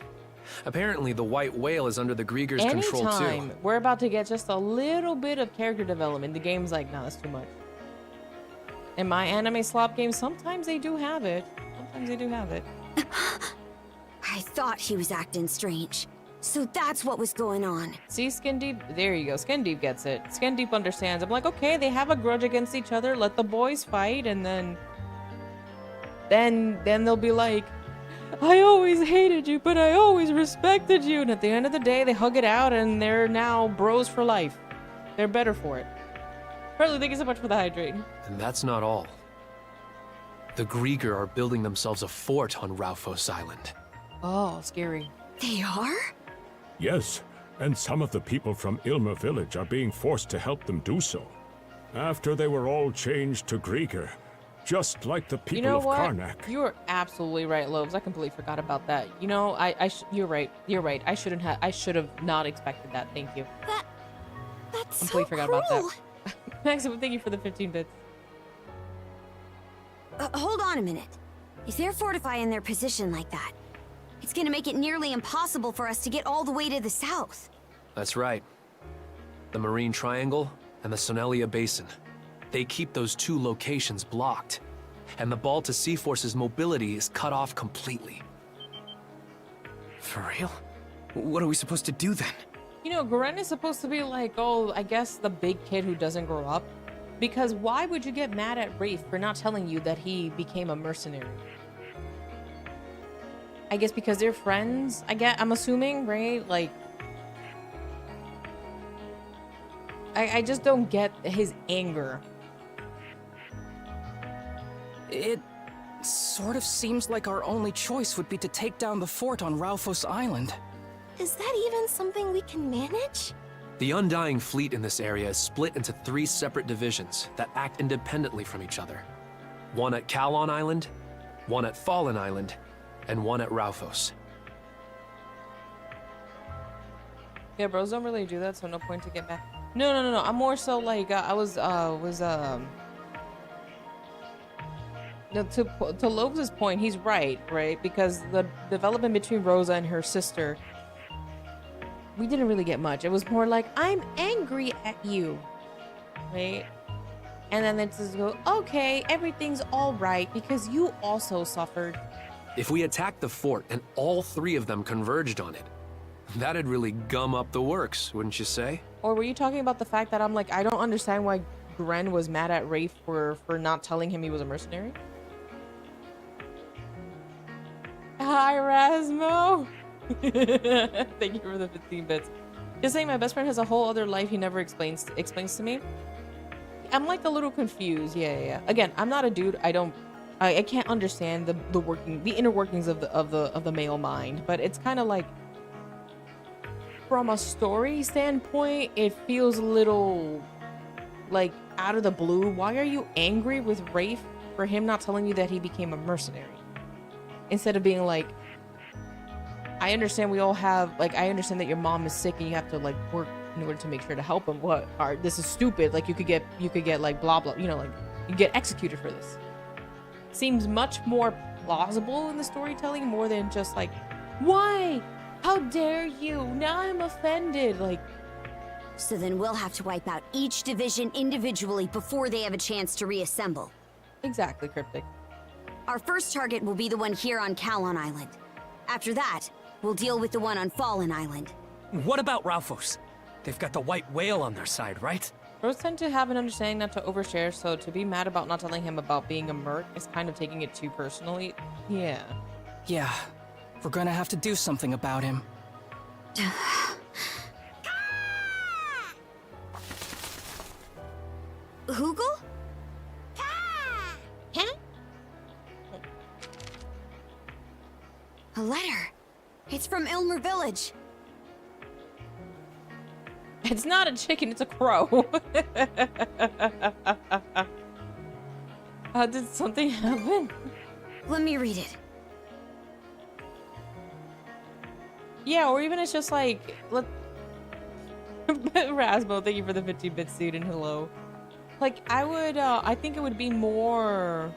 Apparently, the white whale is under the Grieger's control Anytime too. we're about to get just a little bit of character development, the game's like, nah, that's too much. In my anime slop games, sometimes they do have it. Sometimes they do have it. I thought he was acting strange. So that's what was going on. See, Skin Deep? There you go. Skin Deep gets it. Skin Deep understands. I'm like, okay, they have a grudge against each other. Let the boys fight, and then they'll be like, I always hated you, but I always respected you. And at the end of the day, they hug it out, and they're now bros for life. They're better for it. Harley, thank you so much for the hydrate. And that's not all. The Grieger are building themselves a fort on Raphos Island. Oh, scary. They are? Yes, and some of the people from Ilmer village are being forced to help them do so. After they were all changed to Grieger, just like the people You know of what? Karnak. You're absolutely right, Lobes. I completely forgot about that. You know, you're right. You're right. I should have not expected that. Thank you. That's so Completely forgot cruel. about that. Maximum, thank you for the 15 bits. Hold on a minute. If they're fortifying their position like that, it's gonna make it nearly impossible for us to get all the way to the south. That's right. The Marine Triangle and the Sonelia Basin. They keep those two locations blocked. And the Balta Sea Force's mobility is cut off completely. For real? What are we supposed to do then? You know, Garen is supposed to be like, oh, I guess the big kid who doesn't grow up. Because why would you get mad at Rafe for not telling you that he became a mercenary? I guess because they're friends. I'm assuming, right? Like, I just don't get his anger. It sort of seems like our only choice would be to take down the fort on Ralphos Island. Is that even something we can manage? The Undying Fleet in this area is split into 3 separate divisions that act independently from each other. One at Kalon Island, one at Fallen Island, and one at Ralphos. Yeah, bros don't really do that, so no point to get back. No. I'm more so like no, to Lobes' point, he's right? Because the development between Rosa and her sister, we didn't really get much. It was more like, I'm angry at you, right? And then it just go, okay, everything's all right because you also suffered. If we attacked the fort and all 3 of them converged on it, that'd really gum up the works, wouldn't you say? Or were you talking about the fact that I'm like, I don't understand why Gren was mad at Rafe for not telling him he was a mercenary? Hi, Rasmo. Thank you for the 15 bits. Just saying, my best friend has a whole other life he never explains to me. I'm like a little confused. Yeah. Again, I'm not a dude. I can't understand the inner workings of the male mind. But it's kind of like, from a story standpoint, it feels a little like out of the blue. Why are you angry with Rafe for him not telling you that he became a mercenary? Instead of being like, I understand we all have, like, I understand that your mom is sick and you have to like work in order to make sure to help him. This is stupid. Like, you could get like blah blah, like you get executed for this. Seems much more plausible in the storytelling, more than just like, why? How dare you? Now I'm offended. Like, So then we'll have to wipe out each division individually before they have a chance to reassemble. exactly, Cryptic. Our first target will be the one here on Kalon Island. After that, we'll deal with the one on Fallen Island. What about Ralphos? They've got the white whale on their side, right? Bros tend to have an understanding not to overshare, so to be mad about not telling him about being a merc is kind of taking it too personally. Yeah. Yeah, we're gonna have to do something about him. Hoogle? A letter. It's from Ilmer Village. It's not a chicken, it's a crow. Did something happen? Let me read it. Yeah, or even it's just like, Rasmo, thank you for the 15-bit student, hello. Like, I think it would be more,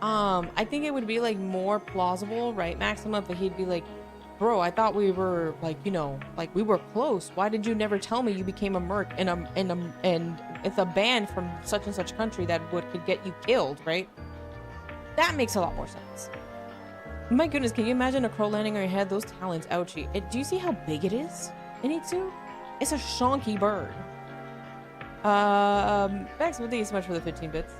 I think it would be like more plausible, right, Maxima, if he'd be like, bro, I thought we were like, like we were close. Why did you never tell me you became a merc and it's a band from such and such country that could get you killed, right? That makes a lot more sense. My goodness, can you imagine a crow landing on your head? Those talons, ouchie. Do you see how big it is? Initsu? It's a shonky bird. Max, thank you so much for the 15 bits.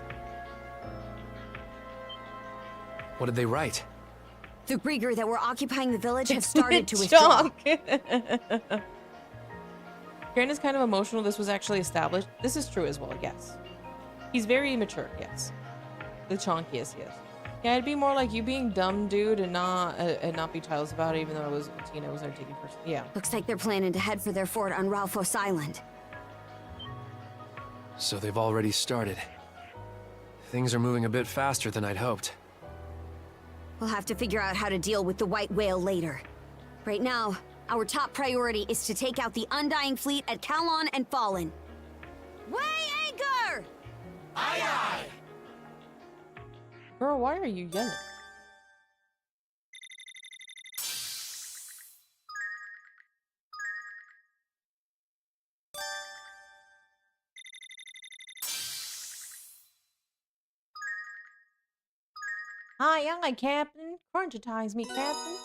What did they write? The Grieger that were occupying the village have started to withdraw. Karen is kind of emotional. This was actually established. This is true as well, yes. He's very immature, yes. The chonkiest, yes. Yeah, it'd be more like you being dumb, dude, and not be childish about it, even though I was a teen, I was there taking person. Yeah. Looks like they're planning to head for their fort on Ralphos Island. So they've already started. Things are moving a bit faster than I'd hoped. We'll have to figure out how to deal with the white whale later. Right now, our top priority is to take out the Undying Fleet at Kalon and Fallen. Weigh anchor! Aye, aye! Girl, why are you yelling? Aye, aye, Captain. Crunchitize me, Captain.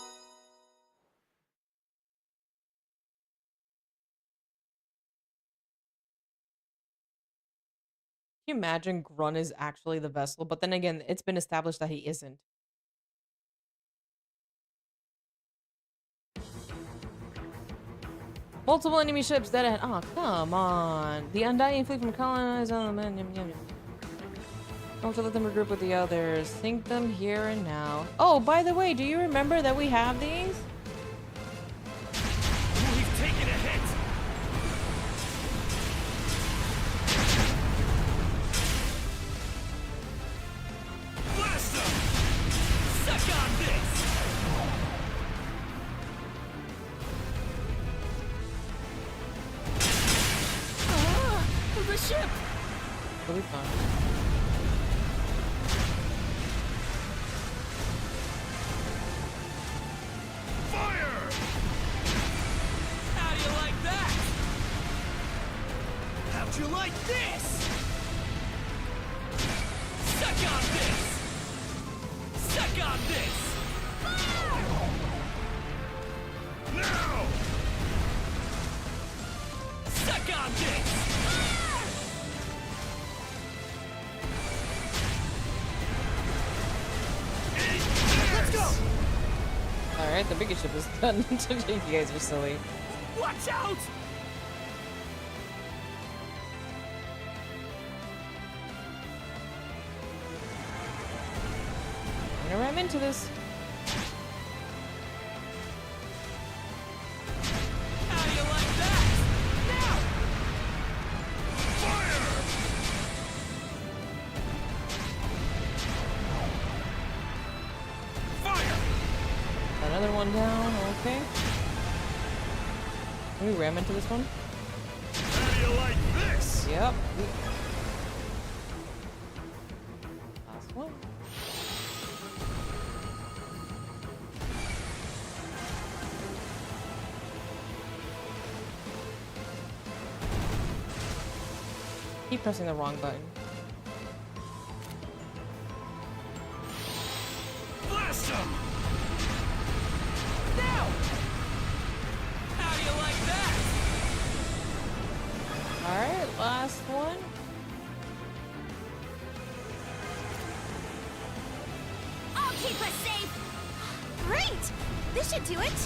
Can you imagine Grun is actually the vessel? But then again, it's been established that he isn't. Multiple enemy ships dead ahead. Oh, come on. The Undying fleet from colonized on the don't to let them regroup with the others. Sink them here and now. Oh, by the way, do you remember that we have these? We've taken a hit. Blast them! Suck on this! The ship! It'll be fun. Fire! How do you like that? How'd you like this? Suck on this! Suck on this! Now! Suck on this! Let's go! Alright, the biggest ship is done. You guys are silly. Watch out! I'm gonna ram into this. How do you like that? Now! Fire! Fire! Another one down, okay. Can we ram into this one? How do you like this? Yep. Last one. Keep pressing the wrong button. Blast them! Now! How do you like that? Alright, last one. I'll keep us safe. Great! This should do it.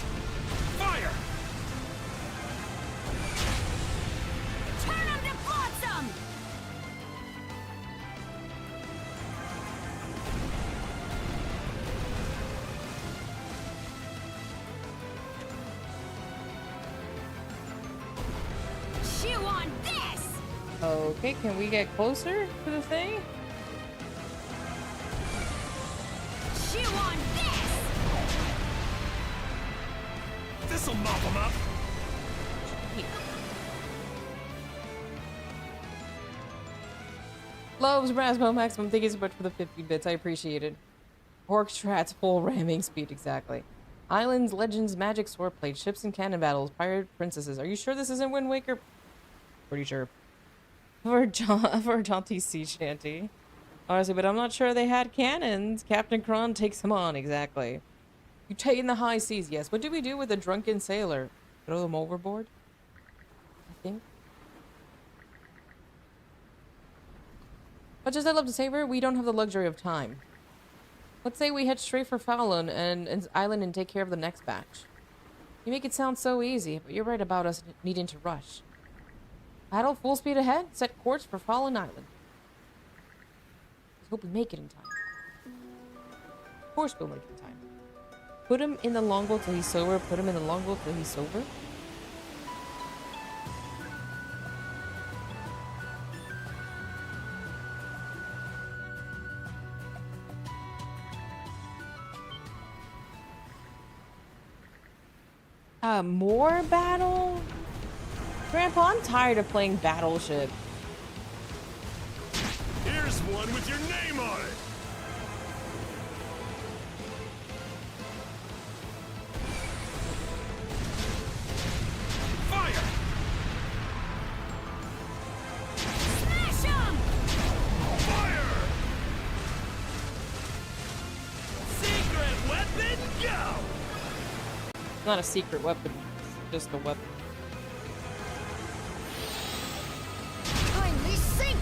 Fire! Turn them to flotsam! Chew on this! Okay, can we get closer to the thing? Chew on this! This'll mop them up. Loves Rasmo Maximum, thank you so much for the 50 bits. I appreciate it. Orc Strats, full ramming speed, exactly. Islands, legends, magic, swordplate, ships and cannon battles, pirate princesses. Are you sure this isn't Wind Waker? Pretty sure. For a jaunty sea shanty. Honestly, but I'm not sure they had cannons. Captain Kron takes them on, exactly. You take in the high seas, yes. What do we do with a drunken sailor? Throw them overboard? I think. Much as I love to savor, we don't have the luxury of time. Let's say we head straight for Fallon and Island and take care of the next batch. You make it sound so easy, but you're right about us needing to rush. Paddle full speed ahead, set course for Fallon Island. Let's hope we make it in time. Of course we'll make it in time. Put him in the longboat till he's sober, put him in the longboat till he's sober. More battle? Grandpa, I'm tired of playing Battleship. Here's one with your name on it. Fire! Smash 'em! Fire! Secret weapon, go! It's not a secret weapon, it's just a weapon. Kindly sink!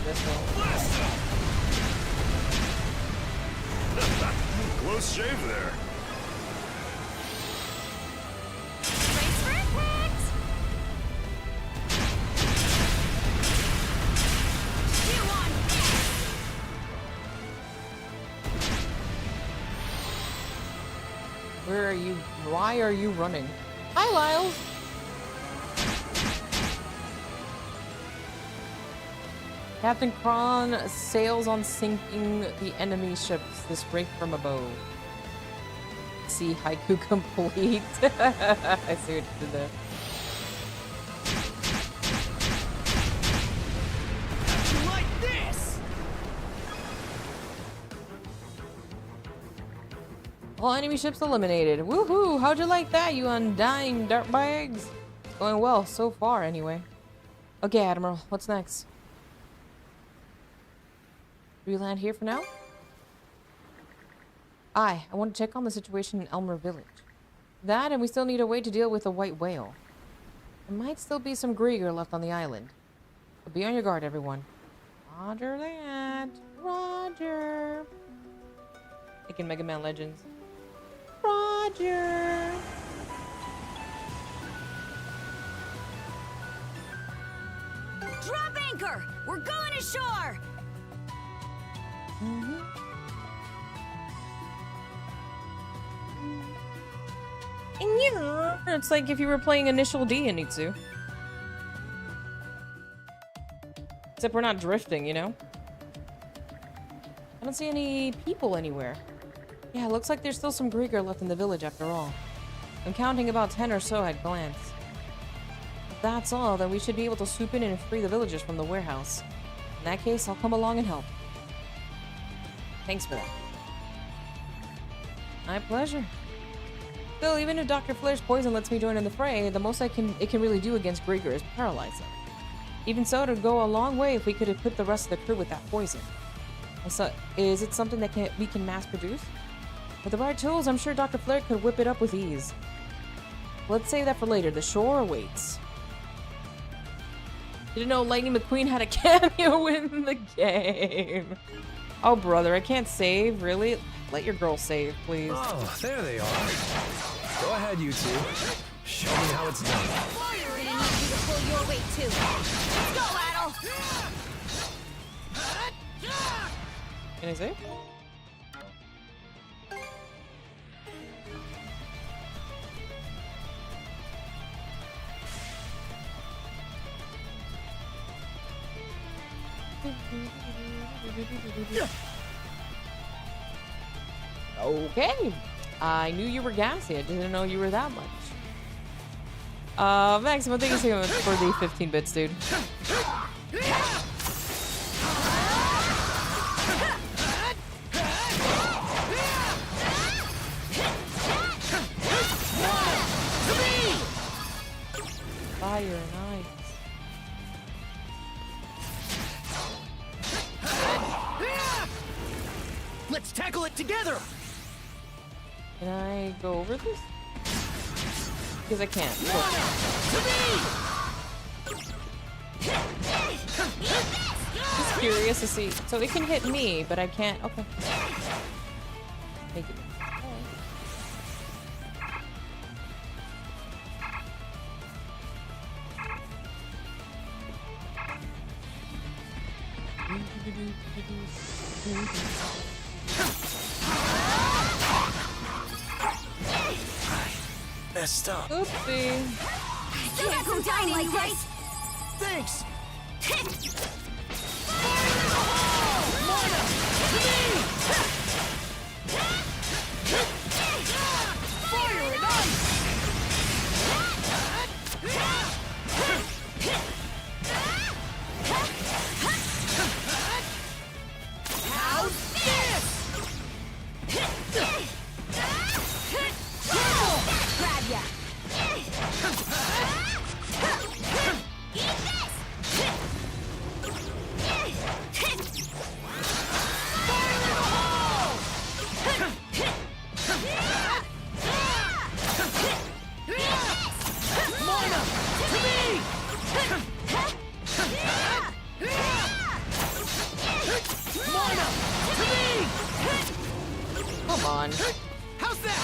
missile. Close shave there. Race for impact! You on Where are you? Why are you running? Hi, Lyles. Captain Kron sails on sinking the enemy ships. This break from a bow. See haiku complete. I see what you did there. You like this? All enemy ships eliminated. Woohoo! How'd you like that, you undying dirtbags? Going well so far, anyway. Okay, Admiral. What's next? Do we land here for now? I want to check on the situation in Elmer Village. That, and we still need a way to deal with the white whale. There might still be some Grieger left on the island. So be on your guard, everyone. Roger that. Roger. Thinking Mega Man Legends. Roger. Drop anchor! We're going ashore! And yeah, it's like if you were playing Initial D in Itsu. Except we're not drifting, you know? I don't see any people anywhere. Yeah, it looks like there's still some Grieger left in the village after all. I'm counting about 10 or so at glance. If that's all, then we should be able to swoop in and free the villagers from the warehouse. In that case, I'll come along and help. Thanks for that. My pleasure. Still, even if Dr. Flair's poison lets me join in the fray, the most it can really do against Grieger is paralyze them. Even so, it would go a long way if we could equip the rest of the crew with that poison. So, is it something that we can mass produce? With the right tools, I'm sure Dr. Flair could whip it up with ease. Let's save that for later. The shore awaits. Didn't know Lightning McQueen had a cameo in the game. Oh, brother, I can't save. Really? Let your girl save, please. Oh, there they are. Go ahead, you two. Show me how it's done. We're gonna need you to pull your weight too. Let's go, Adel! Can I save? Okay. I knew you were gassy. I didn't know you were that much. Maximum, thank you so much for the 15 bits, dude. Fire and ice. Let's tackle it together! Can I go over this? Because I can't. Just curious to see. So it can hit me, but I can't. Okay. Thank you. Messed up. Oopsie. Can't go down like this! Thanks! Fire and ice! How's this? Grab ya! Eat this! done. How's that?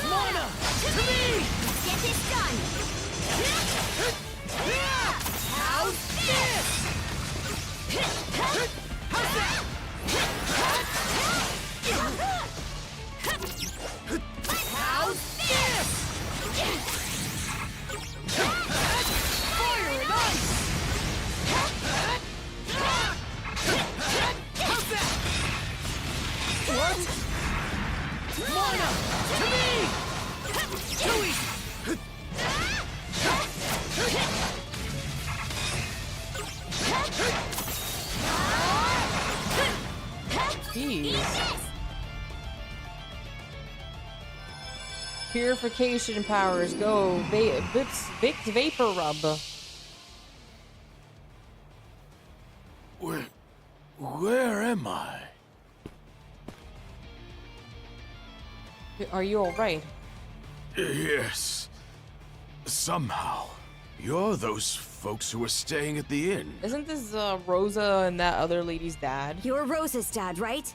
Mana, to me! Get this done! How's this? How's that? How's this? Fire and ice! How's that? What? Mana, to me! Too easy! Jeez. Purification powers go. Vicks Vapor Rub. Where am I? Are you alright? Yes. Somehow. You're those folks who were staying at the inn. Isn't this Rosa and that other lady's dad? You're Rosa's dad, right?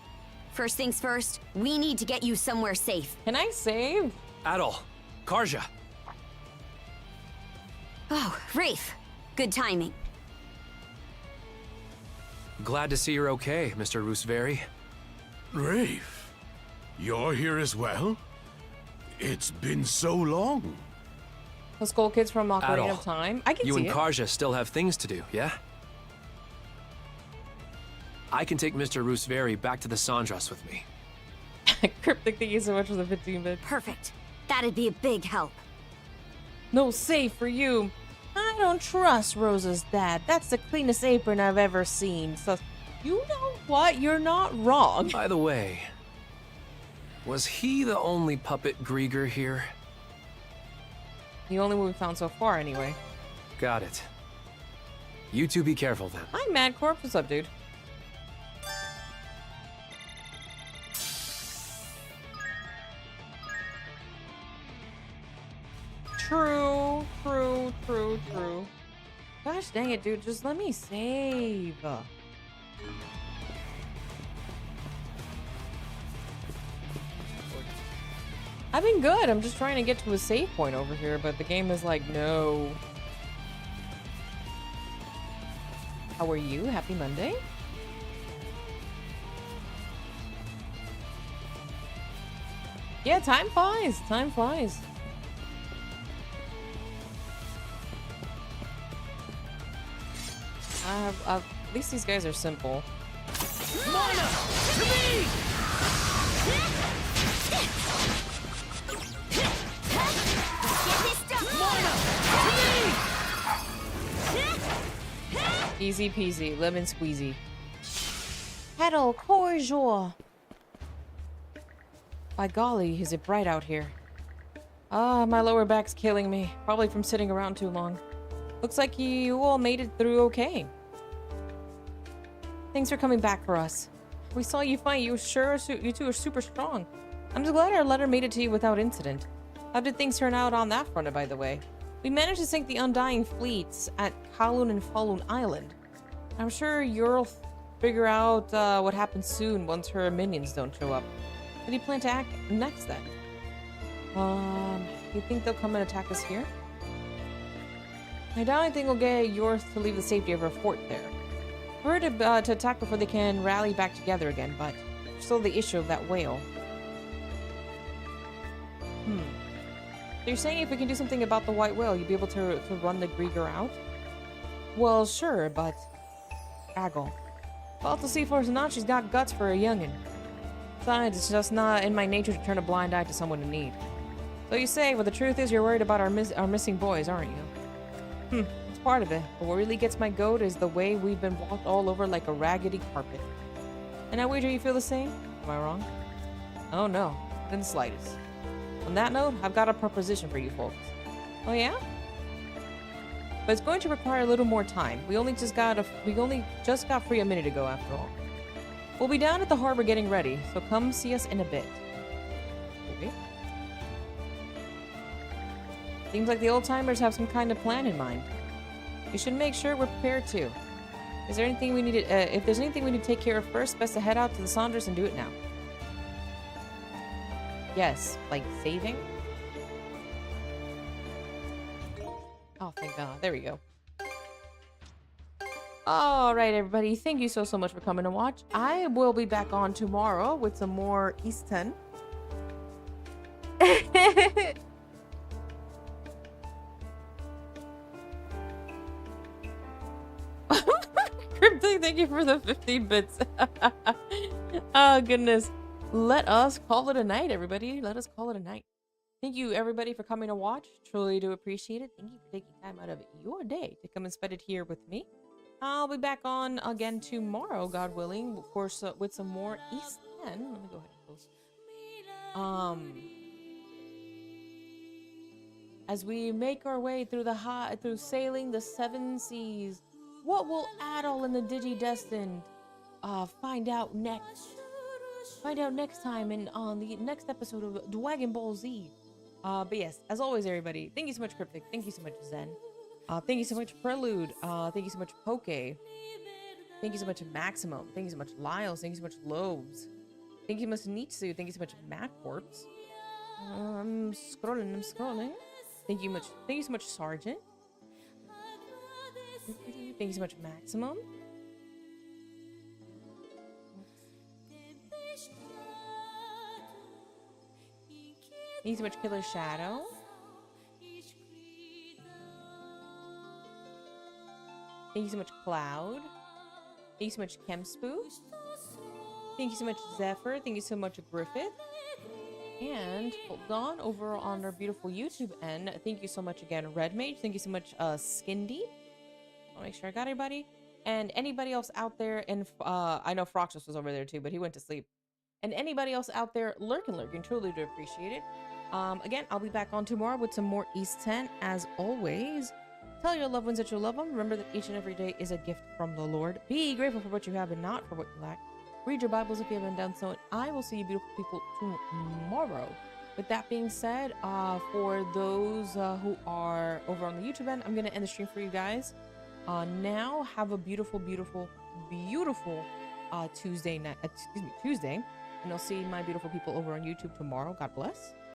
First things first, we need to get you somewhere safe. Can I save? Adol, Karja. Oh, Rafe. Good timing. Glad to see you're okay, Mr. Roosevary. Rafe, you're here as well? It's been so long. The Skull Kids from Ocarina Adol, of Time. I can you see and it. Karja still have things to do, yeah? I can take Mr. Roosevary back to the Sandras with me. Cryptic, thank you so much for the 15-bit. Perfect. That'd be a big help. No safe for you. I don't trust Rosa's dad. That's the cleanest apron I've ever seen. So, you know what? You're not wrong. By the way, was he the only puppet Grieger here? The only one we found so far, anyway. Got it. You two be careful then. Hi, Mad Corpse. What's up, dude? True. Gosh dang it, dude. Just let me save. I've been good. I'm just trying to get to a save point over here, but the game is like, no. How are you? Happy Monday? Yeah, time flies. Time flies. At least these guys are simple. Mana, to me! Easy peasy, lemon squeezy. Petal cordial. By golly, is it bright out here. Ah, my lower back's killing me. Probably from sitting around too long. Looks like you all made it through okay. Thanks for coming back for us. We saw you fight. You two are super strong. I'm just glad our letter made it to you without incident. How did things turn out on that front, by the way? We managed to sink the Undying fleets at Kowloon and Falloon Island. I'm sure you'll figure out what happens soon once her minions don't show up. What do you plan to act next then? You think they'll come and attack us here? I doubt anything will get yours to leave the safety of her fort there. We're to attack before they can rally back together again, but still the issue of that whale. So you're saying if we can do something about the white whale, you'd be able to run the Grieger out? Well, sure, but... Aggle. Well, to see for not, she's got guts for a youngin'. Besides, it's just not in my nature to turn a blind eye to someone in need. So you say, well, the truth is you're worried about our missing boys, aren't you? It's part of it, but what really gets my goat is the way we've been walked all over like a raggedy carpet. And I wager you feel the same? Am I wrong? Oh no, not in the slightest. On that note, I've got a proposition for you folks. Oh yeah? But it's going to require a little more time. We only just got free a minute ago after all. We'll be down at the harbor getting ready, so come see us in a bit. Okay. Seems like the old-timers have some kind of plan in mind. We should make sure we're prepared too. Is there anything we need to, if there's anything we need to take care of first, best to head out to the Saunders and do it now. Yes, like saving. Oh, thank God. There we go. All right, everybody. Thank you so much for coming to watch. I will be back on tomorrow with some more East 10. Cryptic, thank you for the 15 bits. Oh, goodness. Let us call it a night, everybody. Let us call it a night. Thank you, everybody, for coming to watch. Truly do appreciate it. Thank you for taking time out of your day to come and spend it here with me. I'll be back on again tomorrow, God willing, of course, with some more East 10. Let me go ahead and post. As we make our way through through sailing the 7 seas, what will Adol and the Digi-Destined find out next? Find out next time on the next episode of Dragon Ball Z. But yes, as always, everybody, thank you so much, Cryptic. Thank you so much, Zen. Thank you so much, Prelude. Thank you so much, Poke. Thank you so much, Maximum. Thank you so much, Lyles. Thank you so much, Lobes. Thank you so much, Nitsu. Thank you so much, Maccorps. I'm scrolling. Thank you so much, Sergeant. Thank you so much, Maximum. Thank you so much, Killer Shadow. Thank you so much, Cloud. Thank you so much, Kemspoo. Thank you so much, Zephyr. Thank you so much, Griffith. And hold on, over on our beautiful YouTube end, thank you so much again, Red Mage. Thank you so much, Skindy. I'll make sure I got everybody. And anybody else out there, and I know Froxus was over there too, but he went to sleep. And anybody else out there lurking, truly do appreciate it. Again, I'll be back on tomorrow with some more East 10. As always, tell your loved ones that you love them. Remember that each and every day is a gift from the Lord. Be grateful for what you have and not for what you lack. Read your Bibles if you haven't done so, and I will see you beautiful people tomorrow. With that being said, for those who are over on the YouTube end, I'm going to end the stream for you guys. Now, have a beautiful, beautiful, beautiful Tuesday night. Tuesday. And I'll see my beautiful people over on YouTube tomorrow. God bless.